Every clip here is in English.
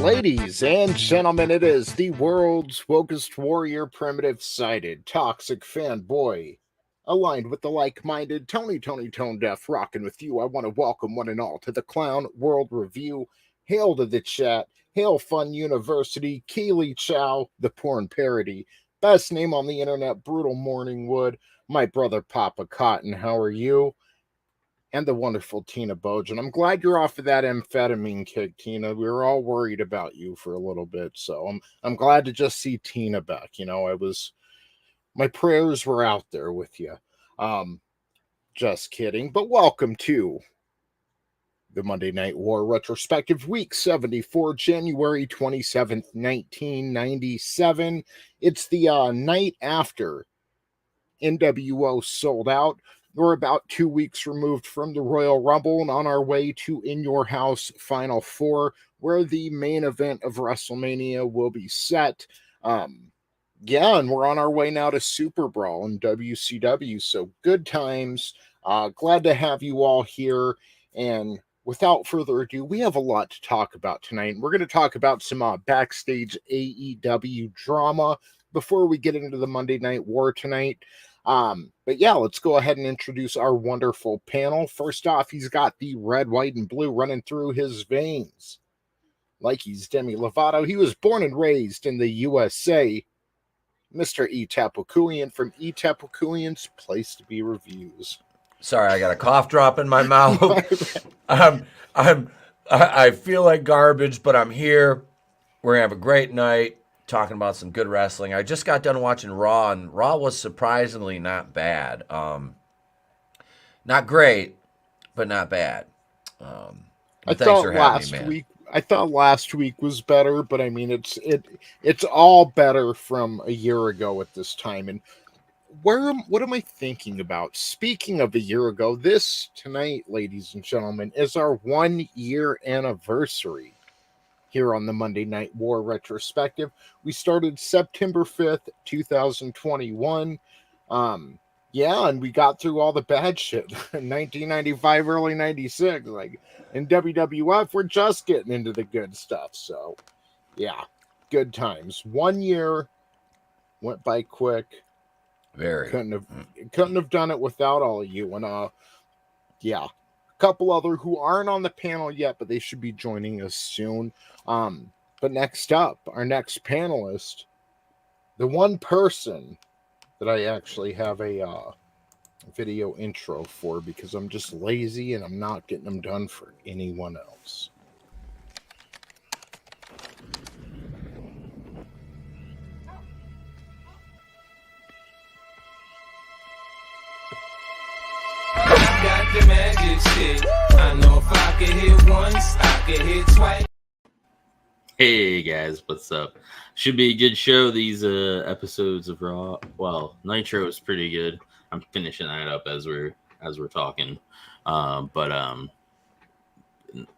Ladies and gentlemen, it is the world's wokest warrior, primitive-sided, toxic fanboy, aligned with the like-minded Tony Tone Deaf, rocking with you. I want to welcome one and all to the Clown World Review. Hail to the chat. Hail Fun University. Keely Chow, the porn parody. Best name on the internet, Brutal Morningwood. My brother Papa Cotton, how are you? And the wonderful Tina Bojan. I'm glad you're off of that amphetamine kick, Tina. We were all worried about you for a little bit, so I'm glad to just see Tina back. You know, my prayers were out there with you. Just kidding, but welcome to the Monday Night War Retrospective, Week 74, January 27th, 1997. It's the night after NWO sold out. We're about 2 weeks removed from the Royal Rumble and on our way to In Your House Final Four, where the main event of WrestleMania will be set. And we're on our way now to Super Brawl in WCW, so good times. Glad to have you all here, and without further ado, we have a lot to talk about tonight. We're going to talk about some backstage AEW drama before we get into the Monday Night War tonight. But yeah, let's go ahead and introduce our wonderful panel. First off, he's got the red, white, and blue running through his veins like he's Demi Lovato. He was born and raised in the USA. Mr. Etep Wokuian from Etep Wokuian's Place to Be Reviews. Sorry, I got a cough drop in my mouth. I feel like garbage, but I'm here. We're gonna have a great night talking about some good wrestling. I just got done watching Raw, and Raw was surprisingly not bad. Not great, but not bad. Thanks for having me, man. I thought last week was better, but I mean it's all better from a year ago at this time. And what am I thinking about? Speaking of a year ago, this tonight, ladies and gentlemen, is our 1 year anniversary here on the Monday Night War Retrospective. We started September 5th, 2021. And we got through all the bad shit in 1995, early 96. Like, in WWF, we're just getting into the good stuff. So, yeah, good times. 1 year went by quick. Very. Couldn't have done it without all of you. And, yeah. Couple other who aren't on the panel yet, but they should be joining us soon. But next up, our next panelist, the one person that I actually have a video intro for because I'm just lazy and I'm not getting them done for anyone else. The magic shit. I know if I could hit once, I could hit twice. Hey guys, what's up? Should be a good show. These episodes of Raw. Well, Nitro is pretty good. I'm finishing that up as we're talking. But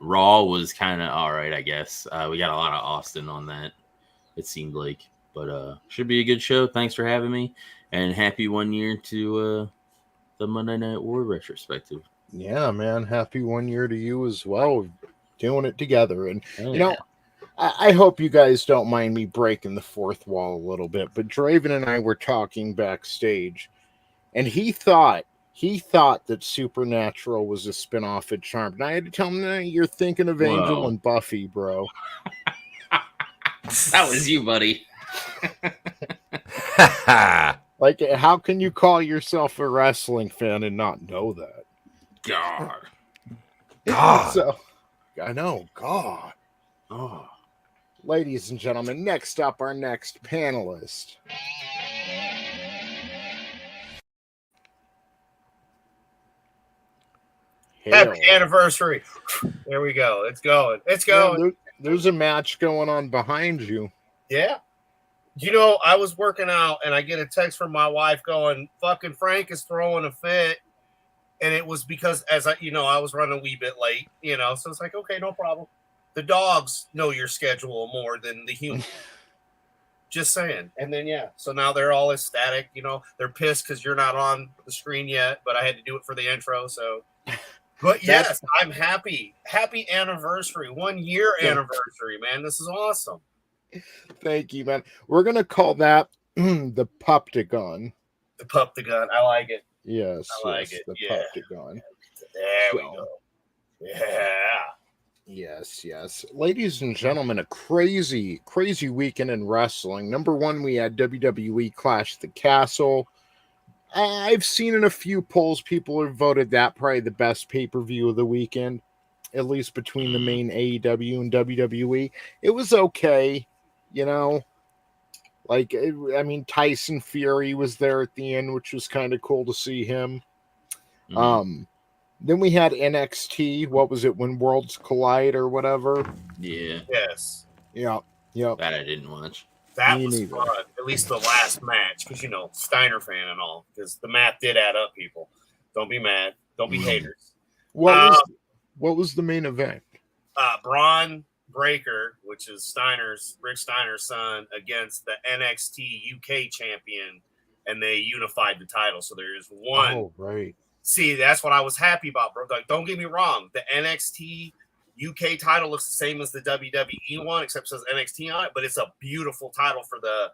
Raw was kind of all right, I guess. We got a lot of Austin on that. It seemed like, but should be a good show. Thanks for having me, and happy 1 year to the Monday Night War Retrospective. Yeah, man. Happy 1 year to you as well. Doing it together. And, you know, I hope you guys don't mind me breaking the fourth wall a little bit, but Draven and I were talking backstage, and he thought that Supernatural was a spinoff of Charmed. And I had to tell him, you're thinking of Angel and Buffy, bro. That was you, buddy. Like, how can you call yourself a wrestling fan and not know that? God. So, I know, God. Oh. Ladies and gentlemen, next up, our next panelist. Happy anniversary. There we go. It's going. It's going. Yeah, there's a match going on behind you. Yeah. You know, I was working out and I get a text from my wife going, fucking Frank is throwing a fit. And it was because, as I was running a wee bit late, so it's like, okay, no problem. The dogs know your schedule more than the human. Just saying. And then, so now they're all ecstatic. They're pissed because you're not on the screen yet, but I had to do it for the intro. So But yes, I'm happy. Happy anniversary. 1 year anniversary, man. This is awesome. Thank you, man. We're gonna call that the Puptagon. The pup the gun. I like it. Yes, I like yes, it. the Yeah. Puptagon. There we So, go. Yeah. Yes, yes. Ladies and gentlemen, a crazy, crazy weekend in wrestling. Number one, we had WWE Clash at the Castle. I've seen in a few polls, people have voted that probably the best pay-per-view of the weekend, at least between the main AEW and WWE. It was okay, you know. Like, I mean, Tyson Fury was there at the end, which was kind of cool to see him. Then we had NXT. What was it? When Worlds Collide or whatever. Yeah. Yes. Yeah. Yep. That I didn't watch. That Me was neither. fun. At least the last match, because Steiner fan and all. Because the math did add up. People, don't be mad. Don't be haters. What was the main event? Braun Breaker, which is Rick Steiner's son, against the NXT UK champion, and they unified the title. So there is one. Oh, right. See, that's what I was happy about, bro. Like, don't get me wrong. The NXT UK title looks the same as the WWE one, except it says NXT on it, but it's a beautiful title for the,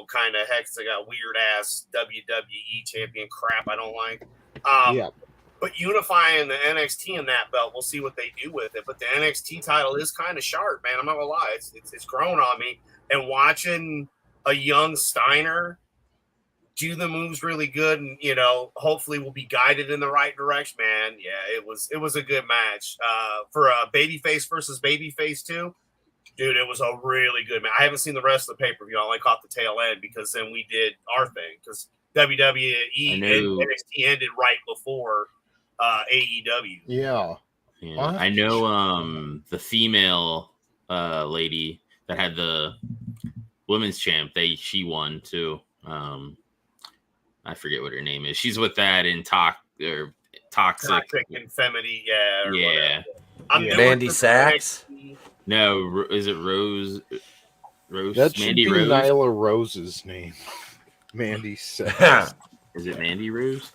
kind of heck, they got weird ass WWE champion crap I don't like. Yeah. But unifying the NXT in that belt, we'll see what they do with it. But the NXT title is kind of sharp, man. I'm not gonna lie, it's grown on me. And watching a young Steiner do the moves really good, and hopefully we'll be guided in the right direction, man. Yeah, it was a good match. For a babyface versus babyface too, dude, it was a really good match. I haven't seen the rest of the pay-per-view. I only caught the tail end because then we did our thing, because WWE and NXT ended right before AEW. Yeah. I know the female lady that had the women's champ, she won too. I forget what her name is. She's with that in Toxic Infamity, yeah. Yeah. Mandy Sachs? No, is it Rose? That should Mandy be Rose? Nyla Rose's name. Mandy Sachs. Is it Mandy Rose?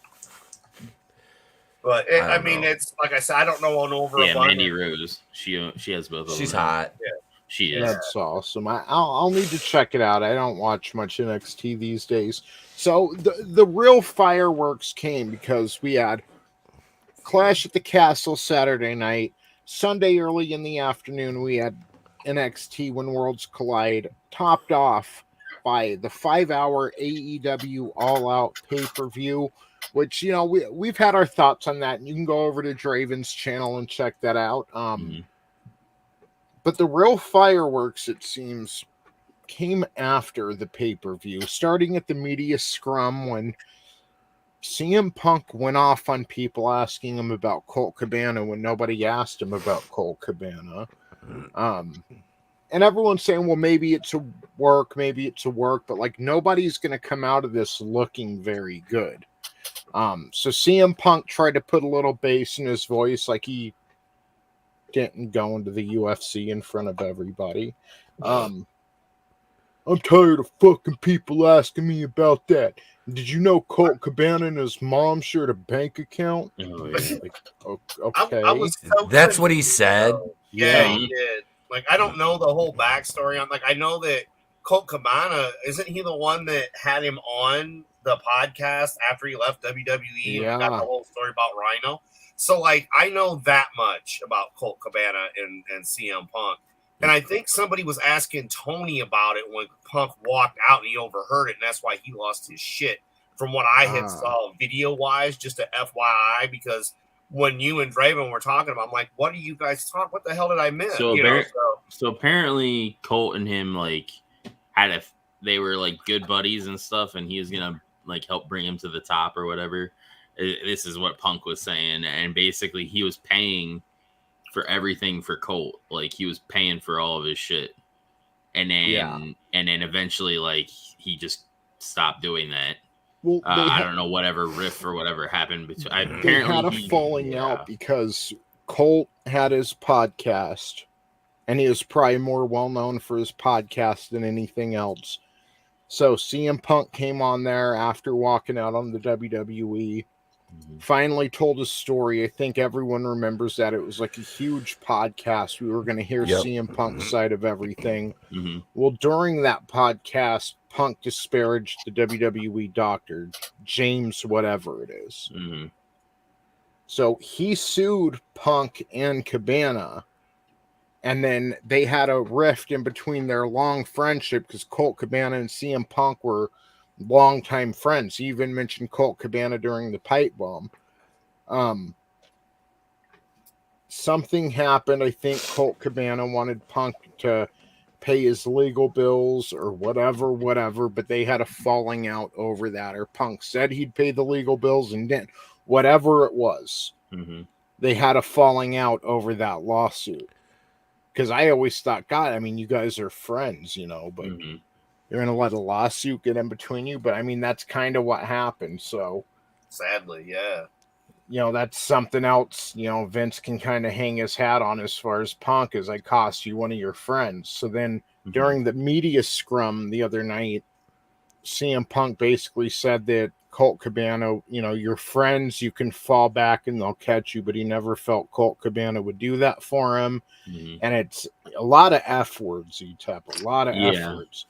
But I mean, it's like I said, I don't know on over. Yeah, Mandy Rose. She has both of them. She's hot. Yeah. She is. That's awesome. I'll need to check it out. I don't watch much NXT these days. So the real fireworks came because we had Clash at the Castle Saturday night. Sunday early in the afternoon, we had NXT When Worlds Collide, topped off by the 5-hour AEW All Out pay-per-view, which, we've had our thoughts on that. And you can go over to Draven's channel and check that out. But the real fireworks, it seems, came after the pay-per-view, starting at the media scrum when CM Punk went off on people asking him about Colt Cabana when nobody asked him about Colt Cabana. And everyone's saying, well, maybe it's a work, but like nobody's going to come out of this looking very good. So CM Punk tried to put a little bass in his voice, like he didn't go into the UFC in front of everybody. I'm tired of fucking people asking me about that. Did you know Colt Cabana and his mom shared a bank account? Oh, yeah. Like, okay. I was so That's what he said. Yeah, he did. Like, I don't know the whole backstory. I know that Colt Cabana, isn't he the one that had him on the podcast after he left WWE? Yeah. And got the whole story about Rhino. So, like, I know that much about Colt Cabana and CM Punk. And I think somebody was asking Tony about it when Punk walked out and he overheard it, and that's why he lost his shit. From what I had saw video-wise, just a FYI, because when you and Draven were talking about, I'm like, what are you guys talking? What the hell did I miss? So apparently Colt and him they were like good buddies and stuff, and he was gonna like help bring him to the top or whatever. This is what Punk was saying, and basically he was paying for everything for Colt. Like he was paying for all of his shit, and then eventually like he just stopped doing that. Well, I don't know, whatever riff or whatever happened between. They had a falling out because Colt had his podcast, and he was probably more well known for his podcast than anything else. So CM Punk came on there after walking out on the WWE, finally told a story. I think everyone remembers that. It was like a huge podcast. We were going to hear CM Punk's side of everything. Mm-hmm. Well, during that podcast, Punk disparaged the WWE doctor, James whatever it is. Mm-hmm. So he sued Punk and Cabana, and then they had a rift in between their long friendship because Colt Cabana and CM Punk were longtime friends. He even mentioned Colt Cabana during the pipe bomb. Something happened. I think Colt Cabana wanted Punk to pay his legal bills or whatever, but they had a falling out over that. Or Punk said he'd pay the legal bills and didn't. Whatever it was, they had a falling out over that lawsuit. Because I always thought, God, I mean, you guys are friends, you know, but you're going to let a lawsuit get in between you. But I mean, that's kind of what happened. So sadly, yeah. You know, that's something else, you know, Vince can kind of hang his hat on as far as Punk is. I cost you one of your friends. So then during the media scrum the other night, CM Punk basically said that Colt Cabana, you know, your friends, you can fall back and they'll catch you, but he never felt Colt Cabana would do that for him. And it's a lot of F words, Etep, a lot of F words.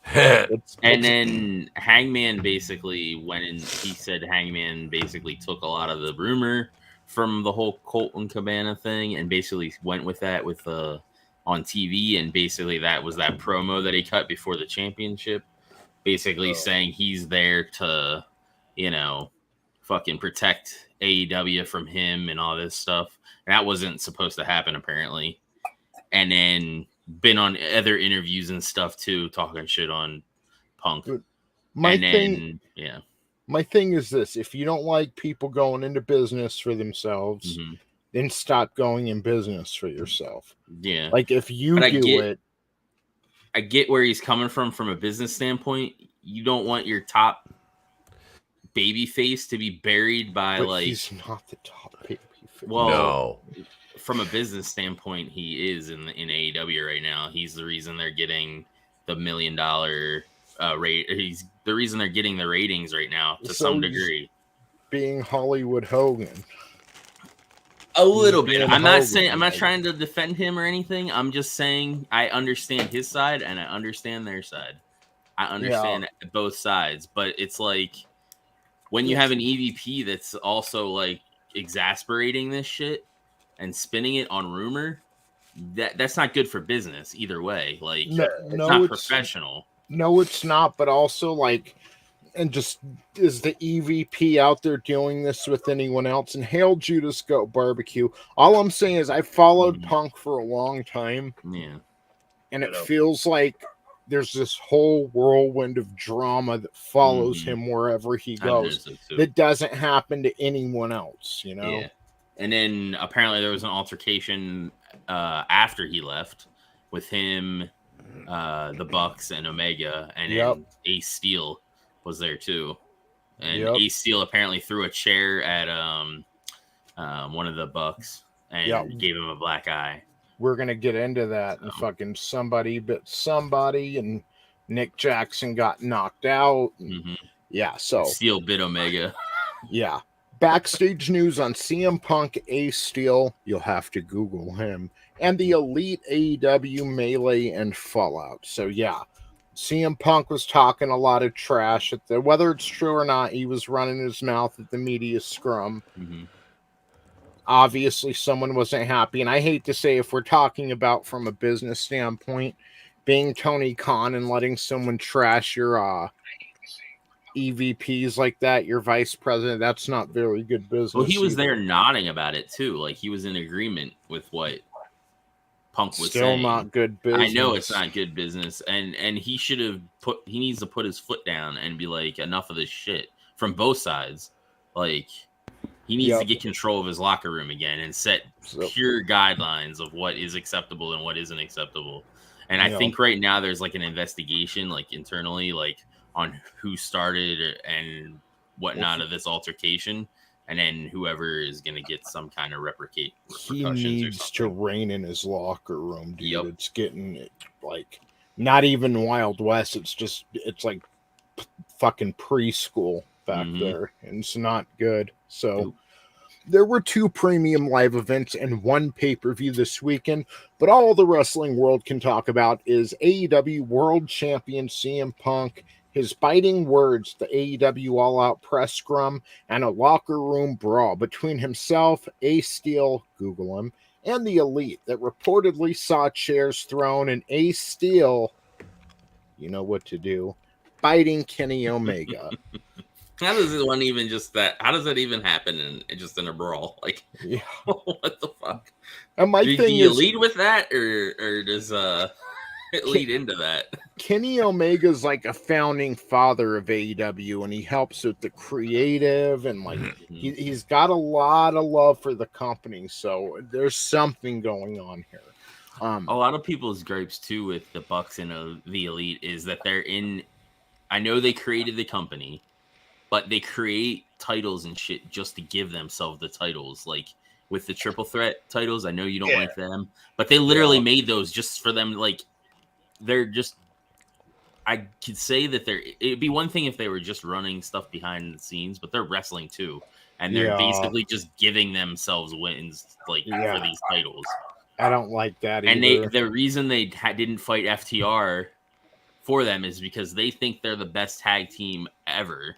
Then Hangman basically went and he said Hangman basically took a lot of the rumor from the whole Colt and Cabana thing and basically went with that with on TV, and basically that was that promo that he cut before the championship, basically saying he's there to, you know, fucking protect AEW from him and all this stuff. And that wasn't supposed to happen apparently. And then been on other interviews and stuff too, talking shit on Punk. My thing is this: if you don't like people going into business for themselves, then stop going in business for yourself. Yeah, like if you I get where he's coming from a business standpoint. You don't want your top baby face to be buried by he's not the top baby face. Well, no. From a business standpoint, he is in AEW right now. He's the reason they're getting the $1 million rate. He's the reason they're getting the ratings right now to some degree. Being Hollywood Hogan. A little bit. I'm not saying I'm not trying to defend him or anything. I'm just saying I understand his side and I understand their side. I understand both sides, but it's like when you have an EVP that's also like exasperating this shit and spinning it on rumor, that's not good for business either way. Like it's not professional. No, it's not, but also like, and just is the EVP out there doing this with anyone else? And hail Judas Goat Barbecue. All I'm saying is I followed Punk for a long time. Yeah. And it feels like there's this whole whirlwind of drama that follows him wherever he goes that doesn't happen to anyone else, you know? Yeah. And then apparently there was an altercation after he left with him, the Bucks and Omega, and then Ace Steel was there too. And Ace Steel apparently threw a chair at one of the Bucks and gave him a black eye. We're gonna get into that and fucking somebody bit somebody, and Nick Jackson got knocked out. And, so Steel bit Omega. Yeah. Backstage news on CM Punk, Ace Steel. You'll have to Google him. And the Elite AEW Melee and Fallout. So, yeah. CM Punk was talking a lot of trash. Whether it's true or not, he was running his mouth at the media scrum. Obviously, someone wasn't happy. And I hate to say, if we're talking about from a business standpoint, being Tony Khan and letting someone trash your EVPs like that, your vice president, that's not very good business. Well, he was there nodding about it too. Like he was in agreement with what Punk was saying. Still not good business. I know it's not good business. And he should have he needs to put his foot down and be like, enough of this shit from both sides. Like he needs to get control of his locker room again and set pure guidelines of what is acceptable and what isn't acceptable. And I think right now there's like an investigation, like internally, like on who started and whatnot of this altercation, and then whoever is going to get some kind of repercussions. He needs to rein in his locker room, dude. It's getting like not even Wild West. It's like fucking preschool back there, and it's not good. So There were 2 premium live events and 1 pay-per-view this weekend, but all the wrestling world can talk about is AEW World Champion CM Punk, his biting words, the AEW All Out press scrum, and a locker room brawl between himself, Ace Steel, Google him, and the Elite that reportedly saw chairs thrown, and Ace Steel, you know what to do, biting Kenny Omega. How does it one even just that? How does that even happen in a brawl? Like, Yeah. what the fuck? And my Do thing you is, lead with that, or does it lead into that? Kenny Omega's like a founding father of AEW, and he helps with the creative, and like he's got a lot of love for the company. So there's something going on here. A lot of people's gripes too with the Bucks and the Elite is that they're in. I know they created the company, but they create titles and shit just to give themselves the titles. Like with the triple threat titles, I know you don't like them, but they literally made those just for them. Like they're just. I could say that it'd be one thing if they were just running stuff behind the scenes, but they're wrestling too. And they're basically just giving themselves wins for these titles. I don't like that either. And the reason they didn't fight FTR for them is because they think they're the best tag team ever.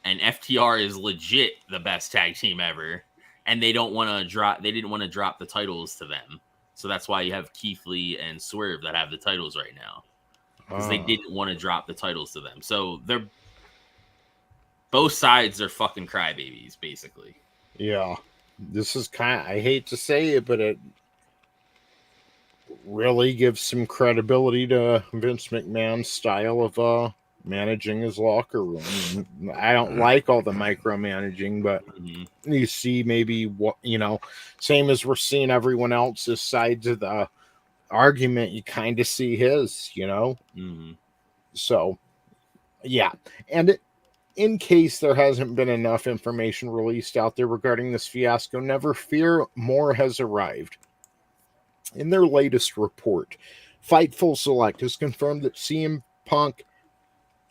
And FTR is legit the best tag team ever. And they didn't want to drop the titles to them. So that's why you have Keith Lee and Swerve that have the titles right now. Because they didn't want to drop the titles to them. So they're both sides are fucking crybabies, basically. Yeah. This is I hate to say it, but it really gives some credibility to Vince McMahon's style of managing his locker room. I don't like all the micromanaging, but you see maybe what, same as we're seeing everyone else's sides of the argument, you kind of see his, So, yeah. And in case there hasn't been enough information released out there regarding this fiasco, never fear, more has arrived. In their latest report, Fightful Select has confirmed that CM Punk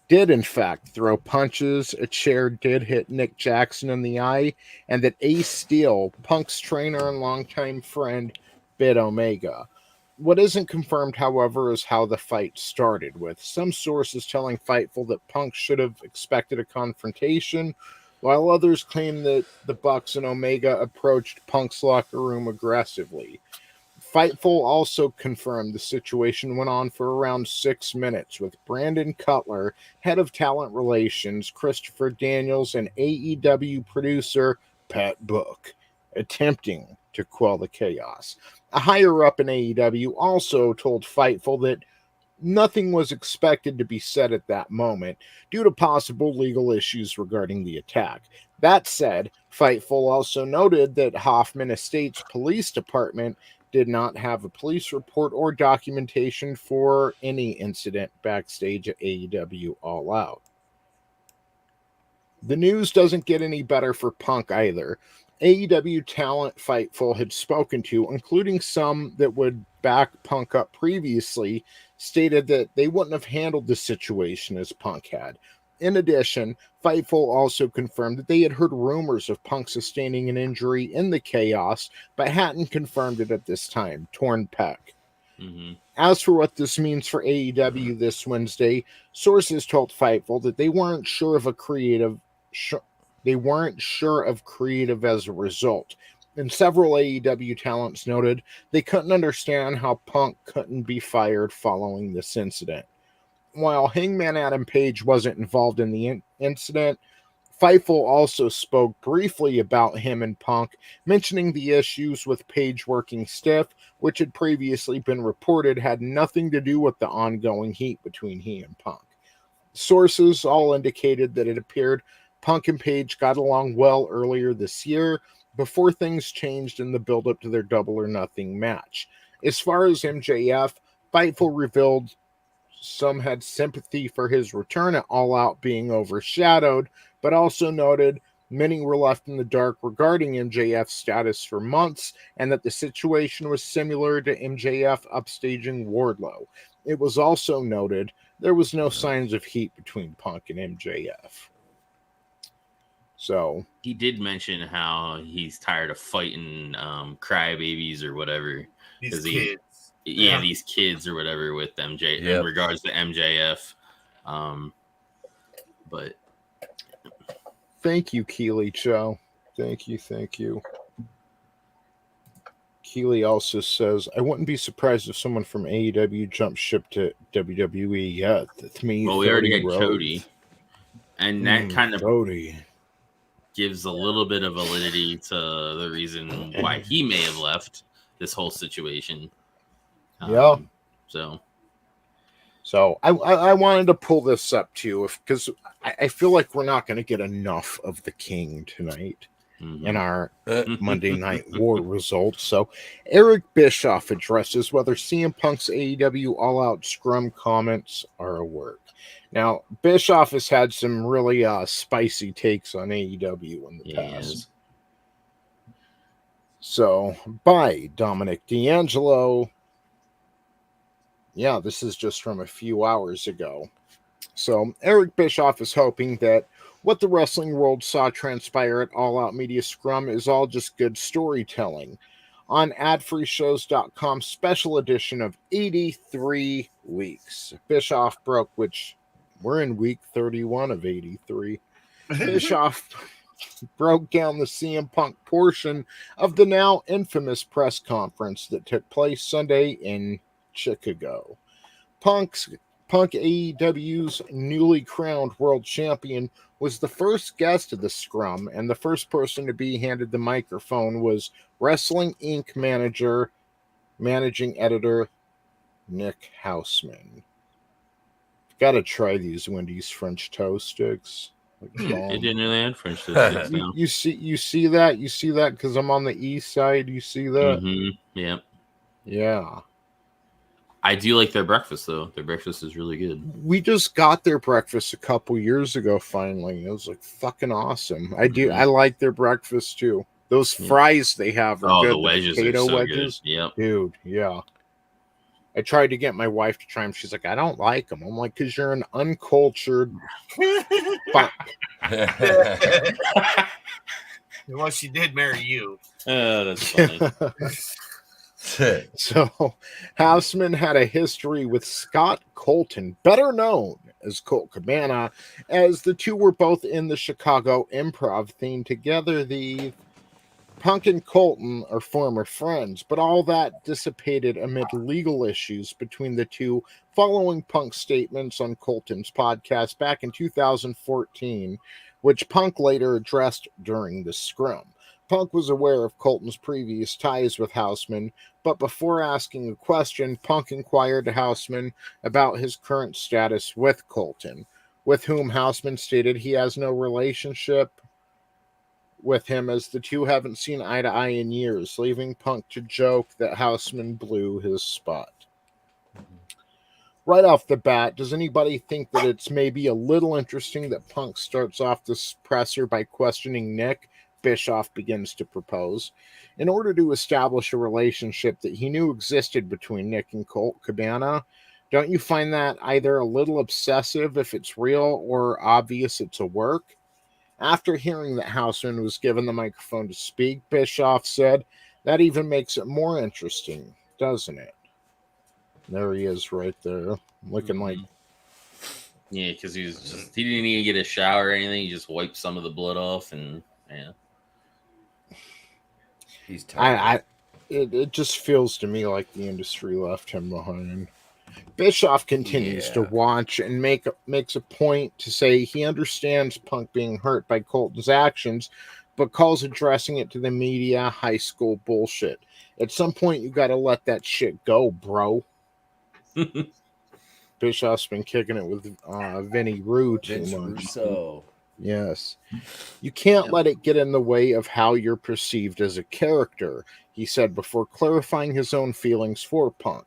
did in fact throw punches, a chair did hit Nick Jackson in the eye, and that Ace Steel, Punk's trainer and longtime friend, bit Omega. What isn't confirmed, however, is how the fight started, with some sources telling Fightful that Punk should have expected a confrontation, while others claim that the Bucks and Omega approached Punk's locker room aggressively. Fightful also confirmed the situation went on for around 6 minutes, with Brandon Cutler, head of talent relations, Christopher Daniels, and AEW producer Pat Book attempting to quell the chaos. A higher up in AEW also told Fightful that nothing was expected to be said at that moment due to possible legal issues regarding the attack. That said, Fightful also noted that Hoffman Estates Police Department did not have a police report or documentation for any incident backstage at AEW All Out. The news doesn't get any better for Punk either. AEW talent Fightful had spoken to, including some that would back Punk up previously, stated that they wouldn't have handled the situation as Punk had. In addition, Fightful also confirmed that they had heard rumors of Punk sustaining an injury in the chaos, but hadn't confirmed it at this time. Torn pec. As for what this means for AEW this Wednesday, sources told Fightful that they weren't sure of creative as a result. And several AEW talents noted they couldn't understand how Punk couldn't be fired following this incident. While Hangman Adam Page wasn't involved in the incident, Fightful also spoke briefly about him and Punk, mentioning the issues with Page working stiff, which had previously been reported had nothing to do with the ongoing heat between he and Punk. Sources all indicated that it appeared Punk and Page got along well earlier this year, before things changed in the build-up to their Double or Nothing match. As far as MJF, Fightful revealed some had sympathy for his return at All Out being overshadowed, but also noted many were left in the dark regarding MJF's status for months, and that the situation was similar to MJF upstaging Wardlow. It was also noted there was no signs of heat between Punk and MJF. So he did mention how he's tired of fighting crybabies or whatever. These kids. These kids or whatever with MJ in regards to MJF. But thank you, Keely Joe. Thank you. Keely also says, I wouldn't be surprised if someone from AEW jumped ship to WWE. Yeah, that's me. Well, we already had Cody. And that kind of Cody gives a little bit of validity to the reason why he may have left this whole situation. So I wanted to pull this up too, because I feel like we're not going to get enough of the King tonight in our Monday Night War results. So Eric Bischoff addresses whether CM Punk's AEW All Out Scrum comments are a work. Now, Bischoff has had some really spicy takes on AEW in the past. So, by Dominic D'Angelo. Yeah, this is just from a few hours ago. So, Eric Bischoff is hoping that what the wrestling world saw transpire at All Out Media Scrum is all just good storytelling. On adfreeshows.com special edition of 83 weeks. Bischoff broke, which we're in week 31 of 83. Bischoff broke down the CM Punk portion of the now infamous press conference that took place Sunday in Chicago. Punk AEW's newly crowned world champion was the first guest of the scrum, and the first person to be handed the microphone was Wrestling Inc. managing editor Nick Houseman. Got to try these Wendy's French toast sticks. They didn't know they had French toast sticks. No. You see that because I'm on the east side. You see that? Yeah. I do like their breakfast though. Their breakfast is really good. We just got their breakfast a couple years ago. Finally, it was like fucking awesome. I like their breakfast too. Those fries they have are good. The wedges potato are so wedges. Good. Yep. Dude, yeah. I tried to get my wife to try them. She's like, I don't like them. I'm like, because you're an uncultured fuck. Well, she did marry you. Oh, that's funny. So, Houseman had a history with Scott Colton, better known as Colt Cabana, as the two were both in the Chicago Improv theme together. The Punk and Colton are former friends, but all that dissipated amid legal issues between the two following Punk's statements on Colton's podcast back in 2014, which Punk later addressed during the scrum. Punk was aware of Colton's previous ties with Houseman, but before asking a question, Punk inquired to Houseman about his current status with Colton, with whom Houseman stated he has no relationship with him as the two haven't seen eye to eye in years, leaving Punk to joke that Houseman blew his spot. Right off the bat, does anybody think that it's maybe a little interesting that Punk starts off this presser by questioning Nick? Bischoff begins to propose, in order to establish a relationship that he knew existed between Nick and Colt Cabana. Don't you find that either a little obsessive if it's real or obvious it's a work? After hearing that Houseman was given the microphone to speak, Bischoff said, that even makes it more interesting, doesn't it? There he is right there, looking like... Yeah, because he didn't even get a shower or anything. He just wiped some of the blood off and, yeah. He's tired. It just feels to me like the industry left him behind. Bischoff continues to watch and makes a point to say he understands Punk being hurt by Colton's actions, but calls addressing it to the media high school bullshit. At some point, you got to let that shit go, bro. Bischoff's been kicking it with Vinnie Root. Vince Russo. Yes. You can't let it get in the way of how you're perceived as a character, he said before clarifying his own feelings for Punk.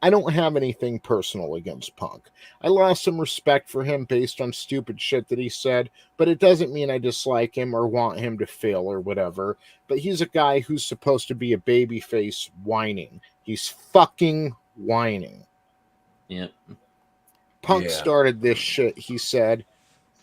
I don't have anything personal against Punk. I lost some respect for him based on stupid shit that he said, but it doesn't mean I dislike him or want him to fail or whatever. But he's a guy who's supposed to be a babyface whining. He's fucking whining. Yep. Punk started this shit, he said.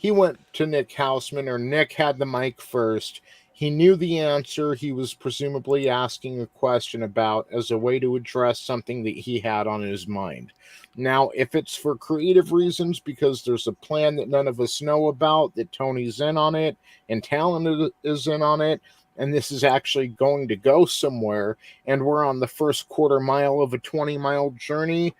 he went to Nick Houseman, or Nick had the mic first. He knew the answer he was presumably asking a question about as a way to address something that he had on his mind. Now, if it's for creative reasons, because there's a plan that none of us know about, that Tony's in on it, and Talon is in on it, and this is actually going to go somewhere, and we're on the first quarter mile of a 20-mile journey,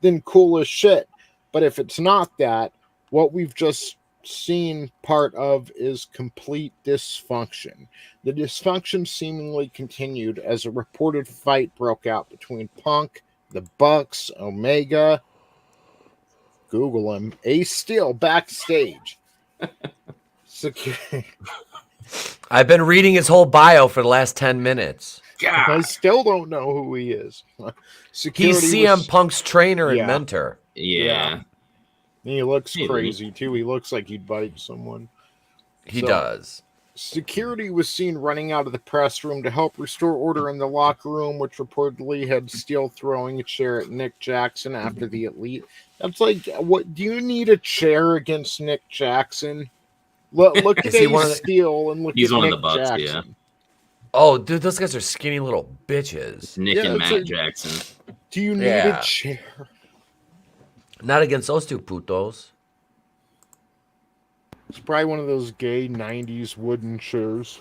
then cool as shit. But if it's not that, what we've just seen part of is complete dysfunction. The dysfunction seemingly continued as a reported fight broke out between Punk, the Bucks, Omega, Google him, Ace Steel backstage. Security. I've been reading his whole bio for the last 10 minutes. I still don't know who he is. Security He's CM Punk's trainer and Yeah. mentor. Yeah. He looks Maybe. crazy too. He looks like he'd bite someone. He So- does. Security was seen running out of the press room to help restore order in the locker room, which reportedly had Steele throwing a chair at Nick Jackson after the Elite. That's like, what? Do you need a chair against Nick Jackson? Look at Is he one of Ace the- Steel and look He's at one of Nick the Bucks, Jackson. Oh, dude, those guys are skinny little bitches. Nick Yeah, and it's Matt like- Jackson. Do you need Yeah. a chair? Not against those two putos. It's probably one of those gay 90s wooden chairs.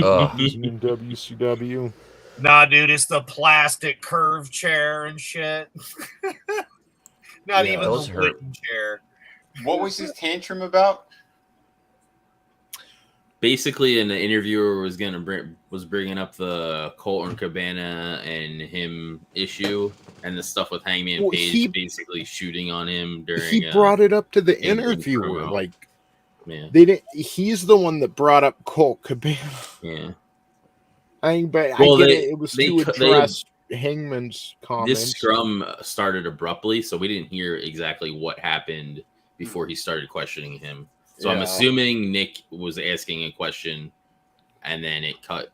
Ugh. Using in WCW. Nah, dude, it's the plastic curved chair and shit. Not Yeah, even those the hurt. wooden chair. What was his tantrum about? Basically, an interviewer was bringing up the Colton Cabana and him issue and the stuff with Hangman Well, Page he- basically shooting on him during. He brought it up to the in interviewer. promo. Like, Yeah, they didn't. He's the one that brought up Colt Cabana. yeah. But Well, I get they- it. It was they to cut- they- address Hangman's comments. This scrum started abruptly, so we didn't hear exactly what happened before he started questioning him. So I'm Yeah. assuming Nick was asking a question, and then it cut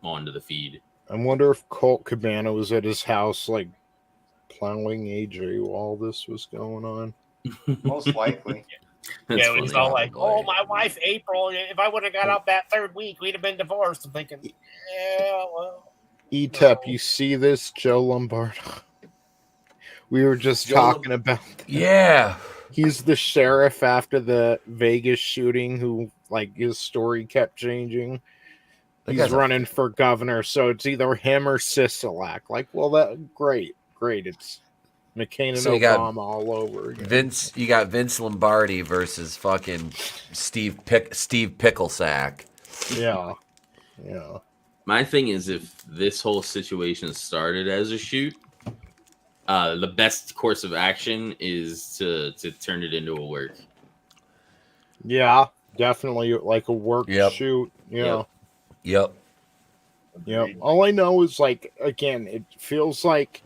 onto the feed. I wonder if Colt Cabana was at his house, like plowing AJ while this was going on. Most likely. That's Yeah, when he's funny. all like, Probably. "Oh, my wife April. If I would have got out that third week, we'd have been divorced." I'm thinking, yeah, well, Etep, No. you see this, Joe Lombardo? We were just Joe talking about. Yeah. He's the sheriff after the Vegas shooting, who like his story kept changing. That He's guy's a- running for governor, so it's either him or Sisolak. Like, well, that great. It's McCain and So you got Obama all over again. You got Vince Lombardi versus fucking Steve Picklesack. Yeah. My thing is, if this whole situation started as a shoot, the best course of action is to turn it into a work. Yeah, definitely like a work Yep. shoot. Yeah. Yep. Yep. All I know is like again, it feels like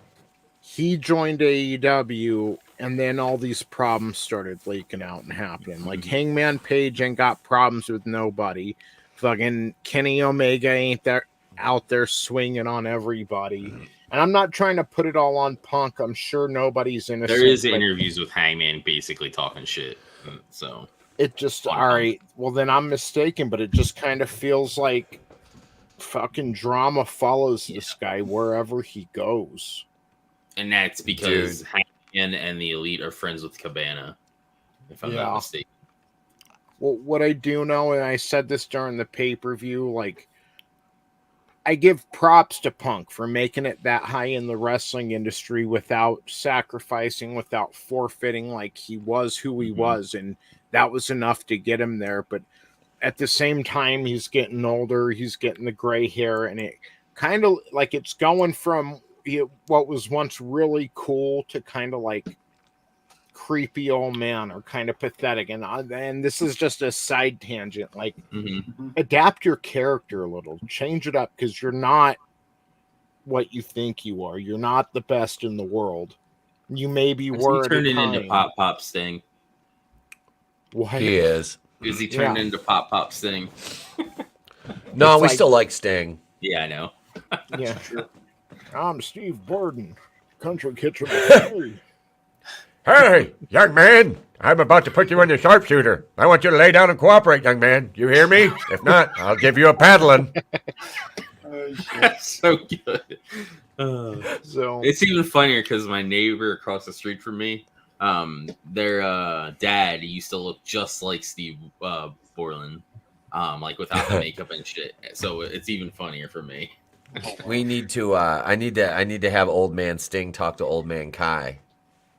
he joined AEW and then all these problems started leaking out and happening. Like Hangman Page ain't got problems with nobody. Fucking Kenny Omega ain't there out there swinging on everybody. And I'm not trying to put it all on Punk. I'm sure nobody's innocent. There is but interviews with Hangman basically talking shit. So it just all right. Well, then I'm mistaken, but it just kind of feels like fucking drama follows this guy wherever he goes. and that's because Hangman and the Elite are friends with Cabana, if I'm Yeah. not mistaken. Well, what I do know, and I said this during the pay-per-view, like, I give props to Punk for making it that high in the wrestling industry without sacrificing, without forfeiting, like he was who he was, and that was enough to get him there. But at the same time, he's getting older, he's getting the gray hair, and it kind of, like, it's going from what was once really cool to kind of like creepy old man or kind of pathetic. And this is just a side tangent. Like, adapt your character a little, change it up, because you're not what you think you are. You're not the best in the world. You maybe were. He turned it into Pop Sting. Why? He is. Is he turned into Pop Sting? No, It's we like- still like Sting. Yeah, I know. Yeah. I'm Steve Borden, Country Kitchen. Hey, young man, I'm about to put you in the sharpshooter. I want you to lay down and cooperate, young man. You hear me? If not, I'll give you a paddling. Oh, shit. That's so good. So It's even funnier because my neighbor across the street from me, their dad used to look just like Steve Borland, like without the makeup and shit. So it's even funnier for me. We need to. I need to have Old Man Sting talk to Old Man Kai.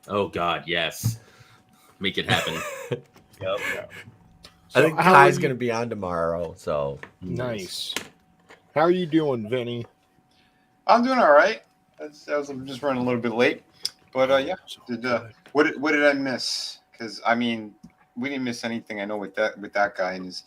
Oh God, yes, make it happen. Yep. I think how Kai's are you- going to be on tomorrow. So nice. How are you doing, Vinny? I'm doing all right. I'm just running a little bit late, but yeah. What did I miss? Because I mean, we didn't miss anything. I know with that guy and his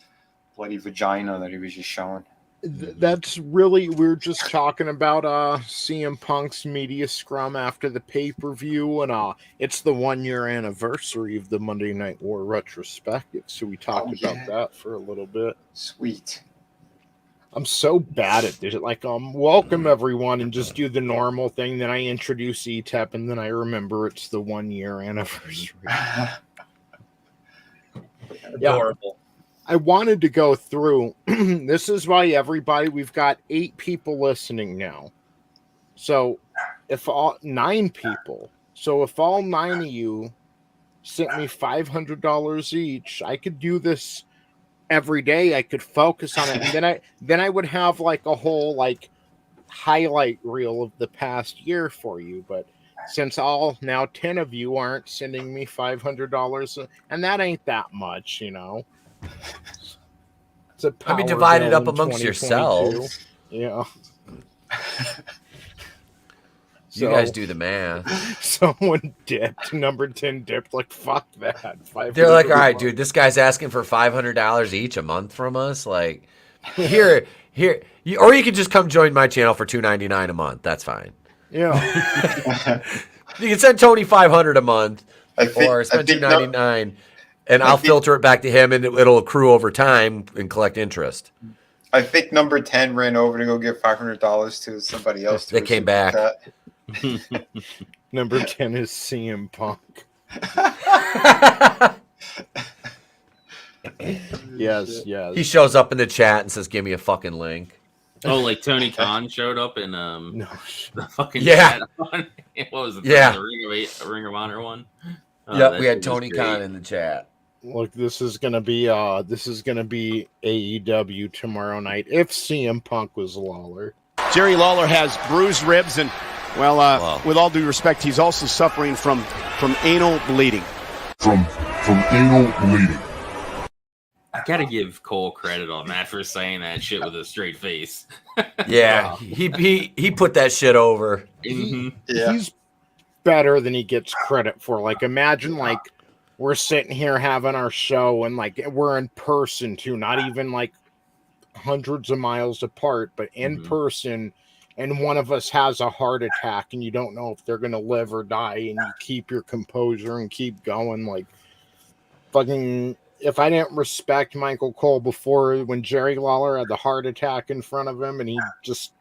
bloody vagina that he was just showing. That's really, we're just talking about CM Punk's media scrum after the pay-per-view, and it's the 1-year anniversary of the Monday Night War retrospective, so we talked about that for a little bit. Sweet. I'm so bad at this. Like, welcome everyone, and just do the normal thing. Then I introduce Etep, and then I remember it's the 1-year anniversary. Adorable. I wanted to go through. This is why everybody, we've got 8 people listening now. So if all 9 people, so if all 9 of you sent me $500 each, I could do this every day. I could focus on it. And then I would have like a whole like highlight reel of the past year for you. But since all now 10 of you aren't sending me $500, and that ain't that much, you know. It's a I mean, power divide it bill up in amongst 2022. yourselves. Yeah. You guys do the math. Someone dipped. Number 10 dipped. Like, fuck that. They're like, all right, $500. dude, this guy's asking for $500 each a month from us. Like, here, or you can just come join my channel for $2.99 a month. That's fine. Yeah. You can send Tony $500 a month, or spend think $2.99, and I'll filter it back to him, and it'll accrue over time and collect interest. I think number 10 ran over to go give $500 to somebody else. They came back. Number 10 is CM Punk. Yes. He shows up in the chat and says, "Give me a fucking link." Oh, like Tony Khan showed up in No. the fucking Yeah. chat on, what was it? Yeah. The Ring of Honor one. Oh, Yep, that we had shit was Tony great. Khan in the chat. Look, this is gonna be AEW tomorrow night if CM Punk was Lawler. Jerry Lawler has bruised ribs, and with all due respect, he's also suffering from anal bleeding. From anal bleeding. I gotta give Cole credit on that for saying that shit with a straight face. Yeah, he put that shit over. Mhm. Yeah. He's better than he gets credit for. Like, imagine like we're sitting here having our show and like we're in person too, not even like hundreds of miles apart, but in person, and one of us has a heart attack and you don't know if they're gonna live or die, and you keep your composure and keep going. Like, fucking, if I didn't respect Michael Cole before, when Jerry Lawler had the heart attack in front of him and he just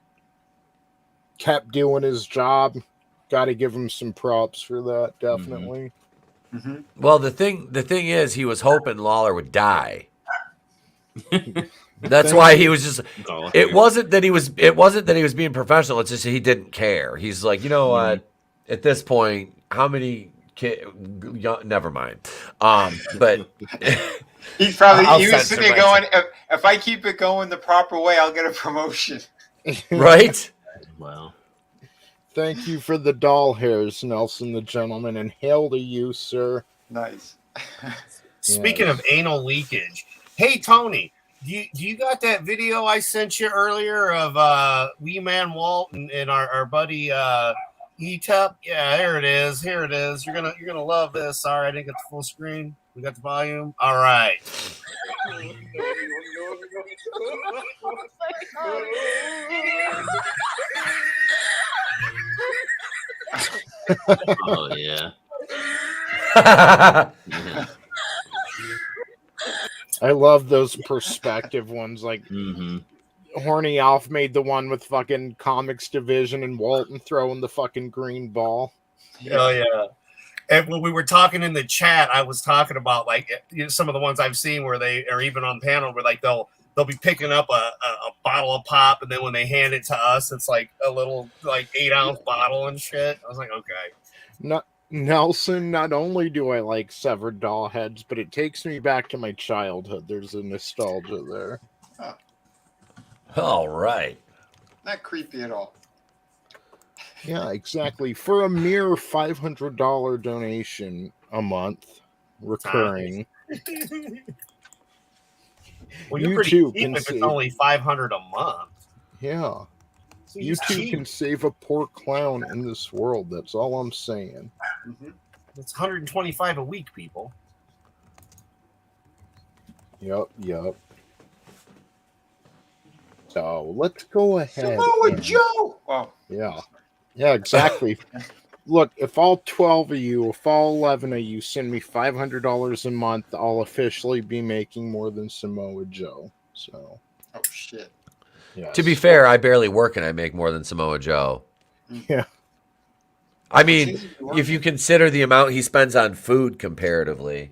kept doing his job, got to give him some props for that, definitely. Well, the thing is, he was hoping Lawler would die. That's why he was just. It wasn't that he was being professional. It's just he didn't care. He's like, you know what? At this point, how many kids? Never mind. But He was censor sitting there going, if I keep it going the proper way, I'll get a promotion. right. Wow. Thank you for the doll hairs, Nelson the gentleman, and hail to you, sir. Nice. Speaking of anal leakage, hey Tony, do you got that video I sent you earlier of Wee Man Walt and our buddy Etep? Yeah, there it is. Here it is. You're gonna love this. Sorry, I didn't get the full screen. We got the volume. All right. Oh yeah. Yeah. I love those perspective ones. Like, Mhm. Horny Alf made the one with fucking Comics Division and Walton throwing the fucking green ball. Oh yeah. And when we were talking in the chat, I was talking about like some of the ones I've seen where they are even on panel where like they'll be picking up a bottle of pop, and then when they hand it to us, it's like a little like 8-ounce bottle and shit. I was like, okay. Nelson, not only do I like severed doll heads, but it takes me back to my childhood. There's a nostalgia there. Oh, All right. not creepy at all. Yeah, exactly. For a mere $500 donation a month, recurring. Well, you're You pretty too cheap can if it's save- only $500 a month. Yeah. So You it's too cheap. can save a poor clown in this world. That's all I'm saying. Mm-hmm. It's $125 a week, people. Yep. So let's go ahead. Samoa Joe! Wow. Yeah, exactly. Look, if all 12 of you, if all 11 of you send me $500 a month, I'll officially be making more than Samoa Joe. So, Oh, shit. yes. To be fair, I barely work and I make more than Samoa Joe. Yeah. I mean, if you consider the amount he spends on food comparatively,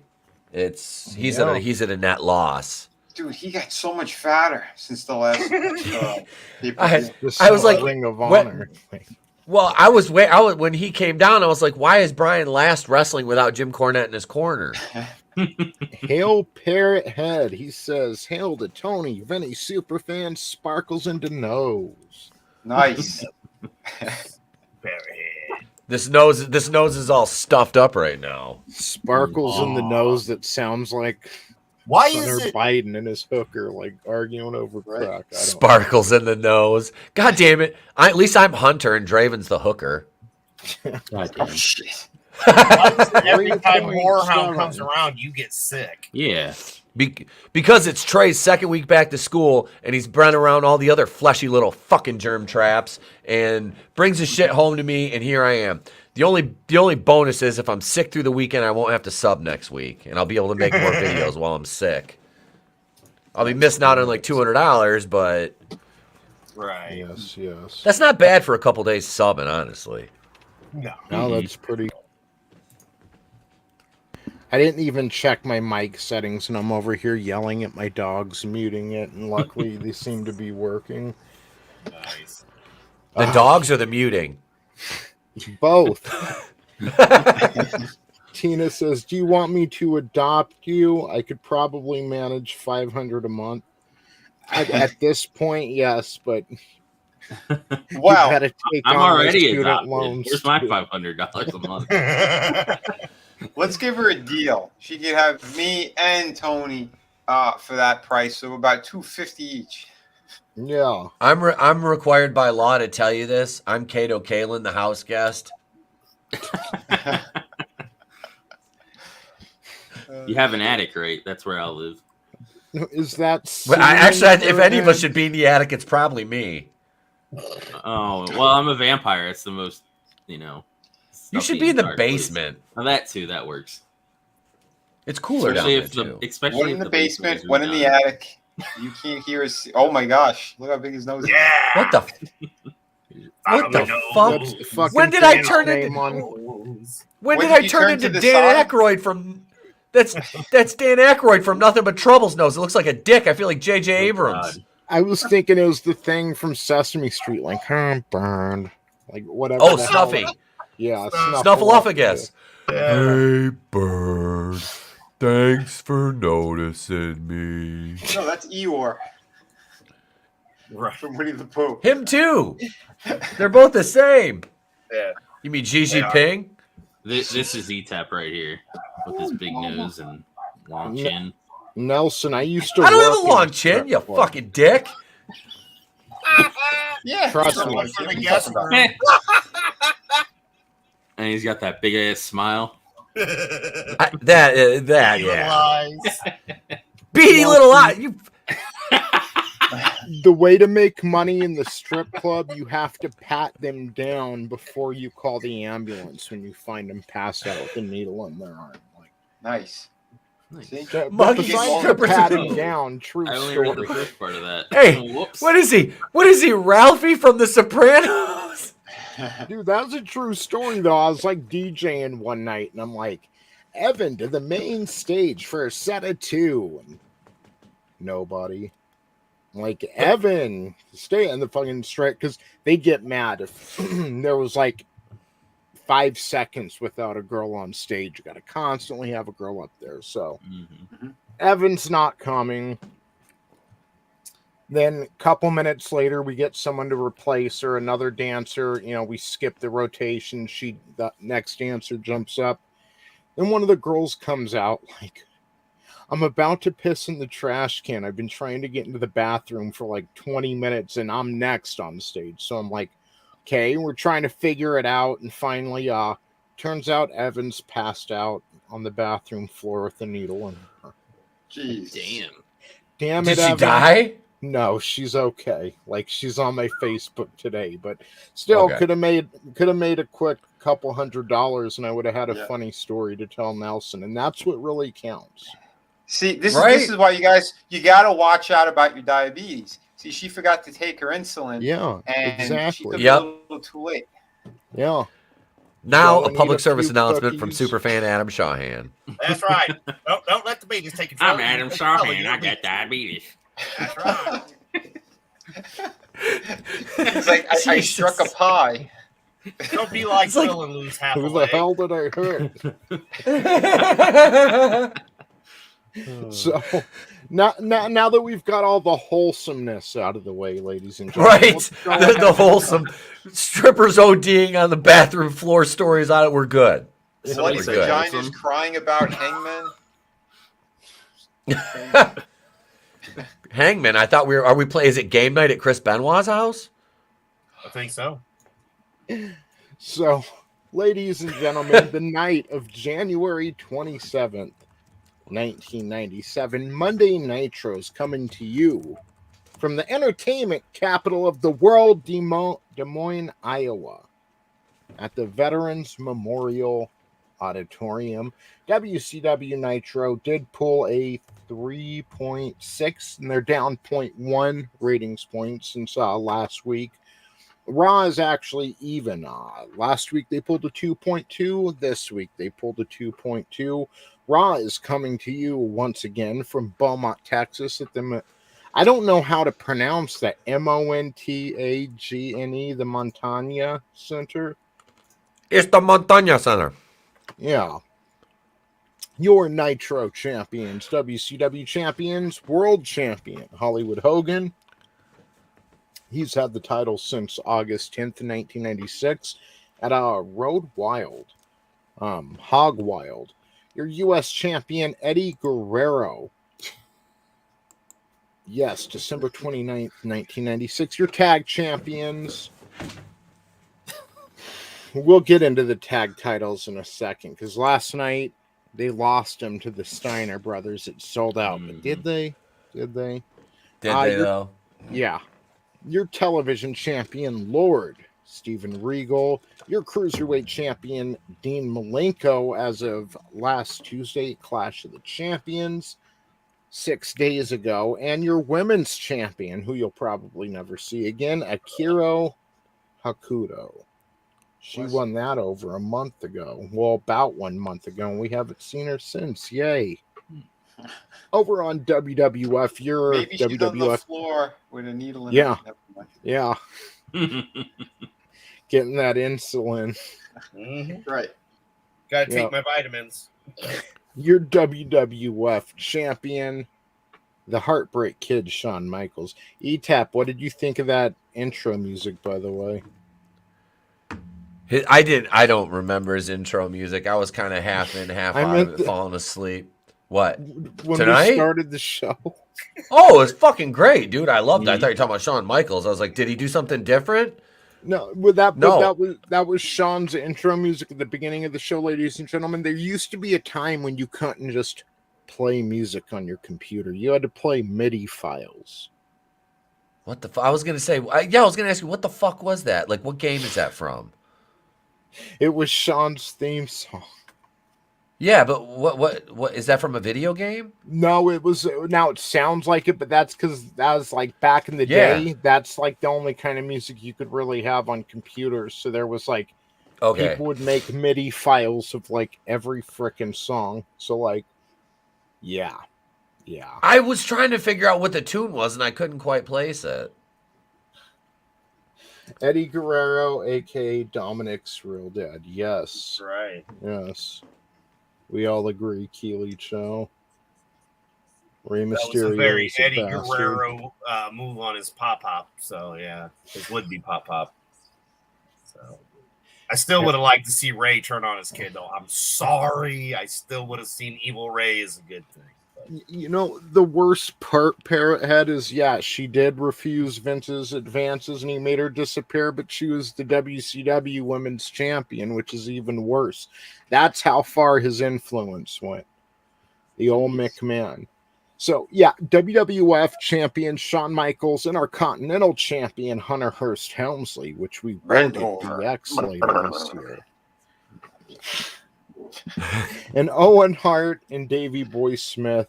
he's at a net loss. Dude, he got so much fatter since the last I was like, Ring of what- Honor. Well, when he came down, I was like, why is Brian Last wrestling without Jim Cornette in his corner? Hail Parrot Head. He says, hail to Tony, Vinny Superfan, sparkles into nose. Nice. This nose is all stuffed up right now. Sparkles in the nose that sounds like Why Hunter is it? Biden and his hooker like arguing over crack. I don't Sparkles in the nose. God damn it. At least I'm Hunter and Draven's the hooker. God Oh, damn. shit. Every time Warhound comes around, you get sick. Yeah. Because it's Trey's second week back to school, and he's been around all the other fleshy little fucking germ traps, and brings his shit home to me, and here I am. The only bonus is if I'm sick through the weekend, I won't have to sub next week, and I'll be able to make more videos while I'm sick. I'll be missing out on like $200, but Right. Yes. that's not bad for a couple days subbing, honestly. No. No, that's pretty. I didn't even check my mic settings, and I'm over here yelling at my dogs, muting it, and luckily they seem to be working. Nice. The dogs or the muting? Both. Tina says, do you want me to adopt you? I could probably manage $500 a month. At this point, yes, but Wow. you gotta take I'm on my already student adopted. loans. Here's my too. $500 a month. Let's give her a deal. She could have me and Tony for that price, so about $250 each. Yeah. I'm required by law to tell you this. I'm Kato Kalin, the house guest. You have an attic, right? That's where I'll live. Is that But if any of us should. should be in the attic, it's probably me. Oh, well, I'm a vampire. It's the most, You stuffy should be in the dark place. basement. Well, that too. That works. It's cooler down Especially there if the, too. especially One if in the the basement, is one in the redone. attic. You can't hear us. Oh my gosh. Look how big his nose is. Yeah. What the? What the know. fuck? That's fucking When did I Dan's turn name into? on- When When did did I you turn turn into to the Dan side? Aykroyd from? That's Dan Aykroyd from Nothing But Trouble's nose. It looks like a dick. I feel like J.J. Abrams. God. I was thinking it was the thing from Sesame Street, like, burned. Like, whatever. Oh, the hell- Snuffy. Yeah, Snuffleupagus. Yeah. Hey, bird. Thanks for noticing me. No, that's Eeyore Right. from Winnie the Pooh. Him too. They're both the same. Yeah. You mean Xi They are. Jinping? This is Etep right here with his big nose and long chin. Nelson, I used to I don't work have a in long chin, strip you club. fucking dick. Yeah. Trust me. For the guest room. And he's got that big ass smile. That yeah. Lies. Beady little eye. You The way to make money in the strip club, you have to pat them down before you call the ambulance when you find them passed out with a needle in their arm. Like, Nice. See? but Monkey besides the strippers. patting down, true I only read the story. first part of that. Hey, Oh, whoops. what is he? What is he? Ralphie from The Sopranos? Dude, that was a true story, though. I was like DJing one night, and I'm like, Evan to the main stage for a set of 2. And nobody. I'm like, Evan, stay in the fucking straight, because they get mad if there was like 5 seconds without a girl on stage. You got to constantly have a girl up there. So Evan's not coming. Then a couple minutes later, we get someone to replace her, another dancer. You know, we skip the rotation. The next dancer jumps up. Then one of the girls comes out like, I'm about to piss in the trash can. I've been trying to get into the bathroom for like 20 minutes, and I'm next on stage. So I'm like, okay, we're trying to figure it out. And finally, turns out Evan's passed out on the bathroom floor with a needle in her. Jeez. Damn. Damn Did it, she Evan. die? No, she's okay. Like, she's on my Facebook today, but still Okay. could have made a quick couple $100, and I would have had a funny story to tell Nelson, and that's what really counts. See, this Right? is why you gotta watch out about your diabetes. See, she forgot to take her insulin. Yeah, and exactly. She took Yep. it a little too late. Yeah. Now Go a and public eat a service few announcement from cookies. superfan Adam Shawhan. That's right. Don't let the beaters take control. I'm Adam Shawhan. I got diabetes. That's right. It's like I struck a pie. Don't be like It's like- Phil and lose half a Who the leg. hell did I hurt? So now that we've got all the wholesomeness out of the way, ladies and gentlemen, Right. let's go The ahead. wholesome strippers ODing on the bathroom floor stories on it. We're good. Somebody Bloody say good. Giant wholesome. is crying about Hangman. Hangman, I thought are we playing? Is it game night at Chris Benoit's house? I think so. So, ladies and gentlemen, the night of January 27th, 1997, Monday Nitro's coming to you from the entertainment capital of the world, Des Moines, Iowa, at the Veterans Memorial Auditorium. WCW Nitro did pull a 3.6, and they're down 0.1 ratings points since last week. Raw is actually even. Last week they pulled a 2.2. This week they pulled a 2.2. Raw is coming to you once again from Beaumont, Texas. I don't know how to pronounce that. Montagne, the Montana Center. It's the Montana Center. Yeah. Your Nitro champions, WCW champions, world champion, Hollywood Hogan. He's had the title since August 10th, 1996 at Road Wild, Hog Wild. Your U.S. champion, Eddie Guerrero. Yes, December 29th, 1996. Your tag champions. We'll get into the tag titles in a second, because last night they lost them to the Steiner brothers. It sold out. But did they? Did they? Did they, though? Yeah. Your television champion, Lord Steven Regal. Your cruiserweight champion, Dean Malenko, as of last Tuesday, Clash of the Champions, 6 days ago. And your women's champion, who you'll probably never see again, Akira Hakuto. She won that over a month ago. Well, about 1 month ago, and we haven't seen her since. Yay. Over on WWF, your Maybe she's WWF. on the floor with a needle in Yeah. her. Never mind. Yeah, getting that insulin. Right. Gotta take Yeah. my vitamins. Your WWF champion, the Heartbreak Kid, Shawn Michaels. Etep, what did you think of that intro music, by the way? I don't remember his intro music. I was kind of half in, half I out meant of it, falling asleep. What? When Tonight? we started the show. Oh, it's fucking great, dude. I loved it. I Mm-hmm. thought you were talking about Shawn Michaels. I was like, did he do something different? No, with that, No. that was Sean's intro music at the beginning of the show, ladies and gentlemen. There used to be a time when you couldn't just play music on your computer. You had to play MIDI files. What the fuck? I was going to say, I was going to ask you, what the fuck was that? Like, what game is that from? It was Sean's theme song. Yeah, but what is that from a video game? No, it was. Now it sounds like it, but that's because that was like back in the Yeah. day. That's like the only kind of music you could really have on computers. So there was like Okay. people would make MIDI files of like every frickin' song. So like, yeah. I was trying to figure out what the tune was, and I couldn't quite place it. Eddie Guerrero, aka Dominic's Real Dad. Yes. Right. Yes. We all agree, Keely Cho. Rey That was Mysterio a very is a Eddie bastard. Guerrero move on his pop. So yeah, it would be pop. So I still would have liked to see Ray turn on his kid, though. I'm sorry. I still would have seen Evil Ray as a good thing. But You know, the worst part, Parrot Head, is she did refuse Vince's advances and he made her disappear, but she was the WCW Women's Champion, which is even worse. That's how far his influence went. The old McMahon. So, yeah, WWF Champion Shawn Michaels and our Continental Champion Hunter Hearst Helmsley, which we will get DX later this year. And Owen Hart and Davey Boy Smith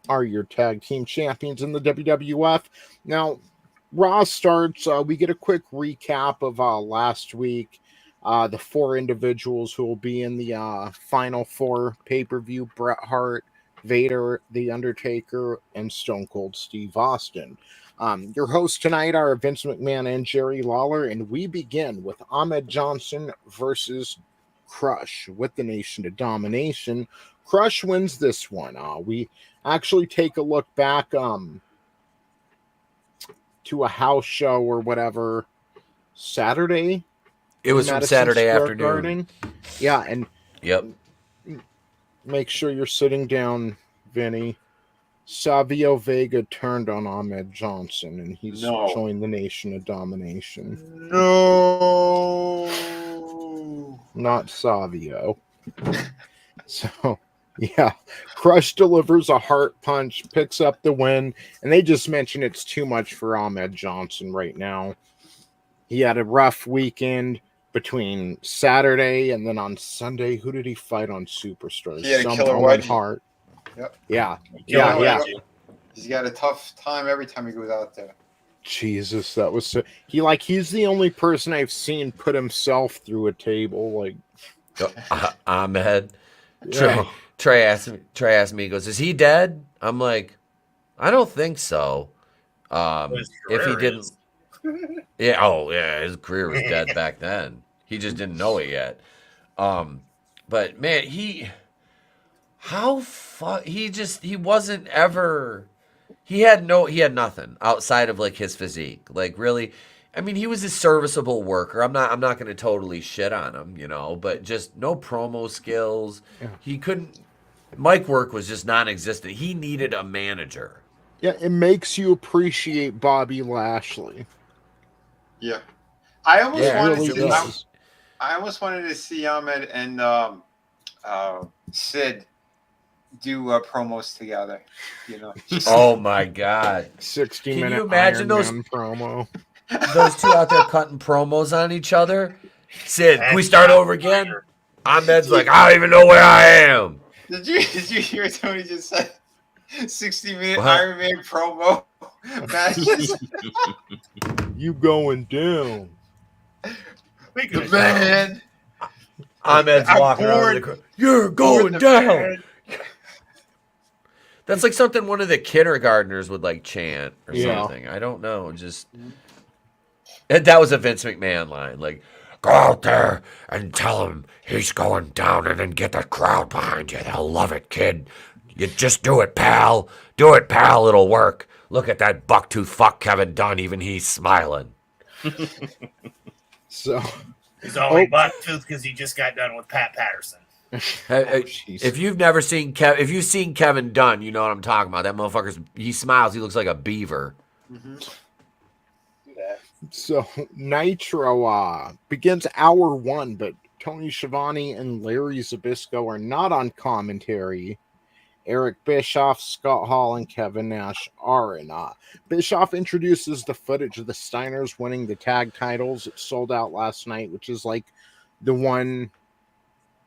are your tag team champions in the WWF. Now, Raw starts. We get a quick recap of last week. The 4 individuals who will be in the Final 4 pay-per-view: Bret Hart, Vader, The Undertaker, and Stone Cold Steve Austin. Your hosts tonight are Vince McMahon and Jerry Lawler, and we begin with Ahmed Johnson versus Crush with the Nation of Domination. Crush wins this one. We actually take a look back to a house show or whatever Saturday. It was from Saturday afternoon. Garden. Yeah, and yep. Make sure you're sitting down, Vinny. Savio Vega turned on Ahmed Johnson, and he's joined the Nation of Domination. No. Not Savio. So, yeah. Crush delivers a heart punch, picks up the win, and they just mention it's too much for Ahmed Johnson right now. He had a rough weekend between Saturday and then on Sunday. Who did he fight on Superstars? He had a killer wedgie. Hart. Yep. Yeah. He's got a tough time every time he goes out there. Jesus, that was so. He's the only person I've seen put himself through a table. Like Ahmed. Yeah. Trey asked me, he goes, "Is he dead?" I'm like, I don't think so. If he didn't, yeah, his career was dead back then. He just didn't know it yet. But man, he wasn't ever. He had nothing outside of like his physique. Like really, I mean, he was a serviceable worker. I'm not going to totally shit on him, but just no promo skills. Yeah. He couldn't. Mic work was just non-existent. He needed a manager. Yeah, it makes you appreciate Bobby Lashley. Yeah, I almost wanted to see Ahmed and Sid do promos together. Oh my God! 60-minute. Can you imagine those promo? Those two out there cutting promos on each other. Sid, can we start over again? Ahmed's like, I don't even know where I am. Did you hear Tony just said 60-minute Iron Man promo matches? You going down? The man. Ahmed's walking around. You're going down. That's like something one of the kindergartners would like chant or something. I don't know. That was a Vince McMahon line. Like, go out there and tell him he's going down and then get the crowd behind you. They'll love it, kid. You just do it, pal. Do it, pal. It'll work. Look at that bucktooth fuck Kevin Dunn. Even he's smiling. So he's only bucktooth because he just got done with Pat Patterson. If you've seen Kevin Dunn, you know what I'm talking about. That he smiles. He looks like a beaver. Mm-hmm. So Nitro begins hour 1, but Tony Schiavone and Larry Zbyszko are not on commentary. Eric Bischoff, Scott Hall, and Kevin Nash are in. Bischoff introduces the footage of the Steiners winning the tag titles. It sold out last night, which is like the one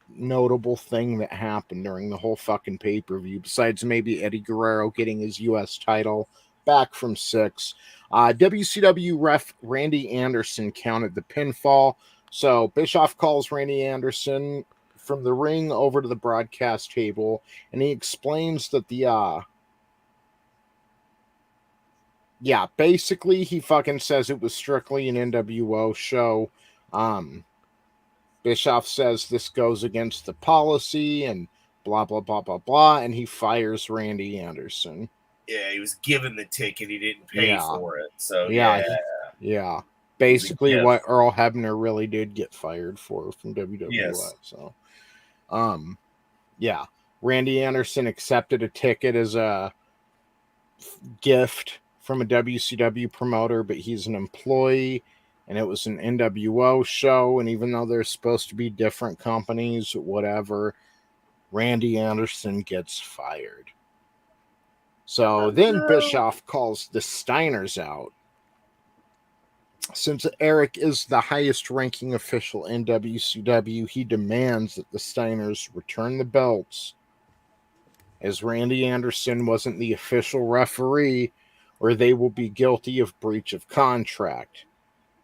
notable thing that happened during the whole fucking pay-per-view, besides maybe Eddie Guerrero getting his U.S. title back from 6. WCW ref Randy Anderson counted the pinfall. So Bischoff calls Randy Anderson from the ring over to the broadcast table, and he explains that basically he fucking says it was strictly an NWO show. Bischoff says this goes against the policy and blah, blah, blah, blah, blah, and he fires Randy Anderson. Yeah, he was given the ticket. He didn't pay for it. So, yeah. Basically what Earl Hebner really did get fired for from WWF. Yes. So, Randy Anderson accepted a ticket as a gift from a WCW promoter, but he's an employee, and it was an NWO show, and even though they're supposed to be different companies, whatever, Randy Anderson gets fired. So then Bischoff calls the Steiners out. Since Eric is the highest ranking official in WCW, he demands that the Steiners return the belts, as Randy Anderson wasn't the official referee, or they will be guilty of breach of contract.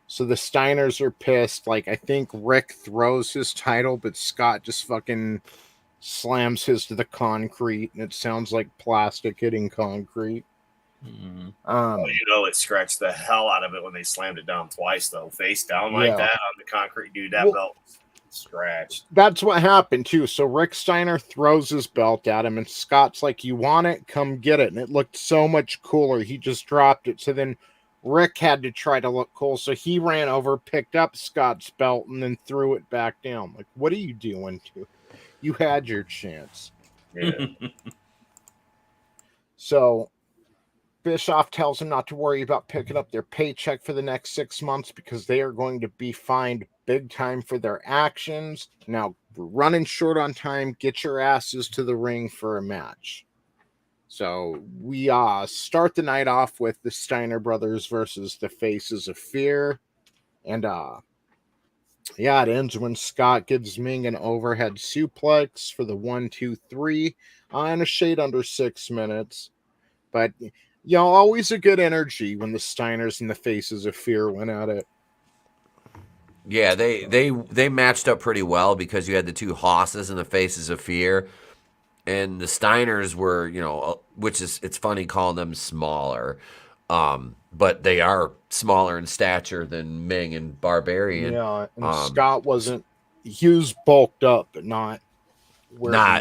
So the Steiners are pissed. Like, I think Rick throws his title, but Scott just fucking slams his to the concrete, and it sounds like plastic hitting concrete. It scratched the hell out of it when they slammed it down twice, though. Face down like that on the concrete, dude. That belt was scratched. That's what happened, too. So Rick Steiner throws his belt at him, and Scott's like, "You want it? Come get it." And it looked so much cooler. He just dropped it. So then Rick had to try to look cool. So he ran over, picked up Scott's belt, and then threw it back down. Like, what are you doing to? You had your chance. Yeah. So Bischoff tells him not to worry about picking up their paycheck for the next 6 months because they are going to be fined big time for their actions. Now, we're running short on time. Get your asses to the ring for a match. So we start the night off with the Steiner brothers versus the Faces of Fear. And it ends when Scott gives Ming an overhead suplex for the 1, 2, 3 in a shade under 6 minutes. But always a good energy when the Steiners and the Faces of Fear went at it. Yeah, they matched up pretty well because you had the two Hosses and the Faces of Fear, and the Steiners were, it's funny calling them smaller, but they are smaller in stature than Ming and Barbarian. Yeah, and Scott wasn't. He was bulked up, but not.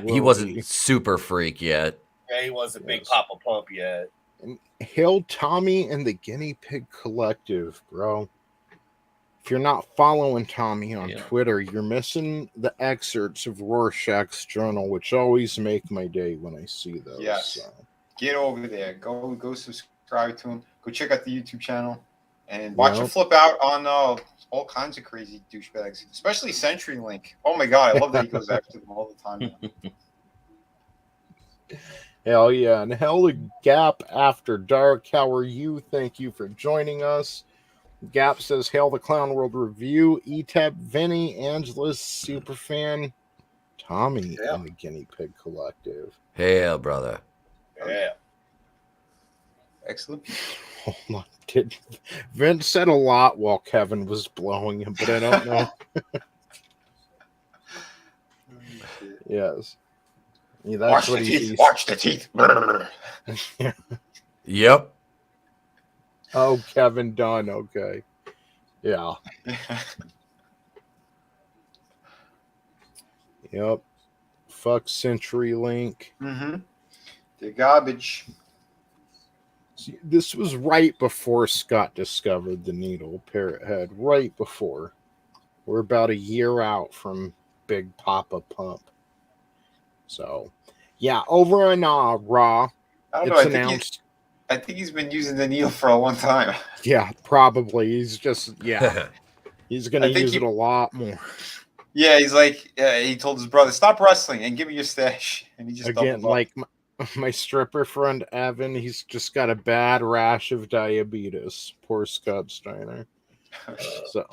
He wasn't super freak yet. Yeah, he wasn't big Papa Pump yet. And hail Tommy and the Guinea Pig Collective, bro. If you're not following Tommy on Twitter, you're missing the excerpts of Rorschach's journal, which always make my day when I see those. Yes. So. Get over there. Go subscribe to him. Go check out the YouTube channel. And watch him flip out on all kinds of crazy douchebags, especially CenturyLink. Oh, my God. I love that he goes after them all the time. Hell yeah. And hell the Gap After Dark. How are you? Thank you for joining us. Gap says, Hail the Clown World Review. Etep, Vinny, Angelous, Superfan, Tommy, and the Guinea Pig Collective. Hail, brother. Yeah. Excellent. Hold on. Vince said a lot while Kevin was blowing him, but I don't know. Yes. Yeah, that's what he sees. Watch the teeth. Yep. Oh, Kevin Dunn. Okay. Yeah. Yep. Fuck CenturyLink. Mm-hmm. The garbage. See, this was right before Scott discovered the needle Parrot Head. Right before. We're about a year out from Big Papa Pump. So, yeah, over on Raw, it's announced. I think he's been using the needle for a long time. Yeah, probably. He's just, he's going to use it a lot more. Yeah, he's like, he told his brother, stop wrestling and give me your stash. And he just again, like my stripper friend Evan, he's just got a bad rash of diabetes. Poor Scott Steiner. So,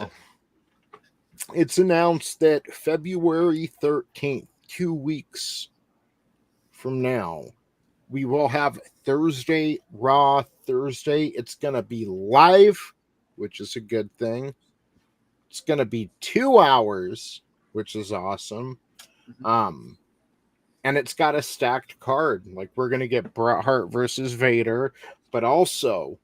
it's announced that February 13th, 2 weeks from now, we will have Thursday, Raw Thursday. It's going to be live, which is a good thing. It's going to be 2 hours, which is awesome. And it's got a stacked card. Like, we're going to get Bret Hart versus Vader, but also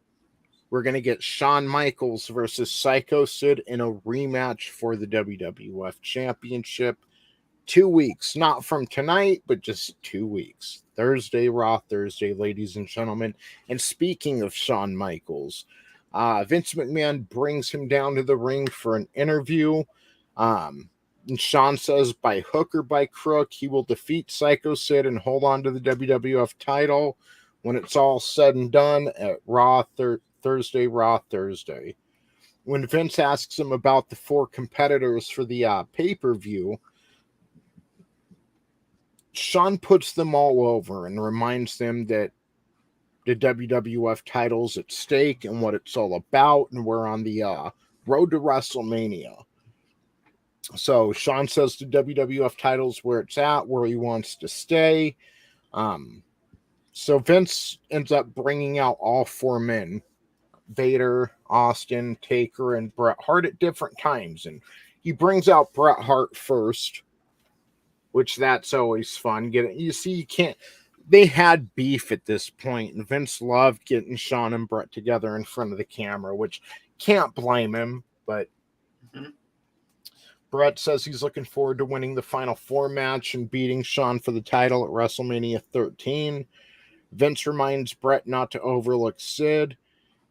we're going to get Shawn Michaels versus Psycho Sid in a rematch for the WWF Championship. 2 weeks, not from tonight, but just 2 weeks. Thursday, Raw Thursday, ladies and gentlemen. And speaking of Shawn Michaels, Vince McMahon brings him down to the ring for an interview. And Shawn says by hook or by crook, he will defeat Psycho Sid and hold on to the WWF title when it's all said and done at Raw Thursday, Raw Thursday. When Vince asks him about the 4 competitors for the pay-per-view, Shawn puts them all over and reminds them that the WWF title's at stake and what it's all about, and we're on the road to WrestleMania. So Shawn says the WWF title's where it's at, where he wants to stay. So Vince ends up bringing out all 4 men, Vader, Austin, Taker, and Bret Hart at different times. And he brings out Bret Hart first, which that's always fun. You can't. They had beef at this point, and Vince loved getting Shawn and Bret together in front of the camera, which can't blame him. But Bret says he's looking forward to winning the Final 4 match and beating Shawn for the title at WrestleMania 13. Vince reminds Bret not to overlook Sid.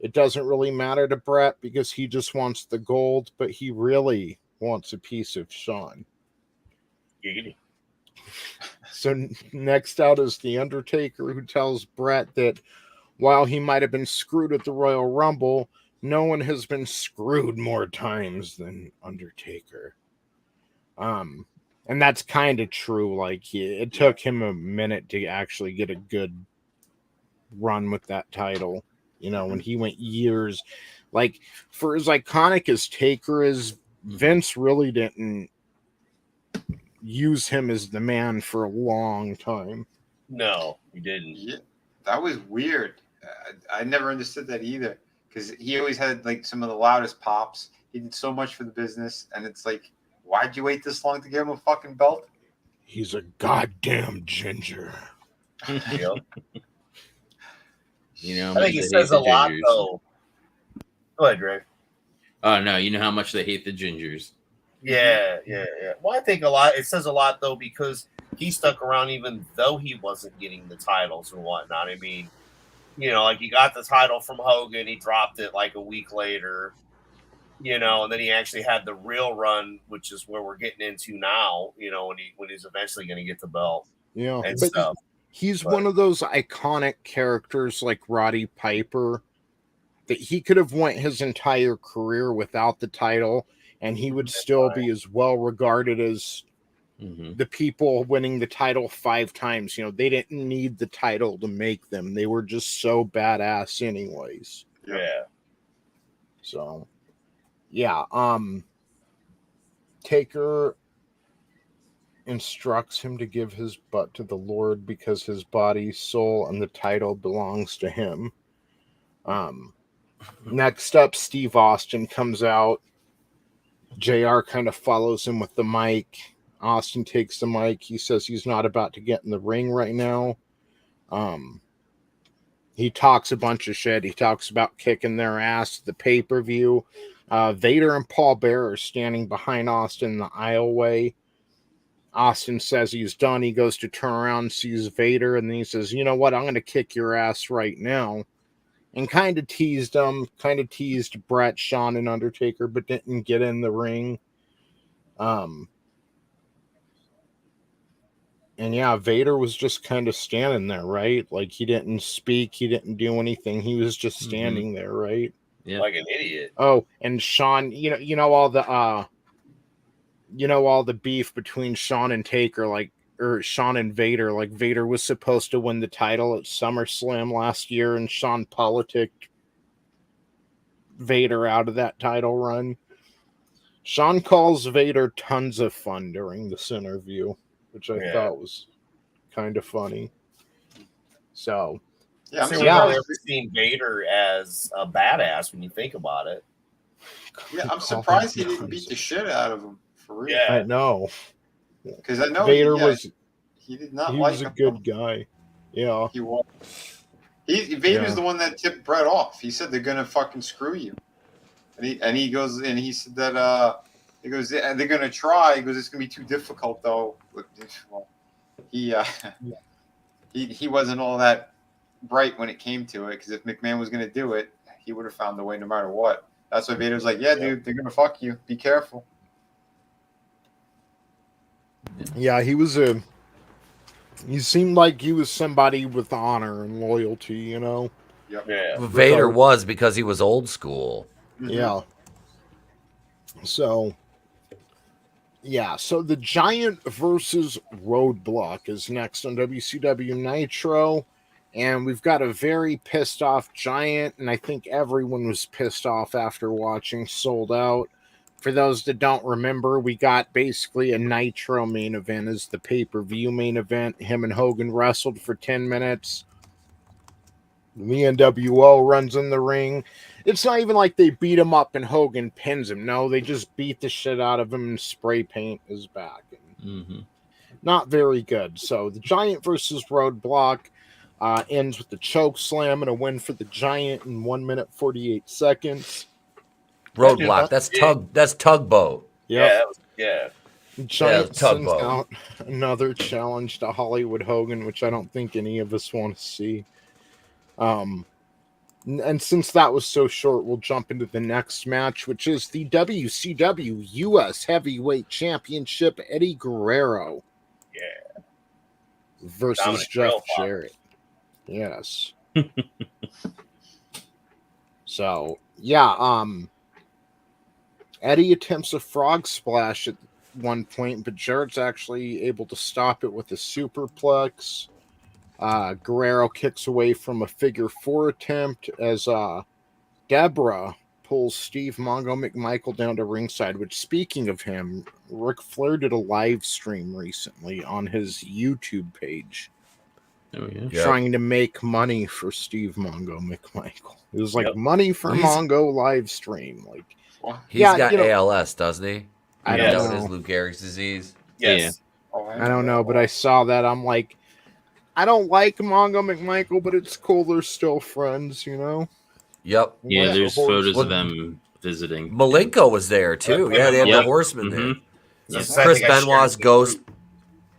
It doesn't really matter to Bret because he just wants the gold, but he really wants a piece of Shawn. So next out is The Undertaker, who tells Bret that while he might have been screwed at the Royal Rumble, no one has been screwed more times than Undertaker. And that's kind of true. Like, it took him a minute to actually get a good run with that title. You know, when he went years, like, for as iconic as Taker is, Vince really didn't use him as the man for a long time. No, he didn't. Yeah, that was weird. I never understood that either, because he always had like some of the loudest pops. He did so much for the business, and it's like, why'd you wait this long to give him a fucking belt? He's a goddamn ginger. Yep. You know, I think he says a lot, though. Go ahead, Dre. Oh no, you know how much they hate the gingers. Yeah. Well, I think a lot. It says a lot though, because he stuck around even though he wasn't getting the titles and whatnot. I mean, you know, like he got the title from Hogan, he dropped it like a week later, you know, and then he actually had the real run, which is where we're getting into now. You know, when he's eventually going to get the belt, Yeah, and but stuff. he's one of those iconic characters like Roddy Piper that he could have went his entire career without the title, and he would still be as well regarded as the people winning the title 5 times. You know, they didn't need the title to make them. They were just so badass anyways. Yeah. So, yeah. Taker instructs him to give his butt to the Lord because his body, soul, and the title belongs to him. Next up, Steve Austin comes out. JR kind of follows him with the mic. Austin takes the mic. He says he's not about to get in the ring right now. He talks a bunch of shit. He talks about kicking their ass at the pay-per-view. Vader and Paul Bearer are standing behind Austin in the aisleway. Austin says he's done. He goes to turn around and sees Vader, and then he says, you know what, I'm going to kick your ass right now. And kind of teased him, kind of teased Bret, Shawn, and Undertaker, but didn't get in the ring. And yeah, Vader was just kind of standing there, right? Like, he didn't speak, he didn't do anything. He was just standing there, right? Yeah. Like an idiot. Oh, and Shawn, you know all the beef between Shawn and Taker, like, or Shawn and Vader. Like, Vader was supposed to win the title at SummerSlam last year, and Shawn politicked Vader out of that title run. Shawn calls Vader tons of fun during this interview, which I thought was kind of funny. So, yeah, we've never seen Vader as a badass when you think about it. Yeah, I'm surprised he didn't beat the shit out of him for real. I know, because I know Vader he did not he like was a him. good guy. Yeah, he was. Vader's the one that tipped Brett off. He said they're gonna fucking screw you, and he goes and he said that he goes and they're gonna try. He goes, it's gonna be too difficult though. Well, he wasn't all that bright when it came to it, because if McMahon was gonna do it, he would have found a way no matter what. That's why Vader's like, yeah, dude, they're gonna fuck you. Be careful. yeah, he seemed like he was somebody with honor and loyalty, you know. Yep. Yeah. Vader was, because he was old school. Mm-hmm. Yeah. So, so the Giant versus Roadblock is next on WCW Nitro. And we've got a very pissed off Giant. And I think everyone was pissed off after watching Sold Out. For those that don't remember, we got basically a Nitro main event as the pay-per-view main event. Him and Hogan wrestled for 10 minutes. The NWO runs in the ring. It's not even like they beat him up and Hogan pins him. No, they just beat the shit out of him and spray paint his back. Not very good. So the Giant versus Roadblock ends with the choke slam and a win for the Giant in 1 minute 48 seconds. Roadblock. That's tugboat. Yep. Yeah. Giant sends out another challenge to Hollywood Hogan, which I don't think any of us want to see. And since that was so short, we'll jump into the next match, which is the WCW US Heavyweight Championship, Eddie Guerrero. Yeah. Versus Dominic Jeff Real Jarrett. Yes. So, Eddie attempts a frog splash at one point, but Jarrett's actually able to stop it with a superplex. Guerrero kicks away from a figure 4 attempt as Deborah pulls Steve Mongo McMichael down to ringside, which, speaking of him, Ric Flair did a live stream recently on his YouTube page. Oh, yeah. Trying to make money for Steve Mongo McMichael. It was like money for Mongo live stream. Like, he's got ALS, doesn't he? I don't know. His Lou Gehrig's disease. Yes. Yeah. I don't know, but I saw that. I'm like, I don't like Mongo McMichael, but it's cool they're still friends, you know? Yep. Yeah, there's photos of them visiting. Malenko was there too. Yeah, they had the Horseman there. Yes. Chris Benoit's ghost.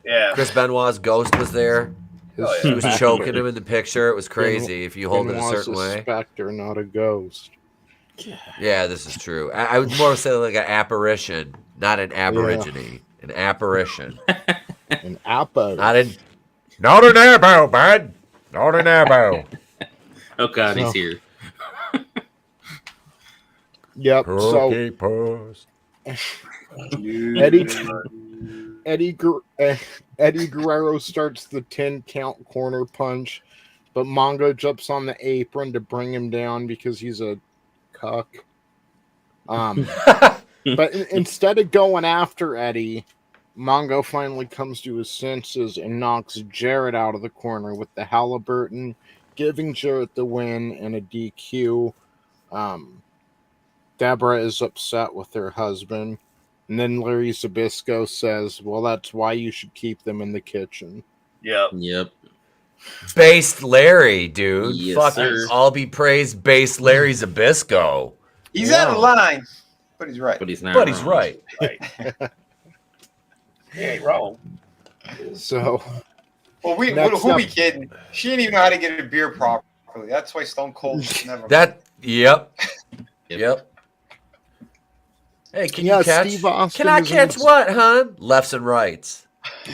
Yeah. Chris Benoit's ghost was there. He was choking him in the picture. It was crazy if you hold it a certain way. Spectre, not a ghost. Yeah, this is true. I would more say like an apparition, not an aborigine. An apparition. An appo. Not an abo, bud. Not an abo. Oh God, he's here. Yep. Cookie Puss. Eddie Guerrero starts the 10 count corner punch, but Mongo jumps on the apron to bring him down because he's a cuck. But instead of going after Eddie, Mongo finally comes to his senses and knocks Jarrett out of the corner with the Halliburton, giving Jarrett the win and a DQ. Deborah is upset with her husband. And then Larry Zbyszko says, well, that's why you should keep them in the kitchen. Yep. Based Larry, dude. Yes, Fucking sir. all be praised, based Larry Zbyszko. He's out of line, but he's right. But he's not. But he's right. He ain't wrong. So, Well, who we kidding? She didn't even know how to get a beer properly. That's why Stone Cold never. Yep. Hey, can you catch? Steve Austin Can I catch what, hon? Lefts and rights.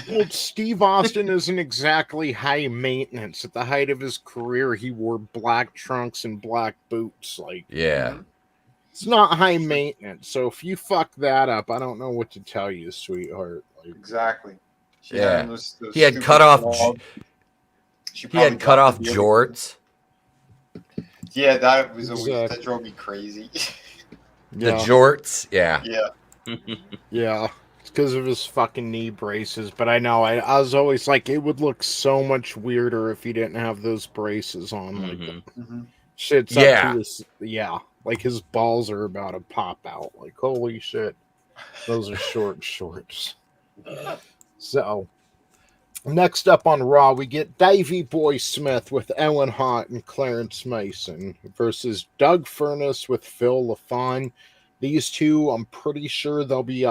Well, Steve Austin isn't exactly high maintenance. At the height of his career, he wore black trunks and black boots. Like, Yeah. it's not high maintenance. So if you fuck that up, I don't know what to tell you, sweetheart. Like, Exactly. She Yeah. had those He had stupid cut off. dogs. He had cut off jorts. Yeah, that was Exactly. that drove me crazy. The jorts. Yeah. Yeah. Yeah, it's because of his fucking knee braces. But I know I was always like, it would look so much weirder if he didn't have those braces on. Like shit's up to his like his balls are about to pop out. Like holy shit, those are short shorts. So next up on Raw, we get Davey Boy Smith with Ellen Hart and Clarence Mason versus Doug Furnas with Phil LaFon. These two, I'm pretty sure they'll be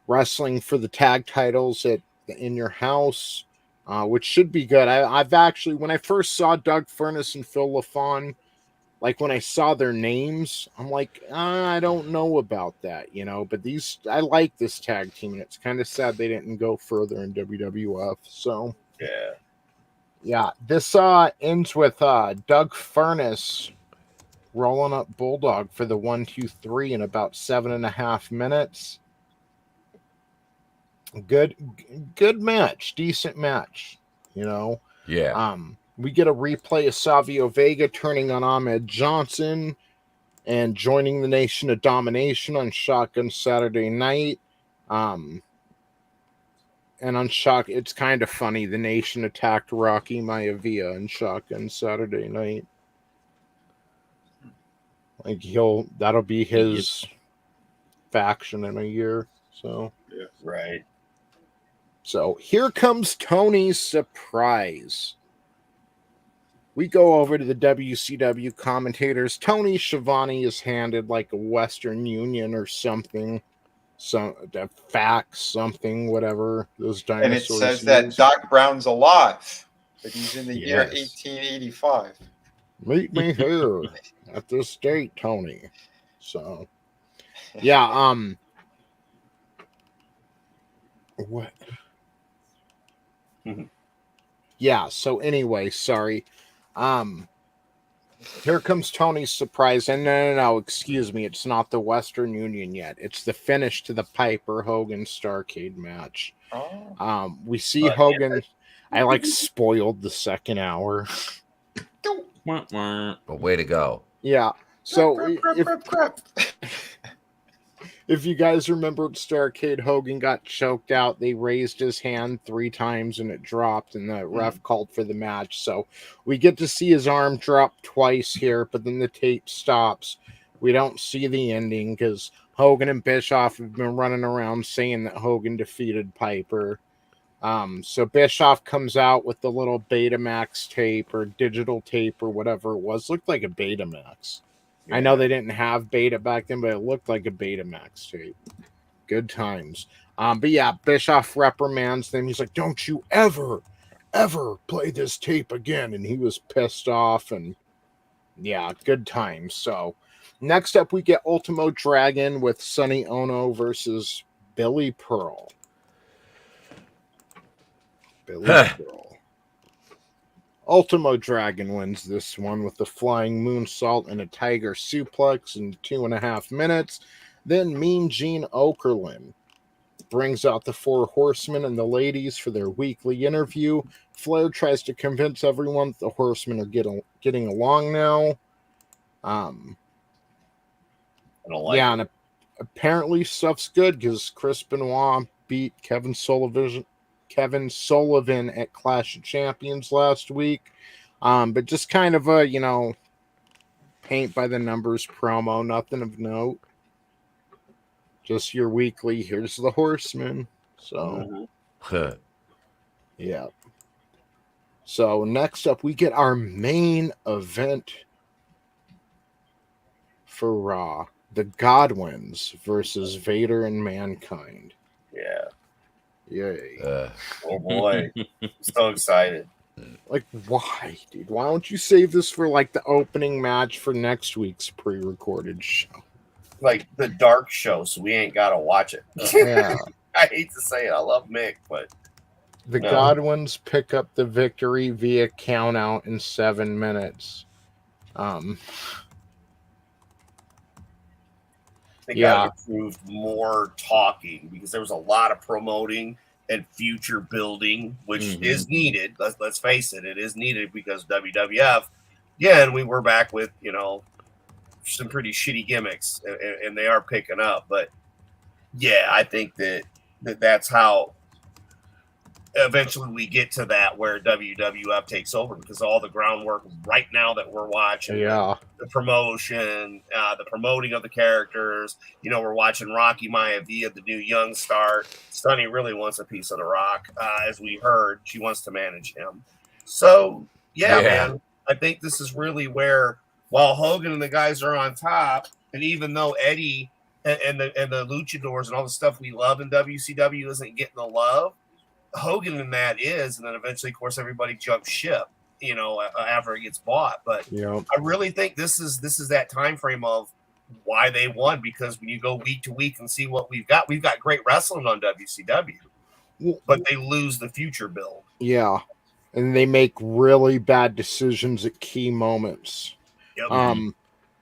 wrestling for the tag titles at In Your House, which should be good. I've actually, when I first saw Doug Furnas and Phil LaFon, like when I saw their names, I'm like, I don't know about that, you know. But these, I like this tag team, and it's kind of sad they didn't go further in WWF. So yeah, this ends with Doug Furnas rolling up Bulldog for the 1, 2, 3 in about 7.5 minutes. Good match, decent match, you know. Yeah. We get a replay of Savio Vega turning on Ahmed Johnson and joining the Nation of Domination on Shotgun Saturday Night. And on Shock, it's kind of funny. The Nation attacked Rocky Maivia on Shotgun Saturday Night. Like that'll be his faction in a year. So right. So here comes Tony's surprise. We go over to the WCW commentators. Tony Schiavone is handed like a Western Union or something. A fax, something, whatever. Those dinosaurs. And it says that Doc Brown's alive, but he's in the year 1885. Meet me here at this date, Tony. So, yeah, what? Yeah, so anyway, sorry. Here comes Tony's surprise. And no, excuse me. It's not the Western Union yet. It's the finish to the Piper Hogan Starrcade match. We see Hogan. I like spoiled the second hour. But way to go. Yeah. So if you guys remember at Starrcade, Hogan got choked out. They raised his hand 3 times and it dropped, and the ref called for the match. So we get to see his arm drop twice here, but then the tape stops. We don't see the ending because Hogan and Bischoff have been running around saying that Hogan defeated Piper. So Bischoff comes out with the little Betamax tape or digital tape or whatever it was. Looked like a Betamax. Yeah. I know they didn't have beta back then, but it looked like a Betamax tape. Good times. But yeah, Bischoff reprimands them. He's like, don't you ever play this tape again. And he was pissed off, and yeah, good times. So next up, we get Ultimo Dragon with Sonny Ono versus Billy Pearl. Pearl. Ultimo Dragon wins this one with the flying moonsault and a tiger suplex in 2.5 minutes. Then Mean Gene Okerlund brings out the 4 horsemen and the ladies for their weekly interview. Flair tries to convince everyone that the horsemen are getting along now. And apparently stuff's good because Chris Benoit beat Kevin Sullivan at Clash of Champions last week. But just kind of a, paint by the numbers promo, nothing of note. Just your weekly, here's the horseman. So, yeah. So next up, we get our main event for Raw. The Godwins versus Vader and Mankind. Yeah. Yay. Oh boy. So excited. Like, why, dude? Why don't you save this for like the opening match for next week's pre-recorded show? Like the dark show, so we ain't gotta watch it. Yeah. I hate to say it. I love Mick, but the Godwins pick up the victory via count out in 7 minutes. They got improved more talking because there was a lot of promoting and future building, which is needed. Let's face it, it is needed because WWF, again, we were back with, some pretty shitty gimmicks, and they are picking up. But yeah, I think that's how eventually we get to that where WWF takes over, because all the groundwork right now that we're watching, Yeah. the promotion, the promoting of the characters. We're watching Rocky Maivia, the new young star. Sonny really wants a piece of the Rock. As we heard, she wants to manage him. So, yeah, man, I think this is really where, while Hogan and the guys are on top, and even though Eddie and the luchadors and all the stuff we love in WCW isn't getting the love, Hogan and that is, and then eventually, of course, everybody jumps ship, after it gets bought. But Yep. I really think this is that time frame of why they won, because when you go week to week and see what we've got great wrestling on WCW, but they lose the future build. Yeah. And they make really bad decisions at key moments. Yep.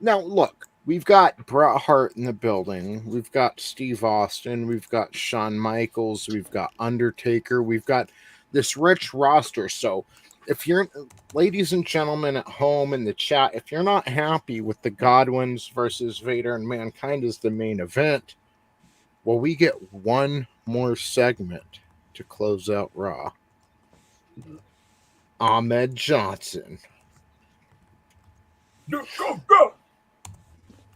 Now look, we've got Bret Hart in the building. We've got Steve Austin. We've got Shawn Michaels. We've got Undertaker. We've got this rich roster. So if you're, ladies and gentlemen at home in the chat, if you're not happy with the Godwins versus Vader and Mankind as the main event, well, we get one more segment to close out Raw. Ahmed Johnson. Go.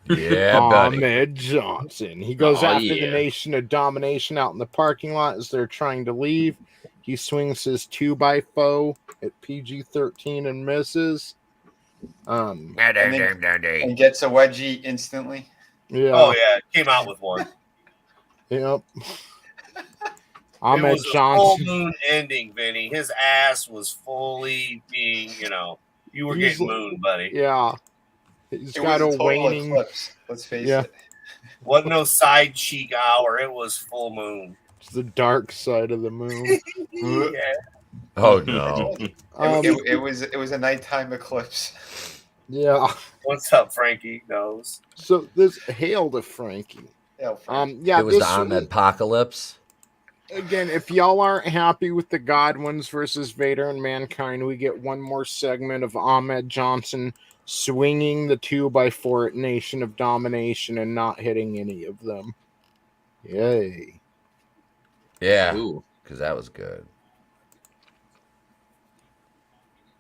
Yeah, buddy. Ahmed Johnson. He goes after yeah. the Nation of Domination out in the parking lot as they're trying to leave. He swings his 2x4 at PG-13 and misses. And gets a wedgie instantly. Yeah. Oh yeah, came out with one. Yep. It Ahmed was a full Johnson. moon ending, Vinny. His ass was fully being, you were He's- getting mooned, buddy. Yeah. He's It got was a a total waning. eclipse. Let's face Yeah. it. Wasn't no side cheek hour. It was full moon. It's the dark side of the moon. Yeah. Oh no. It was a nighttime eclipse. Yeah. What's up, Frankie? Knows. So this hail to Frankie. Yeah, Frank. Yeah, It was the Ahmed Apocalypse. Again, if y'all aren't happy with the Godwins versus Vader and Mankind, we get one more segment of Ahmed Johnson swinging the 2x4 at Nation of Domination and not hitting any of them. Yay. Yeah, Ooh. because that was good.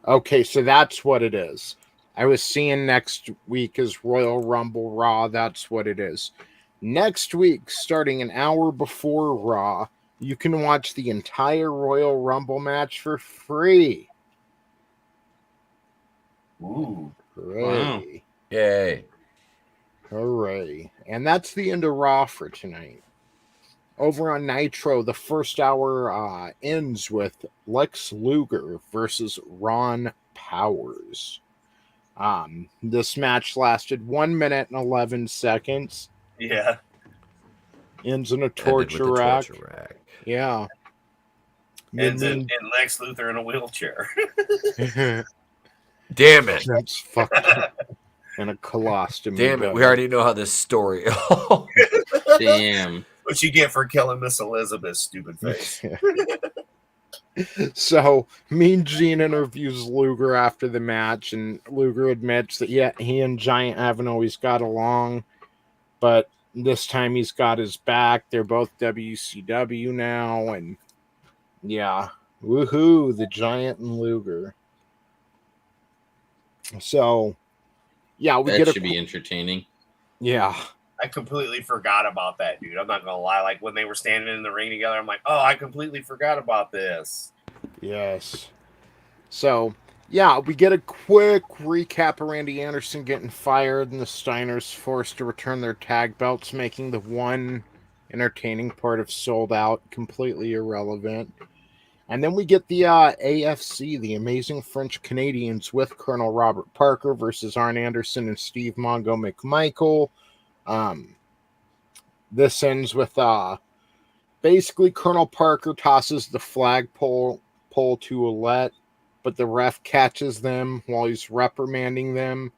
Okay, so that's what it is. I was seeing next week is Royal Rumble Raw. That's what it is. Next week, starting an hour before Raw, you can watch the entire Royal Rumble match for free. Ooh. Hooray. Wow. Yay. Hooray. And that's the end of Raw for tonight. Over on Nitro, the first hour ends with Lex Luger versus Ron Powers. This match lasted 1 minute and 11 seconds. Yeah. Ends in a Ended with torture the rack. torture rack. Yeah. And Lex Luthor in a wheelchair. Damn it. That's fucked up. And a colostomy. Damn it. bag. We already know how this story. Damn. What you get for killing Miss Elizabeth, stupid face. So, Mean Gene interviews Luger after the match, and Luger admits that, yeah, he and Giant haven't always got along, but this time he's got his back. They're both WCW now, and yeah, woohoo, the Giant and Luger. So, yeah, we That get should be entertaining. Yeah. I completely forgot about that, dude. I'm not gonna lie. Like when they were standing in the ring together, I'm like, oh, I completely forgot about this. Yes. So, yeah, we get a quick recap of Randy Anderson getting fired and the Steiners forced to return their tag belts, making the one entertaining part of Sold Out completely irrelevant. And then we get the AFC, the Amazing French Canadians, with Colonel Robert Parker versus Arn Anderson and Steve Mongo McMichael. This ends with basically Colonel Parker tosses the flagpole to Ouellette, but the ref catches them while he's reprimanding them.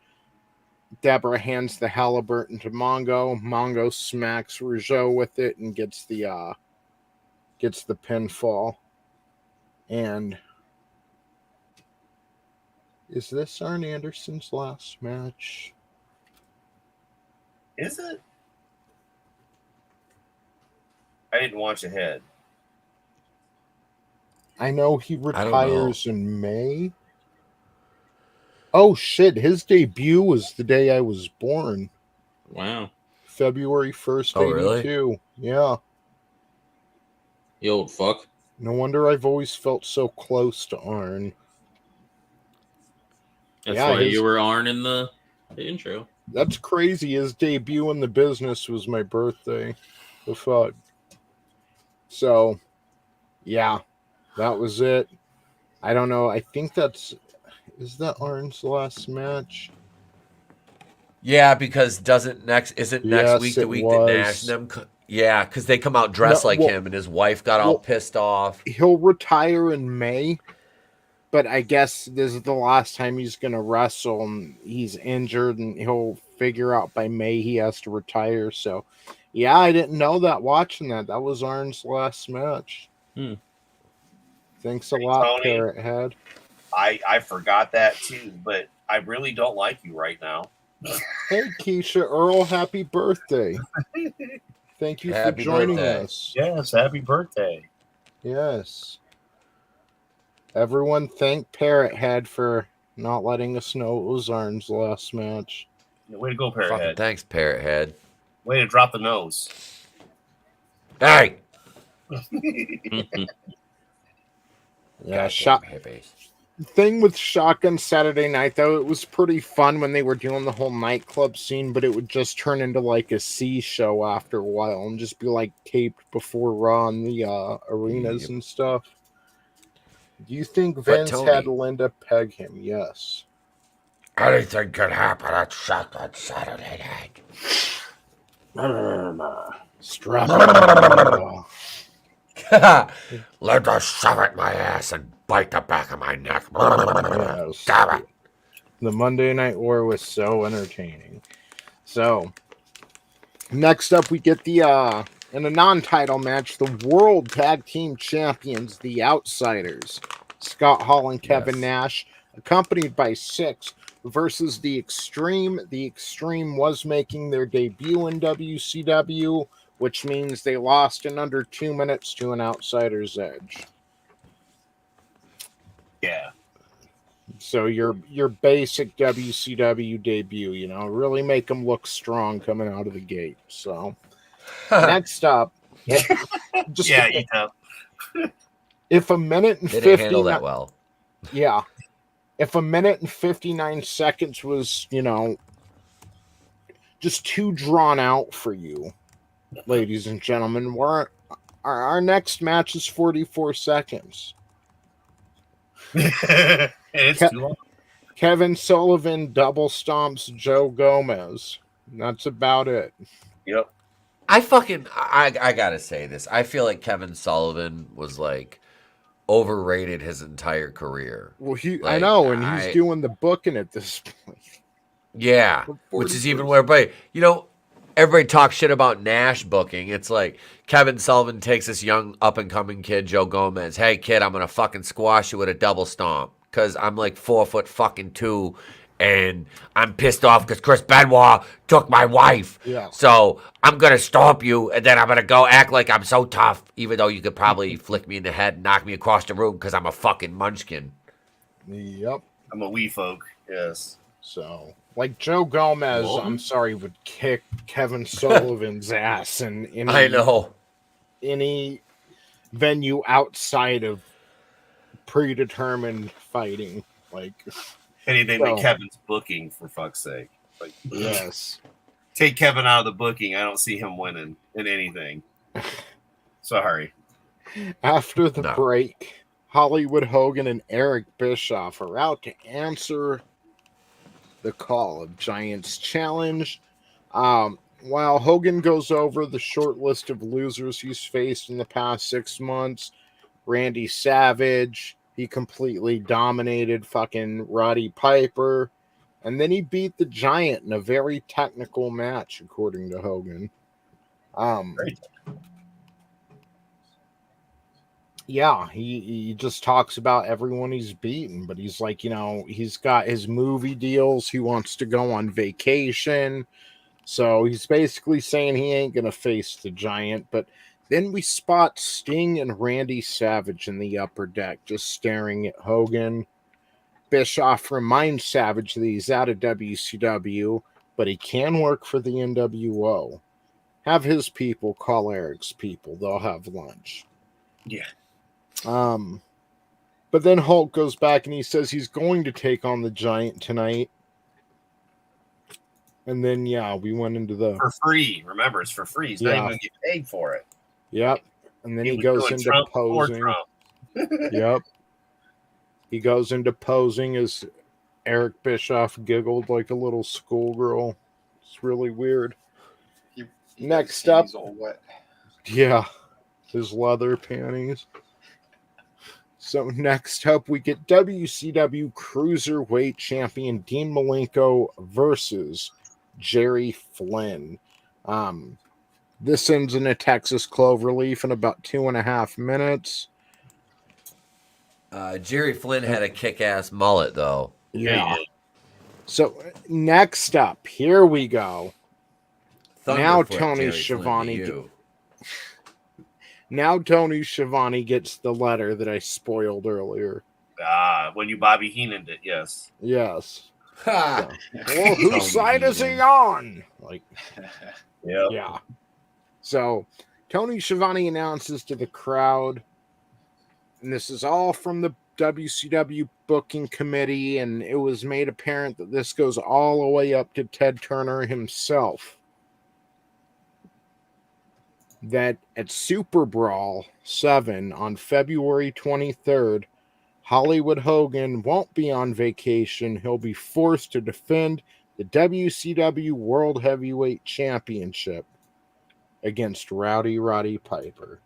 Deborah hands the Halliburton to Mongo. Mongo smacks Rougeau with it and gets the pinfall. And is this Arn Anderson's last match? Is it? I didn't watch ahead. I know he don't know. retires in May. Oh shit! His debut was the day I was born, Wow. February 1st, Oh, really? 82. Yeah. You old fuck. No wonder I've always felt so close to Arn. That's Yeah, why his- you were Arn in the intro. That's crazy. His debut in the business was my birthday. The fuck. So, yeah, that was it. I don't know. I think is that Arn's last match? Yeah, because isn't next Yes, week the it week was. that Nash and them? Yeah, because they come out dressed No, like well- him, and his wife got all pissed off. He'll retire in May, but I guess this is the last time he's going to wrestle, and he's injured, and he'll figure out by May he has to retire. So, yeah, I didn't know that watching that. That was Arn's last match. Hmm. Thanks a lot, Tony. Parrot Head. I forgot that too, but I really don't like you right now. Hey, Keisha Earl, happy birthday. Thank you Happy for joining birthday. us. Yes, happy birthday. Yes. Everyone thank Parrot Head for not letting us know it was Arn's last match. Way to go, Fucking Parrothead. thanks, Parrot Head. Way to drop the nose. Hey! Yeah, Goddamn hippies. thing with Shotgun Saturday Night, though, it was pretty fun when they were doing the whole nightclub scene, but it would just turn into like a C show after a while and just be like taped before Raw in the arenas and stuff. Do you think Vince Tony- had Linda peg him? Yes. Anything could happen at Shotgun Saturday night. Strap it. Linda shove it in my ass and bite the back of my neck. Yes. Damn it. The Monday Night War was so entertaining. So, next up we get the in a non-title match, the World Tag Team Champions, the Outsiders, Scott Hall and Kevin Nash, accompanied by Six, versus the Extreme. The Extreme was making their debut in WCW, which means they lost in under 2 minutes to an Outsider's Edge. Yeah. So your basic WCW debut, you know, really make them look strong coming out of the gate. So next up, just Yeah, Etep. if a minute and They didn't 50 handle that well. yeah, if a minute and 59 seconds was, you know, just too drawn out for you, ladies and gentlemen, our next match is 44 seconds. It's too long. Kevin Sullivan double stomps Joe Gomez. That's about it. Yep. I gotta say this. I feel like Kevin Sullivan was like overrated his entire career. Well, I Like, know, and he's doing the booking at this point. Yeah, which is even where, but you know, everybody talks shit about Nash booking. It's like Kevin Sullivan takes this young up and coming kid, Joe Gomez. Hey kid, I'm gonna fucking squash you with a double stomp because I'm like 4'2" and I'm pissed off because Chris Benoit took my wife. Yeah. So I'm gonna stomp you and then I'm gonna go act like I'm so tough, even though you could probably flick me in the head and knock me across the room because I'm a fucking munchkin. Yep. I'm a wee folk. Yes. So, like Joe Gomez, Well. I'm sorry, would kick Kevin Sullivan's ass in I know. any venue outside of predetermined fighting. Like, Anything So- that Kevin's booking, for fuck's sake. Like, yes. take Kevin out of the booking. I don't see him winning in anything. Sorry. After the No. break, Hollywood Hogan and Eric Bischoff are out to answer the call of Giants Challenge. While Hogan goes over the short list of losers he's faced in the past 6 months, Randy Savage, he completely dominated fucking Roddy Piper, and then he beat the Giant in a very technical match, according to Hogan. Great. Yeah, he just talks about everyone he's beaten, but he's like, you know, he's got his movie deals. He wants to go on vacation. So he's basically saying he ain't going to face the Giant, but Then we spot Sting and Randy Savage in the upper deck, just staring at Hogan. Bischoff reminds Savage that he's out of WCW, but he can work for the NWO. Have his people call Eric's people. They'll have lunch. Yeah. But then Hulk goes back and he says he's going to take on the Giant tonight. And then, yeah, we went into the... For free. Remember, it's for free. He's not even going to get paid for it. Yep. And then he was goes doing into Trump before posing. Trump. Yep. He goes into posing as Eric Bischoff giggled like a little schoolgirl. It's really weird. He Next got up... his all wet. Yeah. His leather panties. So next up, we get WCW Cruiserweight Champion Dean Malenko versus Jerry Flynn. This ends in a Texas Cloverleaf in about 2.5 minutes. Jerry Flynn had a kick-ass mullet, though. Yeah. So next up, here we go. Now Thunderfoot Tony Jerry Flynn to Schiavone. you. Now Tony Schiavone gets the letter that I spoiled earlier. When you Bobby Heenan'd it, yes. Yes. Ha! Well, whose side is he on? Like, Yep. yeah. So Tony Schiavone announces to the crowd, and this is all from the WCW booking committee, and it was made apparent that this goes all the way up to Ted Turner himself, that at Super Brawl 7 on February 23rd, Hollywood Hogan won't be on vacation. He'll be forced to defend the WCW World Heavyweight Championship against Rowdy Roddy Piper.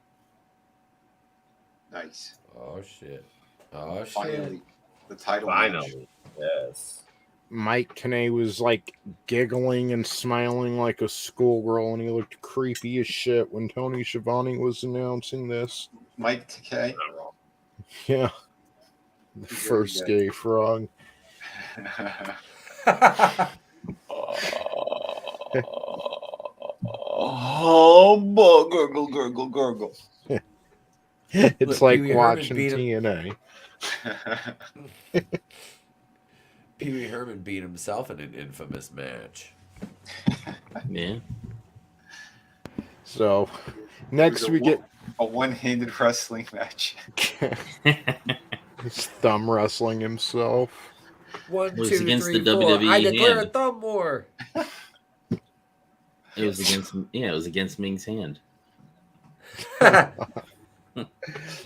Nice. Oh, shit. Oh, shit. Finally, the title match. Finally. Yes. Mike Tenay was like giggling and smiling like a schoolgirl, and he looked creepy as shit when Tony Schiavone was announcing this. Mike Takei. Yeah. The first gay frog. Oh, gurgle, gurgle, gurgle. It's Look, like Pee Wee watching Herman TNA. Pee Wee Herman beat himself in an infamous match. Yeah. So, next we get a one-handed wrestling match. his thumb wrestling himself. 1, was 2, against 3, the 4. WWE I declare a hand. thumb war. It was against Ming's hand.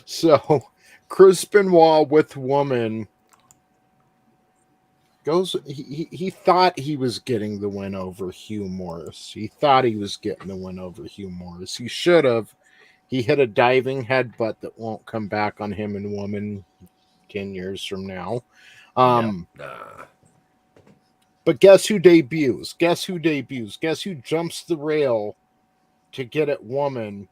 So, Chris Benoit with woman goes. He thought he was getting the win over Hugh Morris. He thought he was getting the win over Hugh Morris. He should have. He hit a diving headbutt that won't come back on him and woman 10 years from now. Nah. But guess who debuts? Guess who jumps the rail to get at woman,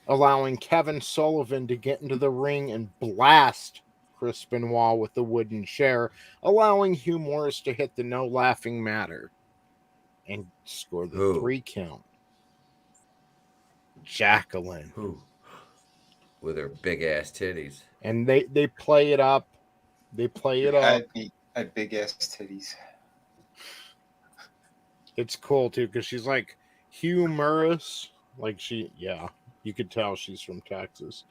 allowing Kevin Sullivan to get into the ring and blast Chris Benoit with the wooden chair, allowing Hugh Morris to hit the no laughing matter and score the 3 count. Jacqueline. Who? With her big ass titties. And they play it up. They play it up. I big ass titties. It's cool too because she's like Hugh Morris. Like you could tell she's from Texas.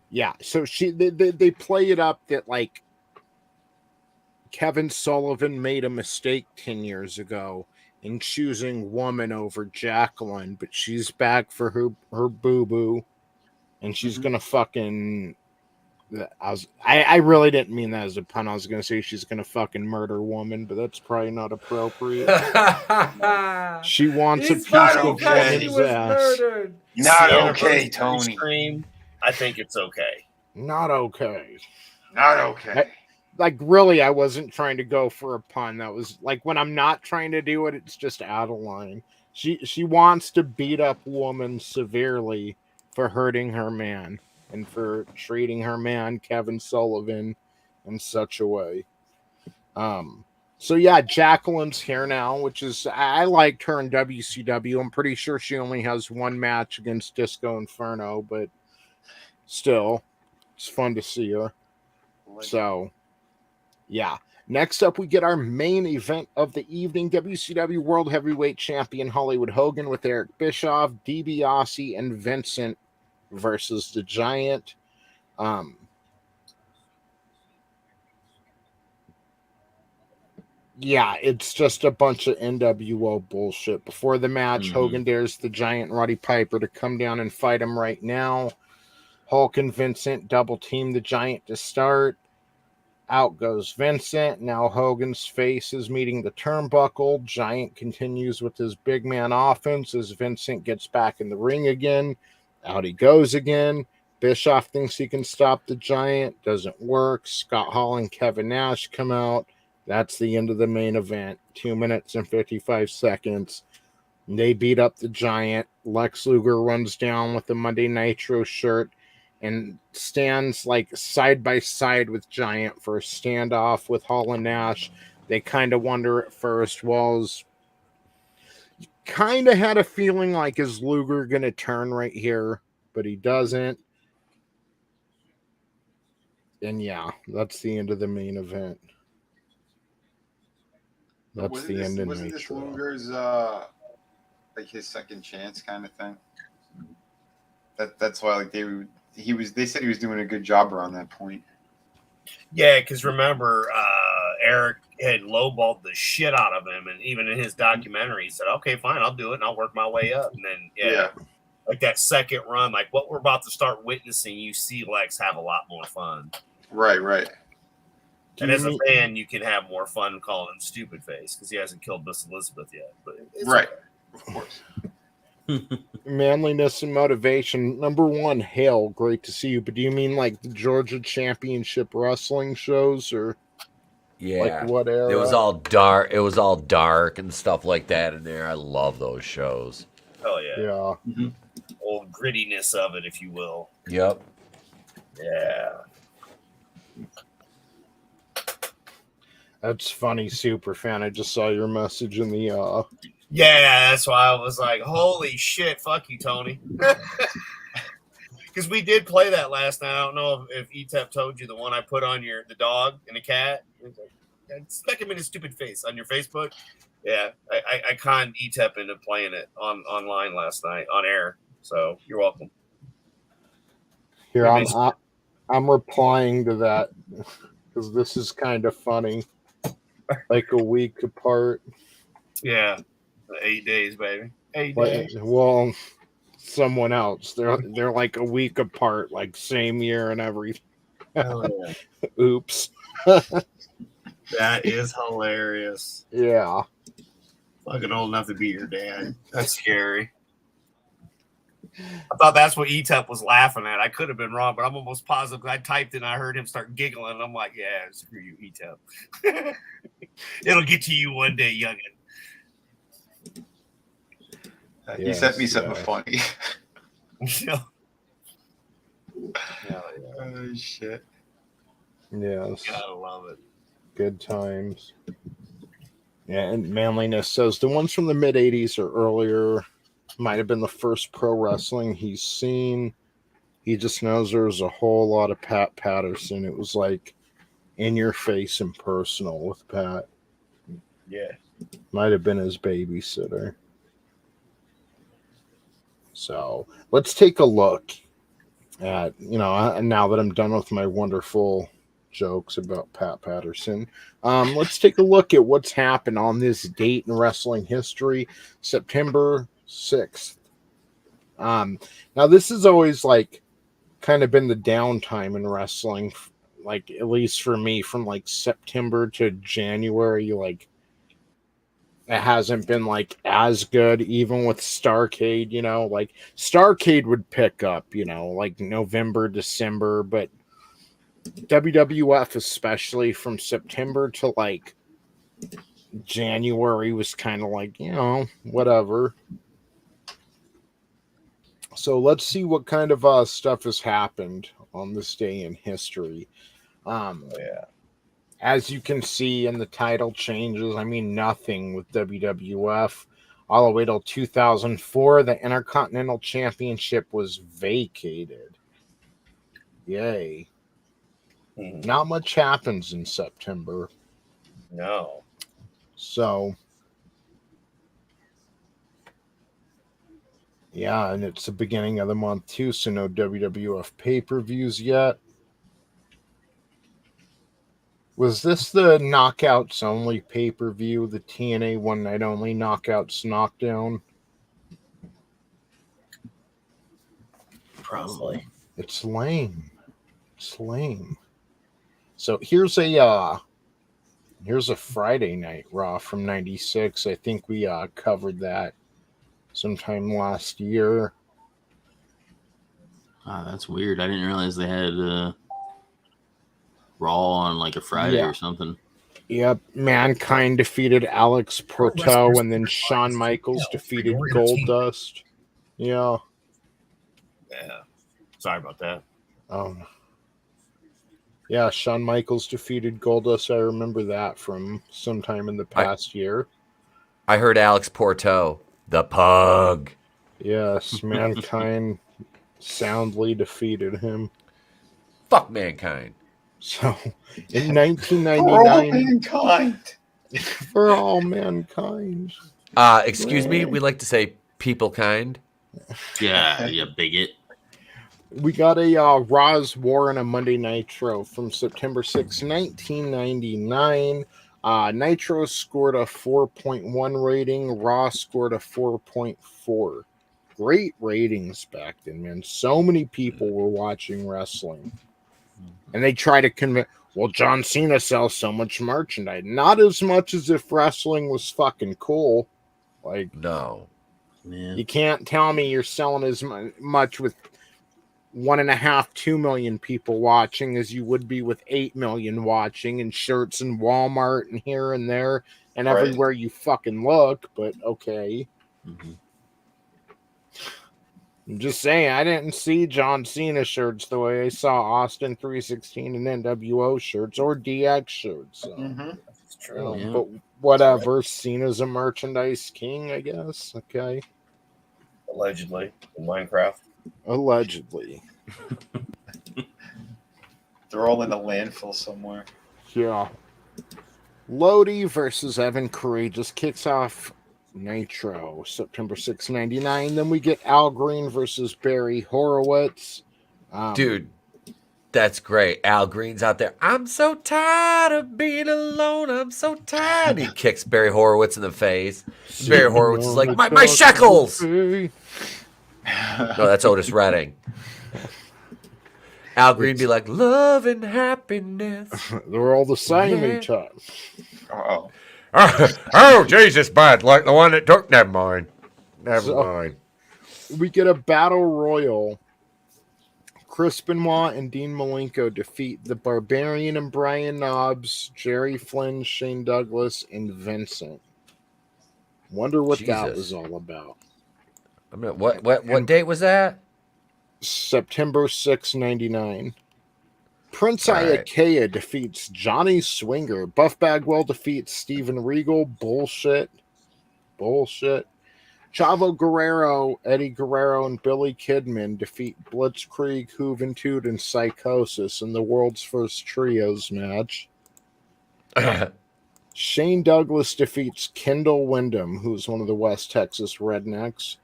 Yeah. So they play it up that like Kevin Sullivan made a mistake 10 years ago in choosing woman over Jacqueline, but she's back for her boo-boo, and she's gonna fucking. I really didn't mean that as a pun. I was gonna say she's gonna fucking murder woman, but that's probably not appropriate. She wants a piece of woman's ass. Not okay, Tony. Scream, I think it's okay. Not okay. Not okay. Like, really, I wasn't trying to go for a pun. That was like when I'm not trying to do it, it's just out of line. She wants to beat up woman severely for hurting her man and for treating her man, Kevin Sullivan, in such a way. So yeah, Jacqueline's here now, which is I liked her in WCW. I'm pretty sure she only has one match against Disco Inferno, but still, it's fun to see her. So yeah. Next up, we get our main event of the evening: WCW World Heavyweight Champion Hollywood Hogan with Eric Bischoff, DiBiase, and Vincent versus the Giant. Yeah, it's just a bunch of NWO bullshit. Before the match, Hogan dares the Giant and Roddy Piper to come down and fight him right now. Hulk and Vincent double team the Giant to start. Out goes Vincent. Now Hogan's face is meeting the turnbuckle. Giant continues with his big man offense as Vincent gets back in the ring again. Out he goes again. Bischoff thinks he can stop the Giant. Doesn't work. Scott Hall and Kevin Nash come out. That's the end of the main event. 2 minutes and 55 seconds. They beat up the Giant. Lex Luger runs down with the Monday Nitro shirt and stands like side by side with Giant for a standoff with Hall and Nash. They kind of wonder at first, kind of had a feeling like, is Luger going to turn right here? But he doesn't. And yeah, that's the end of the main event. That's the end of Nitro. Wasn't this Luger's like his second chance kind of thing? That's why like they said he was doing a good job around that point. Yeah, because remember, Eric had lowballed the shit out of him, and even in his documentary, he said, "Okay, fine, I'll do it, and I'll work my way up." And then like that second run, like what we're about to start witnessing, you see Lex have a lot more fun. Right. And as a fan, you can have more fun calling him Stupid Face because he hasn't killed Miss Elizabeth yet. But right, of course. Manliness and motivation. Number one, hail, great to see you. But do you mean like the Georgia Championship Wrestling shows, or like what era? It was all dark. It was all dark and stuff like that in there. I love those shows. Oh yeah, yeah. Old grittiness of it, if you will. Yep. Yeah. That's funny, Superfan. I just saw your message in the Yeah, that's why I was like, holy shit, fuck you, Tony. Because we did play that last night. I don't know if Etep told you the one I put on the dog and the cat. Smack him in his stupid face on your Facebook. Yeah, I conned Etep into playing it online last night on air. So you're welcome. Here, I'm replying to that because this is kind of funny. Like a week apart. Yeah. 8 days, baby. 8 days. Well, someone else. They're like a week apart, like same year and everything. Oh, yeah. Oops. That is hilarious. Yeah. Fucking old enough to be your dad. That's scary. I thought that's what Etep was laughing at. I could have been wrong, but I'm almost positive because I typed it and I heard him start giggling. And I'm like, yeah, screw you, Etep. It'll get to you one day, youngin'. He sent me something funny. Oh, shit. Yes. Gotta love it. Good times. Yeah, and Manliness says the ones from the mid-'80s or earlier might have been the first pro wrestling he's seen. He just knows there's a whole lot of Pat Patterson. It was like in your face and personal with Pat. Yeah. Might have been his babysitter. So let's take a look at, now that I'm done with my wonderful jokes about Pat Patterson, let's take a look at what's happened on this date in wrestling history, September 6th. Now this has always like kind of been the downtime in wrestling, like at least for me, from like September to January, like it hasn't been like as good, even with Starrcade, like Starrcade would pick up, like November, December, but WWF, especially from September to like January, was kind of like, whatever. So let's see what kind of stuff has happened on this day in history. As you can see in the title changes, I mean, nothing with WWF. All the way till 2004, the Intercontinental Championship was vacated. Yay. Not much happens in September. No. So, yeah, and it's the beginning of the month too, so no WWF pay-per-views yet. Was this the Knockouts Only pay-per-view, the TNA One Night Only Knockouts Knockdown? Probably. It's lame. It's lame. So here's a Friday Night Raw from '96. I think we covered that sometime last year. That's weird. I didn't realize they had Raw on like a Friday or something. Yep. Mankind defeated Alex Porto, and then Shawn Michaels defeated Goldust. Yeah. Yeah. Sorry about that. Yeah, Shawn Michaels defeated Goldust. I remember that from sometime in the past year. I heard Alex Porto, the pug. Yes, Mankind soundly defeated him. Fuck Mankind. So, in 1999... For all mankind. For all mankind. Excuse me, we like to say people kind. Yeah, you bigot. We got a Raw's War and a Monday Nitro from September 6, 1999. Nitro scored a 4.1 rating. Raw scored a 4.4. Great ratings back then, man. So many people were watching wrestling. And they try to convince, well, John Cena sells so much merchandise. Not as much as if wrestling was fucking cool. Like, no. Man. You can't tell me you're selling as much with 1.5, 2 million people watching as you would be with 8 million watching, and shirts in Walmart and here and there and everywhere you fucking look. But okay. Mm-hmm. I'm just saying, I didn't see John Cena shirts the way I saw Austin 316 and NWO shirts or DX shirts. So, It's true. Yeah. But whatever, Cena's a merchandise king, I guess. Okay. Allegedly. In Minecraft. Allegedly. They're all in a landfill somewhere. Yeah. Lodi versus Evan Courageous kicks off Nitro, September 6, 99. Then we get Al Green versus Barry Horowitz. Dude, that's great. Al Green's out there. I'm so tired of being alone. I'm so tired. He kicks Barry Horowitz in the face. Barry Horowitz is like, my shekels. No, that's Otis Redding. Al Green be like, love and happiness. They're all the same each other. Uh-oh. Oh, Jesus, bud. Like the one that took. Never mind. Never mind. We get a battle royal. Chris Benoit and Dean Malenko defeat the Barbarian and Brian Knobbs, Jerry Flynn, Shane Douglas, and Vincent. Wonder what that was all about. I mean, what date was that? September 6, 99. Prince All right. Iakea defeats Johnny Swinger. Buff Bagwell defeats Steven Regal. Bullshit. Chavo Guerrero, Eddie Guerrero, and Billy Kidman defeat Blitzkrieg, Juventud, and Psychosis in the world's first trios match. Shane Douglas defeats Kendall Windham, who's one of the West Texas Rednecks.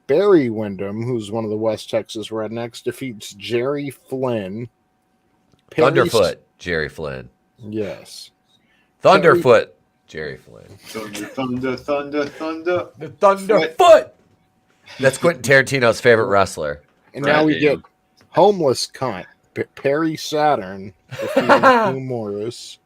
Barry Windham, who's one of the West Texas Rednecks, defeats Jerry Flynn. Thunderfoot, Jerry Flynn. Yes. Thunderfoot, Jerry Flynn. Thunder. The Thunderfoot. That's Quentin Tarantino's favorite wrestler. And now we get homeless cunt, Perry Saturn defeating Hugh Morris.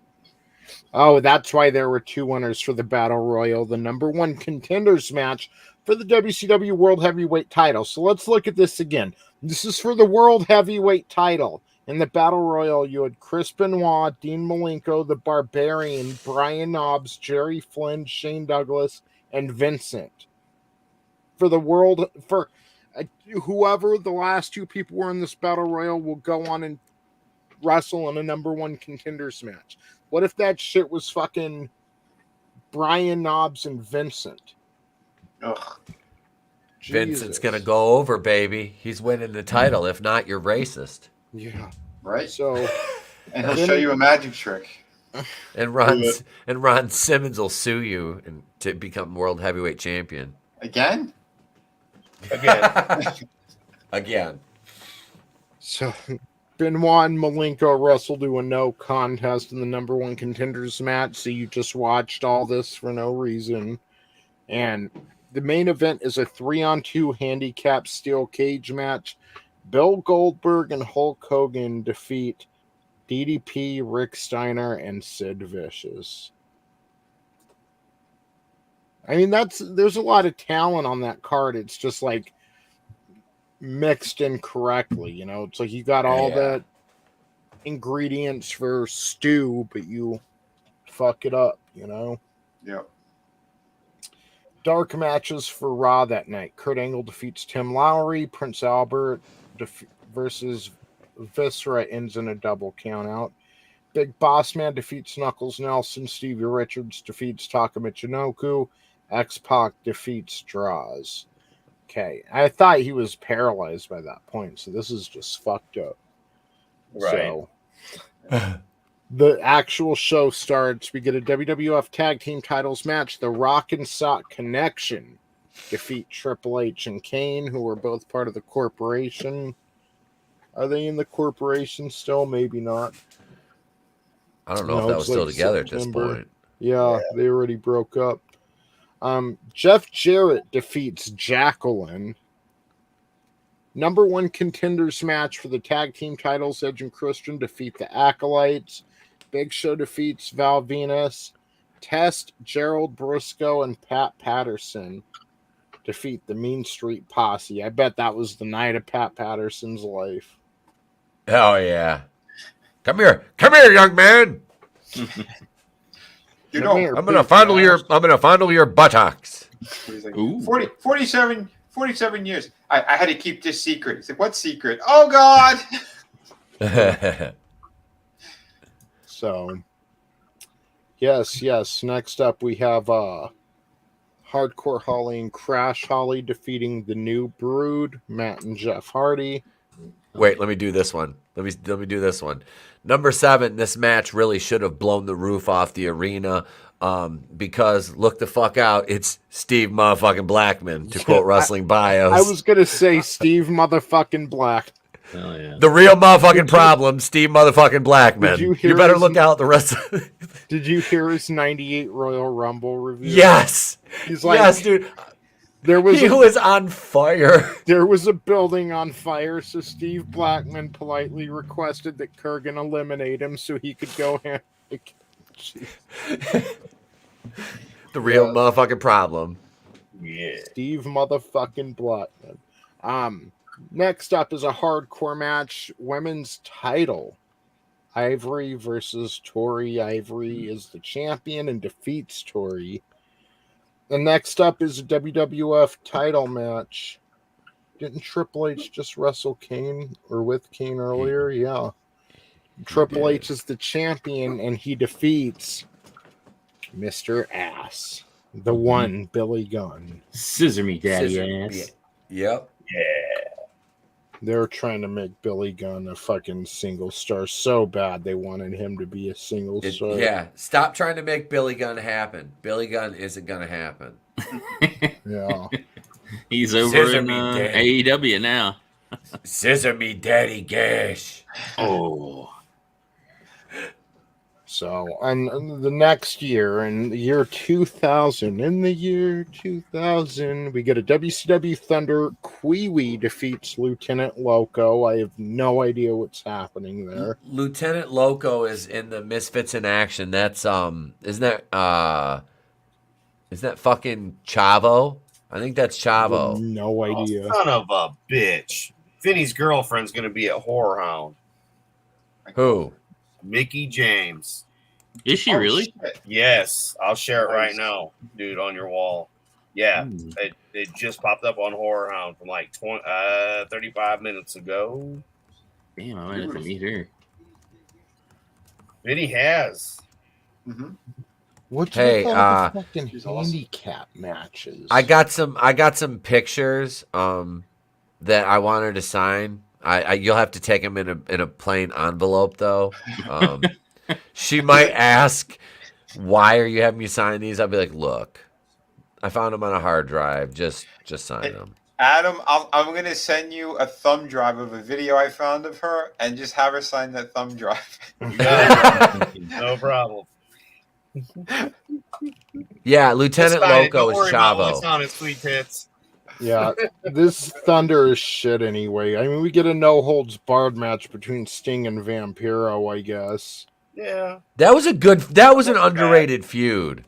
Oh, that's why there were two winners for the Battle Royal, the number one contenders match for the WCW World Heavyweight title. So let's look at this again. This is for the World Heavyweight title. In the Battle Royal, you had Chris Benoit, Dean Malenko, the Barbarian, Brian Knobbs, Jerry Flynn, Shane Douglas, and Vincent. For the world, for whoever the last two people were in this Battle Royal will go on and wrestle in a number one contenders match. What if that shit was fucking Brian Knobbs and Vincent? Ugh. Vincent's gonna go over, baby. He's winning the title. If not, you're racist. Yeah. Right. So, and he'll show you a magic trick. And Ron Simmons will sue you to become world heavyweight champion again. Again. So, Benoit and Malenko wrestled to a no contest in the number one contenders match. So you just watched all this for no reason. And the main event is a 3-on-2 handicap steel cage match. Bill Goldberg and Hulk Hogan defeat DDP, Rick Steiner, and Sid Vicious. I mean, there's a lot of talent on that card. It's just like mixed incorrectly, you know. It's like you got all the ingredients for stew, but you fuck it up, you know. Yep. Dark matches for Raw that night. Kurt Angle defeats Tim Lowry. Prince Albert versus Viscera ends in a double countout. Big Boss Man defeats Knuckles Nelson. Stevie Richards defeats Taka Michinoku. X-Pac defeats Draws. Okay, I thought he was paralyzed by that point, so this is just fucked up. Right. So, the actual show starts. We get a WWF Tag Team Titles match. The Rock and Sock Connection defeat Triple H and Kane, who are both part of the corporation. Are they in the corporation still? Maybe not. I don't know if that was still together at this point. Yeah, they already broke up. Jeff Jarrett defeats Jacqueline. Number one contenders match for the tag team titles. Edge and Christian defeat the Acolytes. Big Show defeats Val Venus. Test, Gerald Briscoe, and Pat Patterson defeat the Mean Street Posse. I bet that was the night of Pat Patterson's life. Oh yeah. Come here, young man. You know, I'm gonna fondle your buttocks. Like, 47 years. I had to keep this secret. He said, "What secret?" Oh God. So, yes. Next up, we have Hardcore Holly and Crash Holly defeating the New Brood, Matt and Jeff Hardy. Wait, let me do this one. Let me do this one. Number 7, this match really should have blown the roof off the arena because look the fuck out. It's Steve motherfucking Blackman, to quote Wrestling Bios. I was going to say Steve motherfucking Black. Oh, yeah. The real motherfucking problem, Steve motherfucking Blackman. You better look out the rest of it. Did you hear his 98 Royal Rumble review? Yes. He's like, yes, dude. He was on fire. There was a building on fire, so Steve Blackman politely requested that Kurgan eliminate him so he could go hand. The real motherfucking problem. Yeah. Steve motherfucking Blackman. Next up is a hardcore match, women's title. Ivory versus Tori. Ivory is the champion and defeats Tori. The next up is a WWF title match. Didn't Triple H just wrestle Kane or with Kane earlier? Yeah. Triple H is the champion and he defeats Mr. Ass. The one, Billy Gunn. Scissor me, daddy ass. Yep. Yeah. They're trying to make Billy Gunn a fucking single star so bad they wanted him to be a single star. Yeah, stop trying to make Billy Gunn happen. Billy Gunn isn't going to happen. Yeah. He's over in AEW now. Scissor me, daddy gash. Oh. So, and the next year, in the year 2000, we get a WCW Thunder. Kiwi defeats Lieutenant Loco. I have no idea what's happening there. Lieutenant Loco is in the Misfits in Action. That's isn't that fucking Chavo? I think that's Chavo. No idea. Son of a bitch. Vinny's girlfriend's gonna be a whorehound. Who? Mickey James. Is she really? Shit. Yes, I'll share it right now, dude, on your wall. Yeah, it just popped up on Horror Hound from like 35 minutes ago. Damn, I might have to meet her. Vinny has. Mm-hmm. What do you call the fucking she's awesome. handicap matches? I got some pictures that I want her to sign. You'll have to take them in a plain envelope though. She might ask, "Why are you having me sign these?" I'll be like, "Look, I found them on a hard drive. Just sign them." Adam, I'm gonna send you a thumb drive of a video I found of her, and just have her sign that thumb drive. No problem. Yeah, Lieutenant Loco is Chavo. What's on his sweet tits? Yeah, this Thunder is shit anyway. I mean, we get a no holds barred match between Sting and Vampiro, I guess. Yeah, That was an underrated feud.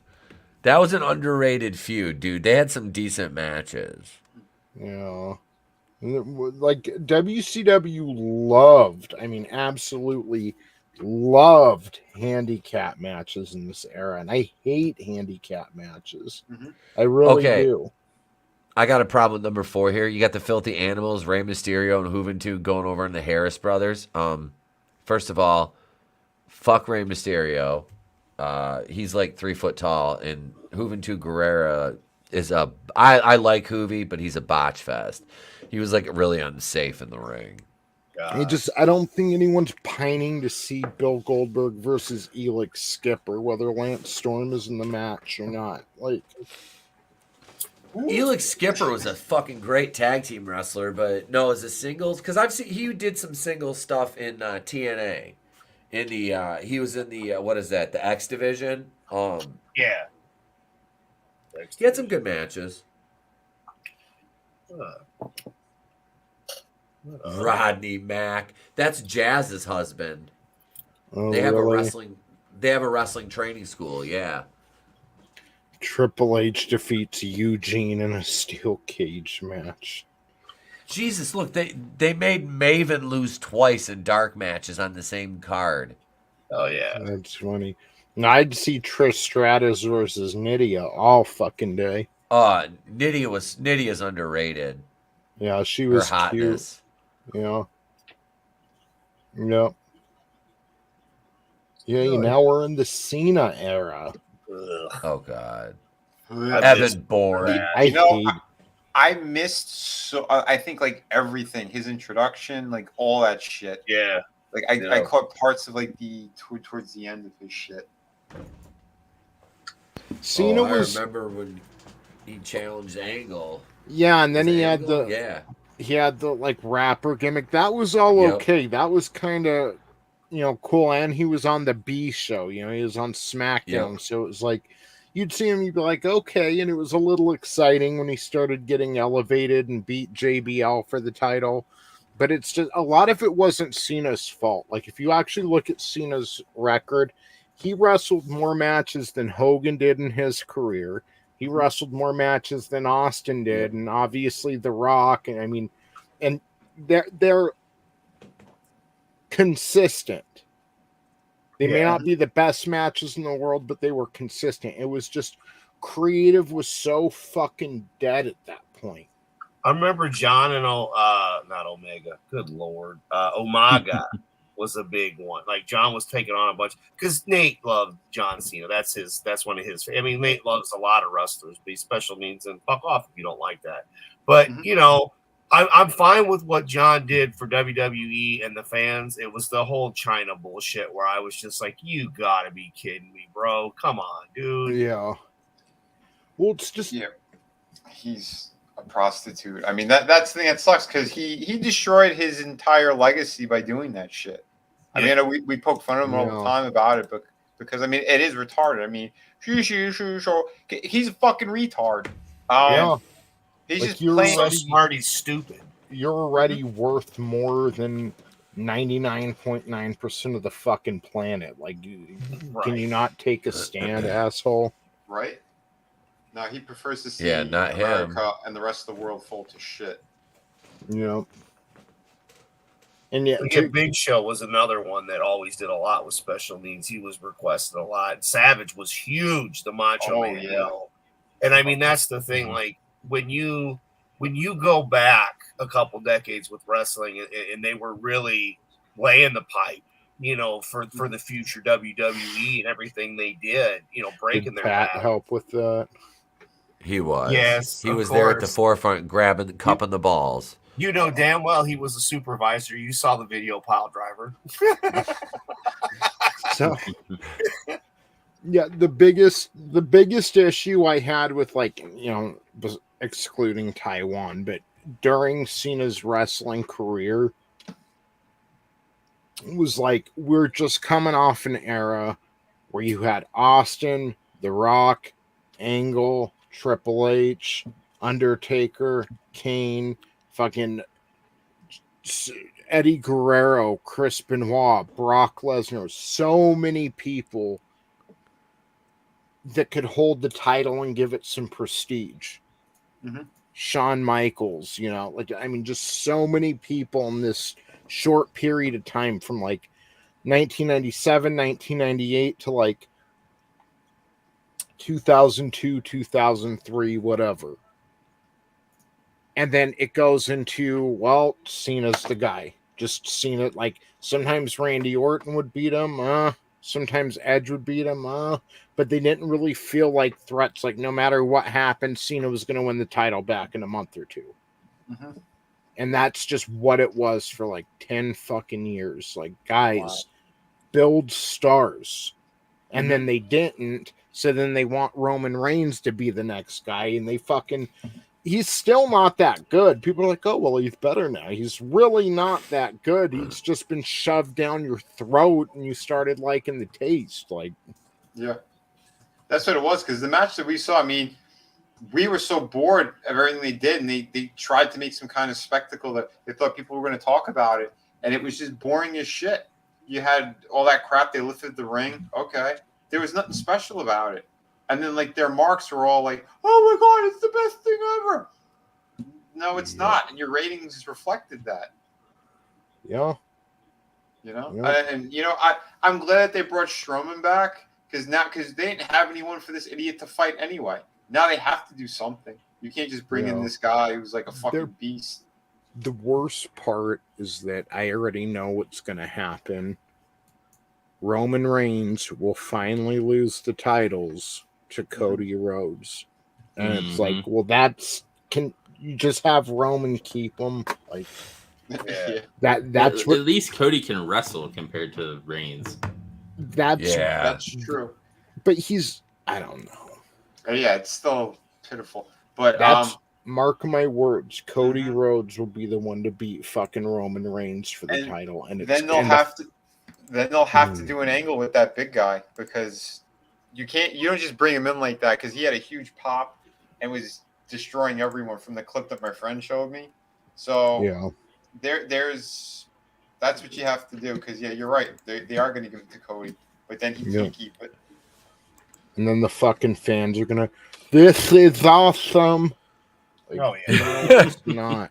That was an underrated feud, dude. They had some decent matches. Yeah. Like WCW loved, I mean, absolutely loved handicap matches in this era, and I hate handicap matches. Mhm. I really do. I got a problem with number 4 here. You got the Filthy Animals, Rey Mysterio and Juventud going over in the Harris brothers. First of all, fuck Rey Mysterio. He's like 3 foot tall, and Juventud Guerrera is I like Juvi, but he's a botch fest. He was like really unsafe in the ring. I don't think anyone's pining to see Bill Goldberg versus Elix Skipper, whether Lance Storm is in the match or not. Like, Elix Skipper was a fucking great tag team wrestler, but no, as a singles, because I've seen he did some singles stuff in TNA. In the he was in the what is that? The X division. yeah. He had some good matches. Rodney Mack. That's Jazz's husband. oh, They have really? a wrestling training school, yeah. Triple H defeats Eugene in a steel cage match. Jesus, look, they made Maven lose twice in dark matches on the same card. Oh yeah. That's funny. And I'd see Trish Stratus versus Nydia all fucking day. Nydia's underrated. Yeah, she Her was hotness. cute. Yeah. Yep. Yeah, now we're in the Cena era. Oh God. I Evan Bourne. I missed I think like everything, his introduction, like all that shit. Yeah. Like I caught parts of like towards the end of his shit. Cena I was. remember when he challenged Angle. Yeah, and then he had Angle? he had the like rapper gimmick. That was all okay. That was kind of cool. And he was on the B show. He was on SmackDown, so it was like you'd see him, you'd be like, okay. And it was a little exciting when he started getting elevated and beat JBL for the title. But it's just a lot of it wasn't Cena's fault. Like if you actually look at Cena's record, he wrestled more matches than Hogan did in his career. He wrestled more matches than Austin did, and obviously The Rock. And I mean, and they're consistent. They may not be the best matches in the world, but they were consistent. It was just creative was so fucking dead at that point. I remember John and not Omega. Good Lord, Umaga was a big one. Like John was taking on a bunch because Nate loved John Cena. That's one of his. I mean, Nate loves a lot of wrestlers, but he's special needs and fuck off if you don't like that. But I'm fine with what John did for WWE and the fans. It was the whole China bullshit where I was just like, you gotta be kidding me, bro. Come on, dude. Yeah. Well, it's just he's a prostitute. I mean, that's the thing that sucks because he destroyed his entire legacy by doing that shit. I mean, we poke fun of him all the time about it, but because I mean, it is retarded. I mean, he's a fucking retard. He's like just playing so smart. He's stupid. You're already worth more than 99.9% of the fucking planet. Like, can you not take a stand, asshole? Right. No, he prefers to see not America him. and the rest of the world fall to shit. And Big Show was another one that always did a lot with special needs. He was requested a lot. Savage was huge, the Macho Man. Yeah. And I mean, that's the thing. Like when you go back a couple decades with wrestling, and they were really laying the pipe. you know, for the future WWE and everything they did, you know, breaking Did their Pat back. help with that? He was. Yes, He of was there at the course. forefront, grabbing, cupping the balls. You know damn well he was a supervisor. You saw the video pile driver. So, yeah, the biggest issue I had with, like, you know, excluding Taiwan, but during Cena's wrestling career was like we're just coming off an era where you had Austin, The Rock, Angle, Triple H, Undertaker, Kane, fucking Eddie Guerrero, Chris Benoit, Brock Lesnar, so many people that could hold the title and give it some prestige. Mm-hmm. Shawn Michaels, you know, like, I mean, just so many people in this short period of time from like 1997, 1998 to like 2002, 2003, whatever. And then it goes into, well, Cena's the guy. Just Cena, like, sometimes Randy Orton would beat him, sometimes Edge would beat him, but they didn't really feel like threats. Like, no matter what happened, Cena was going to win the title back in a month or two. Mm-hmm. And that's just what it was for like 10 fucking years. Like, guys, build stars. And then they didn't. So then they want Roman Reigns to be the next guy. And they fucking... He's still not that good. People are like, oh, well, he's better now. He's really not that good. He's just been shoved down your throat and you started liking the taste. Like, yeah, that's what it was. Because the match that we saw, I mean, we were so bored of everything they did, and they tried to make some kind of spectacle that they thought people were going to talk about it, and it was just boring as shit. You had all that crap. They lifted the ring. Okay. There was nothing special about it. And then, like, their marks were all like, oh, my God, it's the best thing ever. No, it's not. And your ratings reflected that. yeah. You know? Yeah. And, you know, I'm glad that they brought Strowman back because they didn't have anyone for this idiot to fight anyway. Now they have to do something. You can't just bring in this guy who's like a fucking beast. The worst part is that I already know what's going to happen. Roman Reigns will finally lose the titles to Cody Rhodes. And it's like, well, can you just have Roman keep them? Like, that's what, at least Cody can wrestle compared to Reigns. That's true. But I don't know. Yeah, it's still pitiful. But mark my words, Cody Rhodes will be the one to beat fucking Roman Reigns for the title, and then they'll have to do an angle with that big guy because you don't just bring him in like that because he had a huge pop and was destroying everyone from the clip that my friend showed me. So yeah, that's what you have to do because you're right. They are going to give it to Cody, but then he can't keep it. And then the fucking fans are gonna, this is awesome. Like, no, it's not.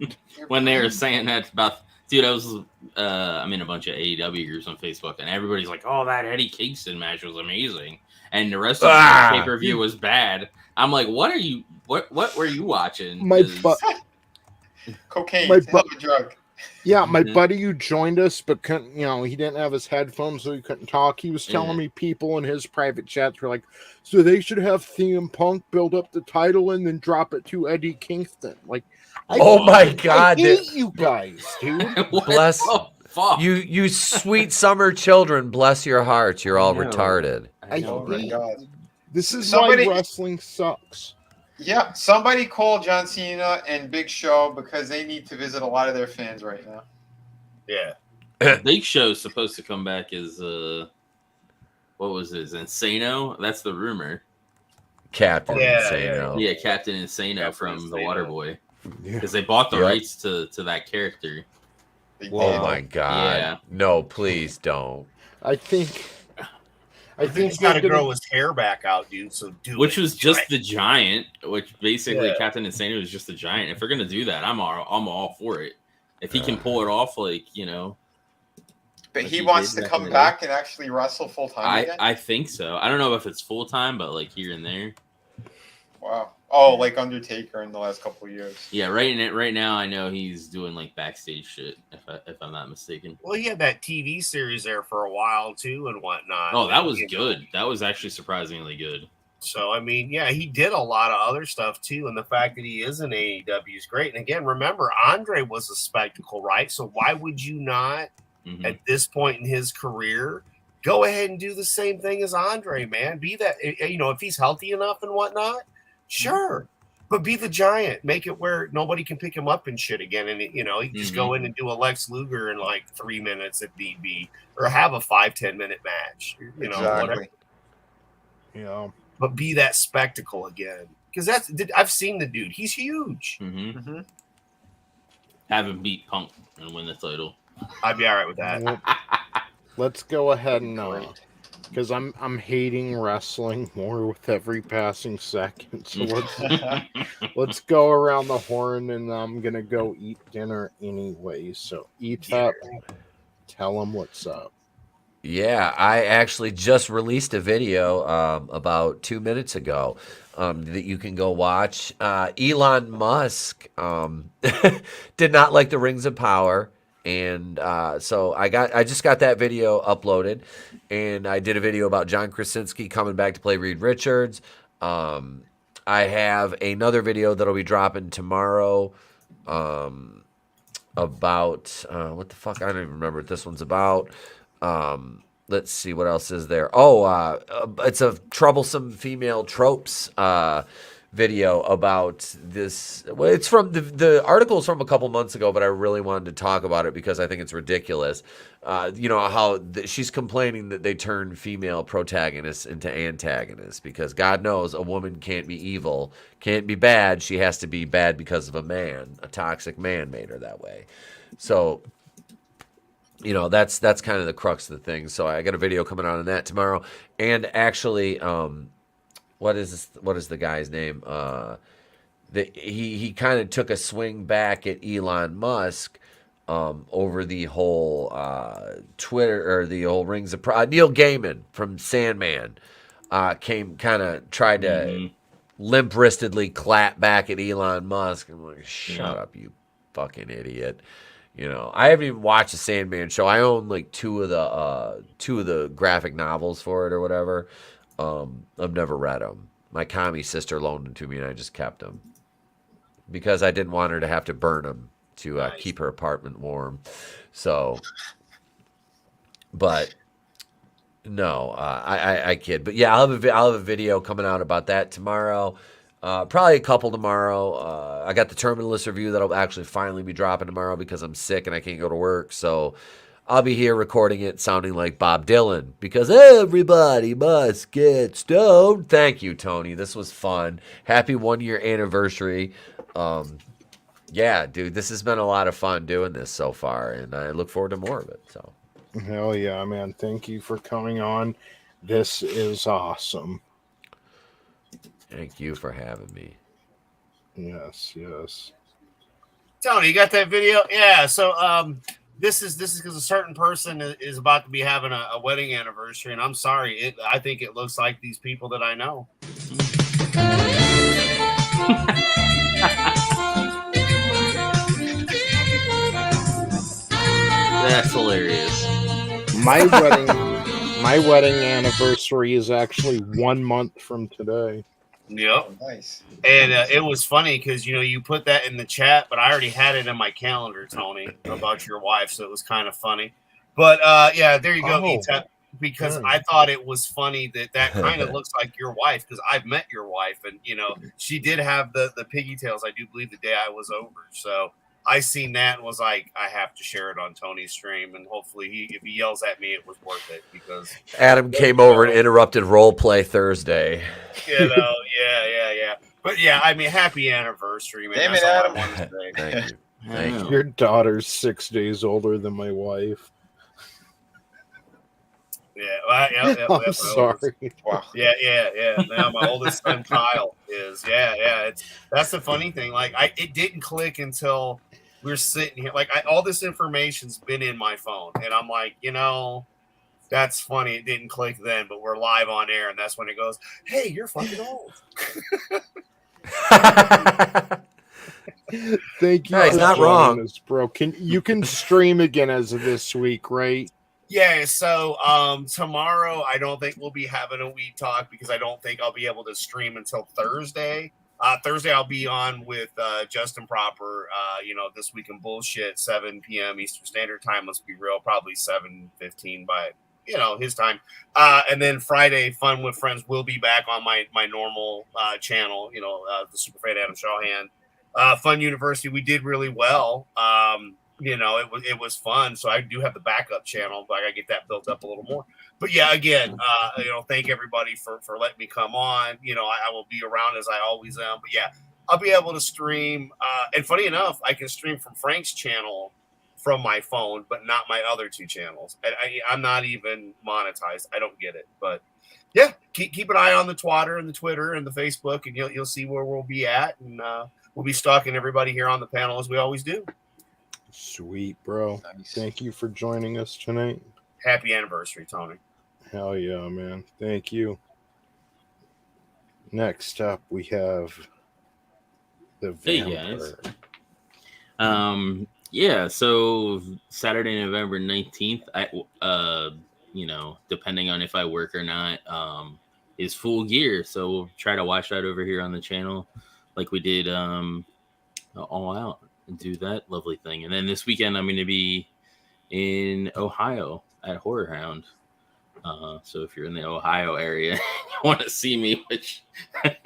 When they were saying that about, dude, I'm in a bunch of AEW groups on Facebook, and everybody's like, "Oh, that Eddie Kingston match was amazing," and the rest of the pay-per-view was bad. I'm like, "What were you watching?" Cocaine, it's a hell of a drug. Yeah, my buddy who joined us, but couldn't, he didn't have his headphones, so he couldn't talk. He was telling me people in his private chats were like, so they should have CM Punk build up the title and then drop it to Eddie Kingston. Like, my God, I hate you guys, dude. Bless you, sweet summer children. Bless your hearts. You're all retarded. This is why wrestling sucks. Yeah, somebody call John Cena and Big Show because they need to visit a lot of their fans right now. Yeah. Big Show's supposed to come back as what was his Insano? That's the rumor. Captain Insano. Yeah, Captain Insano from The Waterboy. Because they bought the rights to that character. Oh my God. Yeah. No, please don't. I think he's got to grow his hair back out, dude. So which was just the Giant, which basically Captain Insano was just the Giant. If we're gonna do that, I'm all for it. If he can pull it off, like But he wants to come back and actually wrestle full time again. I think so. I don't know if it's full time, but like here and there. Wow. Oh, like Undertaker in the last couple of years. Yeah, right now I know he's doing like backstage shit. If I'm not mistaken. Well, he had that TV series there for a while too, and whatnot. Oh, that was good. That was actually surprisingly good. So I mean, yeah, he did a lot of other stuff too, and the fact that he is in AEW is great. And again, remember, Andre was a spectacle, right? So why would you not, at this point in his career, go ahead and do the same thing as Andre, man? Be that, if he's healthy enough and whatnot, sure. But be the Giant. Make it where nobody can pick him up and shit again. And, he can just go in and do a Lex Luger in like 3 minutes if need be, or have a 5-10 minute match, whatever. Yeah. But be that spectacle again. Because I've seen the dude. He's huge. Have him beat Punk and win the title. I'd be all right with that. Let's go ahead and because I'm hating wrestling more with every passing second. So let's go around the horn, and I'm gonna go eat dinner anyway. So Etep, tell them what's up. Yeah, I actually just released a video about 2 minutes ago that you can go watch. Elon Musk did not like the Rings of Power. And so I just got that video uploaded, and I did a video about John Krasinski coming back to play Reed Richards. I have another video that'll be dropping tomorrow about what the fuck, I don't even remember what this one's about. Let's see, what else is there? It's a troublesome female tropes video about this. Well, it's from the article is from a couple months ago, but I really wanted to talk about it because I think it's ridiculous. How she's complaining that they turn female protagonists into antagonists because God knows a woman can't be evil, can't be bad. She has to be bad because of a man. A toxic man made her that way. So, that's kind of the crux of the thing. So I got a video coming out on that tomorrow. And actually, what is the guy's name? He kind of took a swing back at Elon Musk over the whole Twitter or the whole Rings of Neil Gaiman from Sandman tried to limp-wristedly clap back at Elon Musk. I'm like, shut up, you fucking idiot. I haven't even watched the Sandman show. I own like two of the graphic novels for it or whatever. I've never read them. My commie sister loaned them to me, and I just kept them because I didn't want her to have to burn them to keep her apartment warm. So, but no, I kid. But yeah, I'll have a video coming out about that tomorrow. Probably a couple tomorrow. I got the Terminalist review that'll actually finally be dropping tomorrow because I'm sick and I can't go to work. So I'll be here recording it sounding like Bob Dylan because everybody must get stoned. Thank you, Tony. This was fun. Happy 1 year anniversary. Yeah, dude, this has been a lot of fun doing this so far, and I look forward to more of it. So, hell yeah, man. Thank you for coming on. This is awesome. Thank you for having me. Yes. Tony, you got that video? Yeah. So this is because a certain person is about to be having a wedding anniversary, and I'm sorry. I think it looks like these people that I know. That's hilarious. My wedding anniversary is actually 1 month from today. Yep. Oh, nice. And it was funny because you put that in the chat, but I already had it in my calendar, Tony, about your wife, so it was kind of funny. But yeah, there you go, Etep, because I thought it was funny that kind of looks like your wife because I've met your wife, and she did have the pigtails, I do believe, the day I was over. So I seen that and was like, I have to share it on Tony's stream, and hopefully if he yells at me, it was worth it because Adam came over and interrupted role play Thursday. yeah. But yeah, I mean, happy anniversary, man. Damn it, That's all Adam. I wanted to say. Thank you. Thank you. Your daughter's 6 days older than my wife. Yeah, well, I'm sorry. Wow. Yeah. Now my oldest son Kyle is. Yeah. That's the funny thing. Like, it didn't click until we're sitting here. Like, all this information's been in my phone, and I'm like, that's funny. It didn't click then, but we're live on air, and that's when it goes, "Hey, you're fucking old." Thank you. Yeah, he's for not joining wrong. us, bro. You can stream again as of this week, right? Yeah, so tomorrow I don't think we'll be having a weed talk because I don't think I'll be able to stream until Thursday. Thursday I'll be on with Justin Proper, This Week in Bullshit, 7 p.m. Eastern Standard Time. Let's be real, probably 7:15 by his time. And then Friday, Fun with Friends will be back on my normal channel, the Superfan Adam Shawhan. Fun University, we did really well. It was fun. So I do have the backup channel, but I gotta get that built up a little more. But yeah, again, thank everybody for letting me come on. I will be around as I always am. But yeah, I'll be able to stream. And funny enough, I can stream from Frank's channel from my phone, but not my other two channels. And I'm not even monetized. I don't get it. But yeah, keep an eye on the Twitter and the Twitter and the Facebook, and you'll see where we'll be at. And we'll be stalking everybody here on the panel as we always do. Sweet, bro. Nice. Thank you for joining us tonight. Happy anniversary, Tony. Hell yeah, man. Thank you. Next up, we have the vampire. Hey, guys. So Saturday, November 19th, depending on if I work or not, is Full Gear. So we'll try to watch that over here on the channel like we did All Out. And do that lovely thing. And then this weekend I'm going to be in Ohio at Horror Hound. So if you're in the Ohio area, you want to see me, which I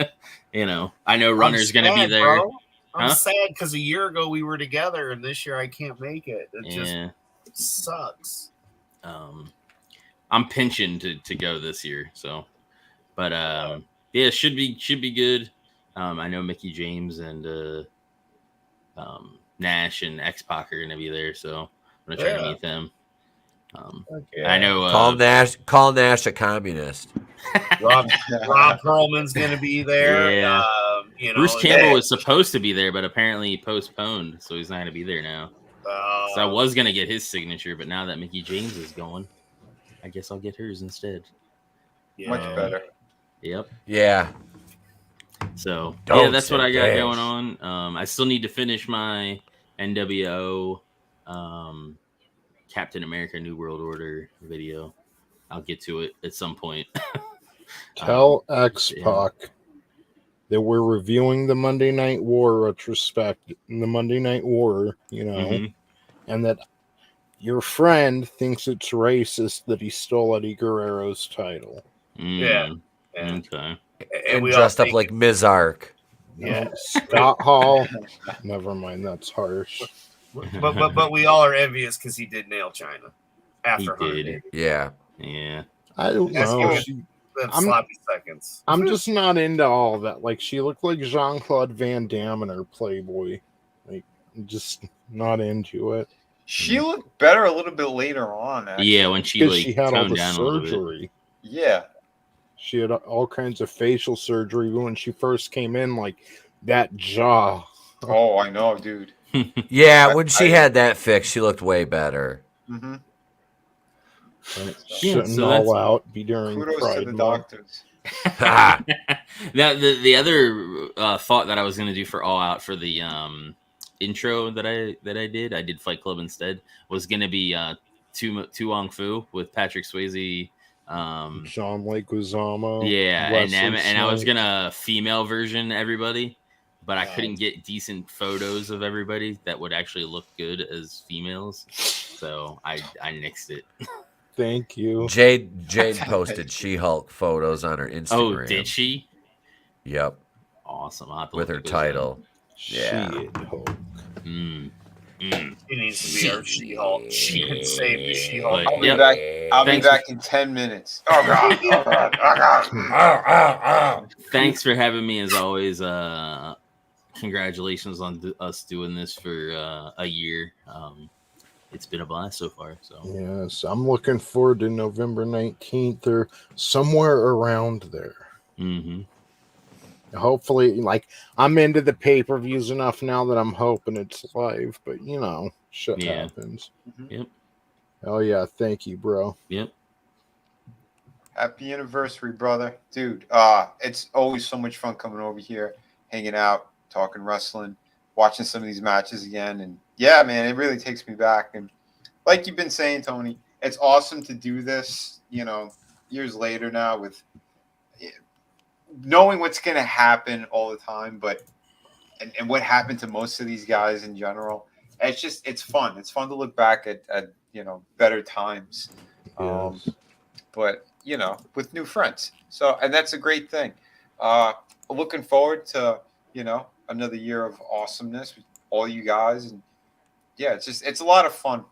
know Runner's going to be there. Bro. I'm sad because a year ago we were together, and this year I can't make it. It just sucks. I'm pinching to go this year. So, but it should be good. I know Mickey James and Nash and X-Pac are gonna be there, so I'm gonna try to meet them. I know. Call Nash a communist. Rob Perlman's gonna be there. Yeah. Bruce Campbell was supposed to be there, but apparently he postponed, so he's not gonna be there now. So I was gonna get his signature, but now that Mickey James is going, I guess I'll get hers instead. Yeah. Much better. Yep. Yeah. So that's what I got going on. I still need to finish my NWO Captain America New World Order video. I'll get to it at some point. Tell X-Pac that we're reviewing the Monday Night War retrospective, the Monday Night War, and that your friend thinks it's racist that he stole Eddie Guerrero's title. Yeah. Okay. And dressed up like Ms. Ark. Yeah. Scott Hall. Never mind, that's harsh. But we all are envious because he did nail China after he did. Yeah. I don't know. Sloppy seconds. I'm just not into all that. Like, she looked like Jean-Claude Van Damme in her Playboy. Like, I'm just not into it. She looked better a little bit later on. Actually. Yeah, when she had all the down surgery. Yeah. She had all kinds of facial surgery when she first came in, like that jaw. Oh, I know, dude. Yeah, when she had that fixed, she looked way better. Mm-hmm. Shouldn't all out be during kudos Pride to the Month. doctors. The other thought that I was going to do for All Out for the intro that I did Fight Club instead, was going to be Tu Wong Fu with Patrick Swayze. John Leguizamo. Yeah, and I was gonna female version everybody, but I couldn't get decent photos of everybody that would actually look good as females, so I nixed it. Thank you. Jade posted She-Hulk photos on her Instagram. Oh, did she? Yep. Awesome. With her title. Yeah. She-Hulk. She needs to be our She-Hulk. She can save the She-Hulk. I'll be back in 10 minutes. Oh God! Oh God! Thanks for having me as always. Congratulations on us doing this for a year. It's been a blast so far. So yes, I'm looking forward to November 19th or somewhere around there. Mm-hmm. Hopefully, like, I'm into the pay-per-views enough now that I'm hoping it's live, but shit happens. Mm-hmm. Yep. Oh yeah, thank you, bro. Yep. Happy anniversary, brother. Dude, it's always so much fun coming over here. hanging out, talking wrestling, watching some of these matches again. And yeah, man, it really takes me back. And like you've been saying, Tony, it's awesome to do this, years later now with knowing what's going to happen all the time, but and what happened to most of these guys in general. It's fun. It's fun to look back at better times. Yes. But with new friends. So, and that's a great thing. Looking forward to, another year of awesomeness with all you guys. And yeah, it's a lot of fun.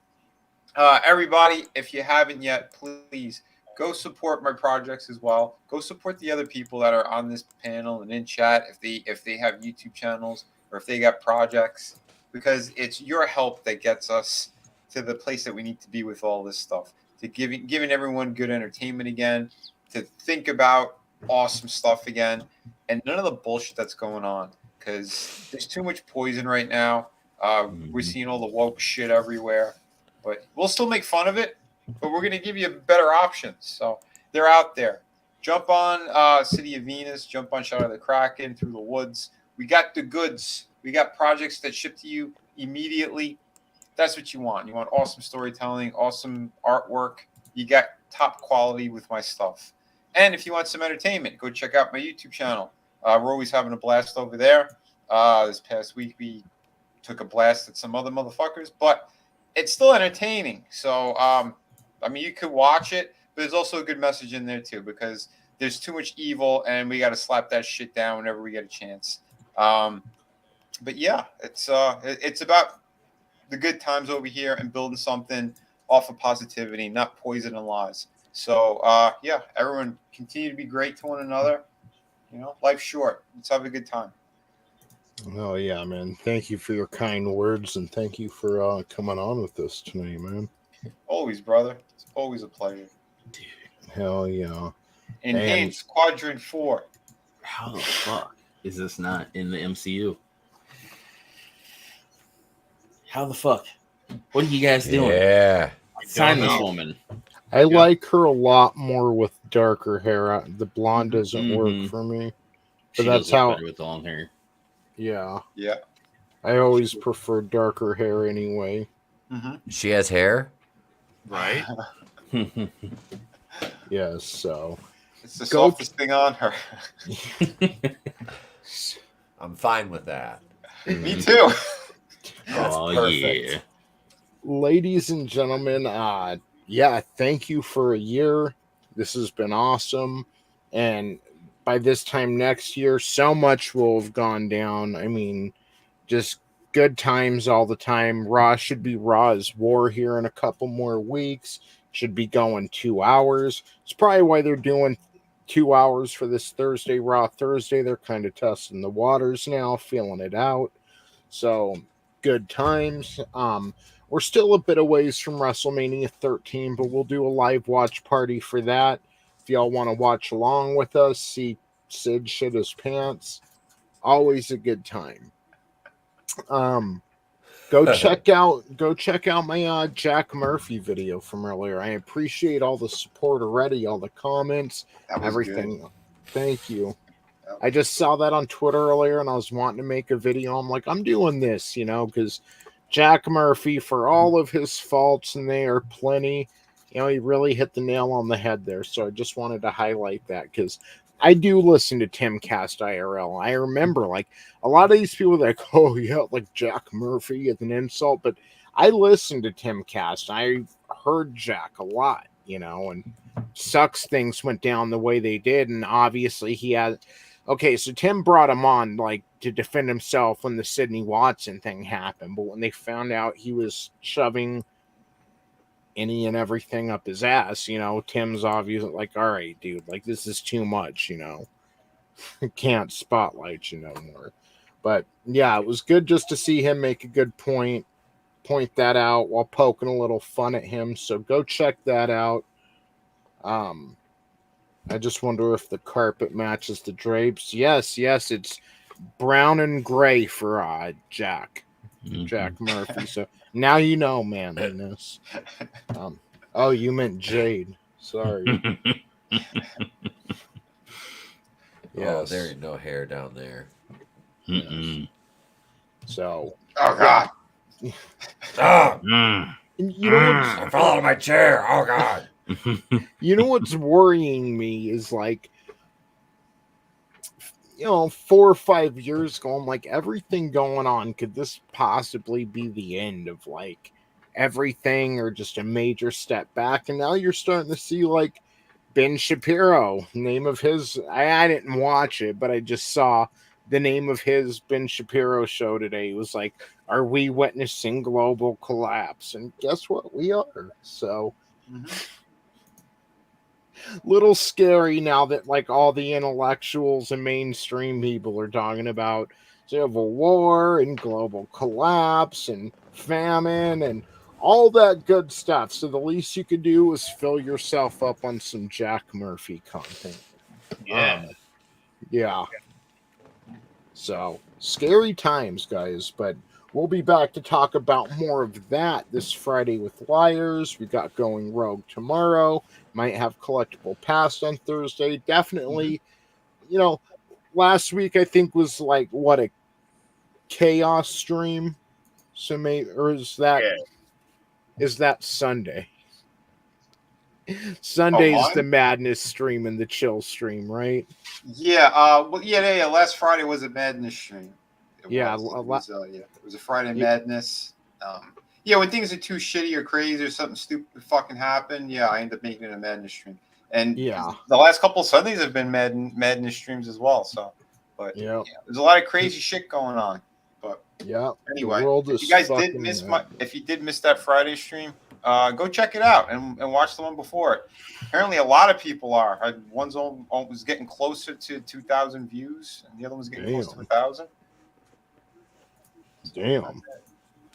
Everybody, if you haven't yet, please go support my projects as well. Go support the other people that are on this panel and in chat if they have YouTube channels or if they got projects, because it's your help that gets us to the place that we need to be with all this stuff. To giving everyone good entertainment again, to think about awesome stuff again, and none of the bullshit that's going on, because there's too much poison right now. We're seeing all the woke shit everywhere, but we'll still make fun of it, but we're going to give you better options. So they're out there. Jump on City of Venus, jump on Shadow of the Kraken, Through the Woods. We got the goods. We got projects that ship to you immediately. That's what you want. You want awesome storytelling, awesome artwork. You got top quality with my stuff. And if you want some entertainment, go check out my YouTube channel. We're always having a blast over there. This past week, we took a blast at some other motherfuckers, but it's still entertaining. So, you could watch it, but there's also a good message in there too, because there's too much evil and we got to slap that shit down whenever we get a chance. But yeah, it's about the good times over here and building something off of positivity, not poison and lies. So, yeah, everyone continue to be great to one another. Life's short. Let's have a good time. Oh, yeah, man. Thank you for your kind words, and thank you for coming on with us tonight, man. Always, brother. It's always a pleasure. Dude. Hell yeah. Enhanced Quadrant 4. How the fuck is this not in the MCU? How the fuck? What are you guys doing? Yeah. Sign this woman. I like her a lot more with darker hair. The blonde doesn't work for me. But She that's does look how. better with long hair. Yeah. Yeah. I always prefer darker hair anyway. She has hair? Right? Yes, so. It's the softest thing on her. I'm fine with that. Me too. Oh, perfect. yeah. Ladies and gentlemen, thank you for a year. This has been awesome. And by this time next year, so much will have gone down. I mean, just good times all the time. Raw should be Raw as War here in a couple more weeks. Should be going 2 hours. It's probably why they're doing 2 hours for this Thursday, Raw Thursday. They're kind of testing the waters now, feeling it out. So, good times. We're still a bit away from WrestleMania 13, but we'll do a live watch party for that. If y'all want to watch along with us, see Sid shit his pants, always a good time. Go check out my Jack Murphy video from earlier. I appreciate all the support already, all the comments, everything. Good. Thank you. I just saw that on Twitter earlier, and I was wanting to make a video. I'm like, I'm doing this, because Jack Murphy, for all of his faults, and they are plenty, he really hit the nail on the head there. So I just wanted to highlight that, because I do listen to Tim Cast IRL. I remember, like, a lot of these people are like, oh, yeah, like Jack Murphy is an insult. But I listened to Tim Cast. I heard Jack a lot, and sucks things went down the way they did. And obviously he had... Okay, so Tim brought him on, like, to defend himself when the Sidney Watson thing happened. But when they found out he was shoving any and everything up his ass, Tim's obviously like, all right, dude, like, this is too much, Can't spotlight you no more. But, yeah, it was good just to see him make a good point that out while poking a little fun at him. So go check that out. I just wonder if the carpet matches the drapes. Yes, it's brown and gray for Jack Murphy. So now you know, manliness. Oh, you meant Jade. Sorry. Yeah, there ain't no hair down there. Mm-mm. So, Oh God. Oh, you know what's I fell out of my chair. Oh God. you know what's worrying me is like, 4 or 5 years ago, I'm like, everything going on, could this possibly be the end of like everything or just a major step back? And now you're starting to see like Ben Shapiro, name of his, I didn't watch it, but I just saw the name of his Ben Shapiro show today. It was like, are we witnessing global collapse? And guess what? We are. So little scary now that like all the intellectuals and mainstream people are talking about civil war and global collapse and famine and all that good stuff. So the least you could do is fill yourself up on some Jack Murphy content. Yeah. Yeah. So scary times, guys, but we'll be back to talk about more of that this Friday with Liars. We got Going Rogue tomorrow. Might have Collectible Past on Thursday. Definitely, last week I think was like what, a chaos stream. So or is that Sunday? Sunday's the madness stream and the chill stream, right? Yeah. Last Friday was a madness stream. It was a Friday madness. When things are too shitty or crazy or something stupid fucking happen, I end up making it a madness stream. And the last couple of Sundays have been madness streams as well. So, but there's a lot of crazy shit going on. But anyway, if you guys did miss if you did miss that Friday stream, go check it out and watch the one before it. Apparently, a lot of people are. One's was getting closer to 2,000 views, and the other one's getting close to 1,000. Damn.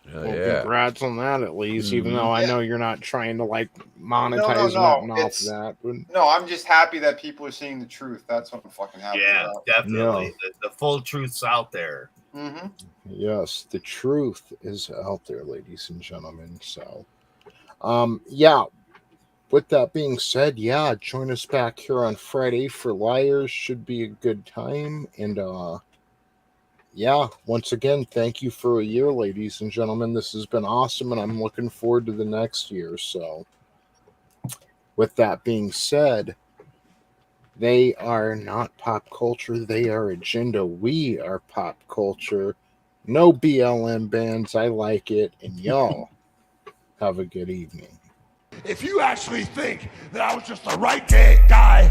Congrats on that, at least. Even though I know you're not trying to like monetize nothing off that. But... No, I'm just happy that people are seeing the truth. That's what I'm fucking happy about. Definitely. The full truth's out there. Mm-hmm. Yes, the truth is out there, ladies and gentlemen. So, with that being said, join us back here on Friday for Liars. Should be a good time. And, once again, thank you for a year, ladies and gentlemen. This has been awesome, and I'm looking forward to the next year. So, with that being said, they are not pop culture. They are agenda. We are pop culture. No BLM bans. I like it. And y'all have a good evening. If you actually think that I was just the right gay guy,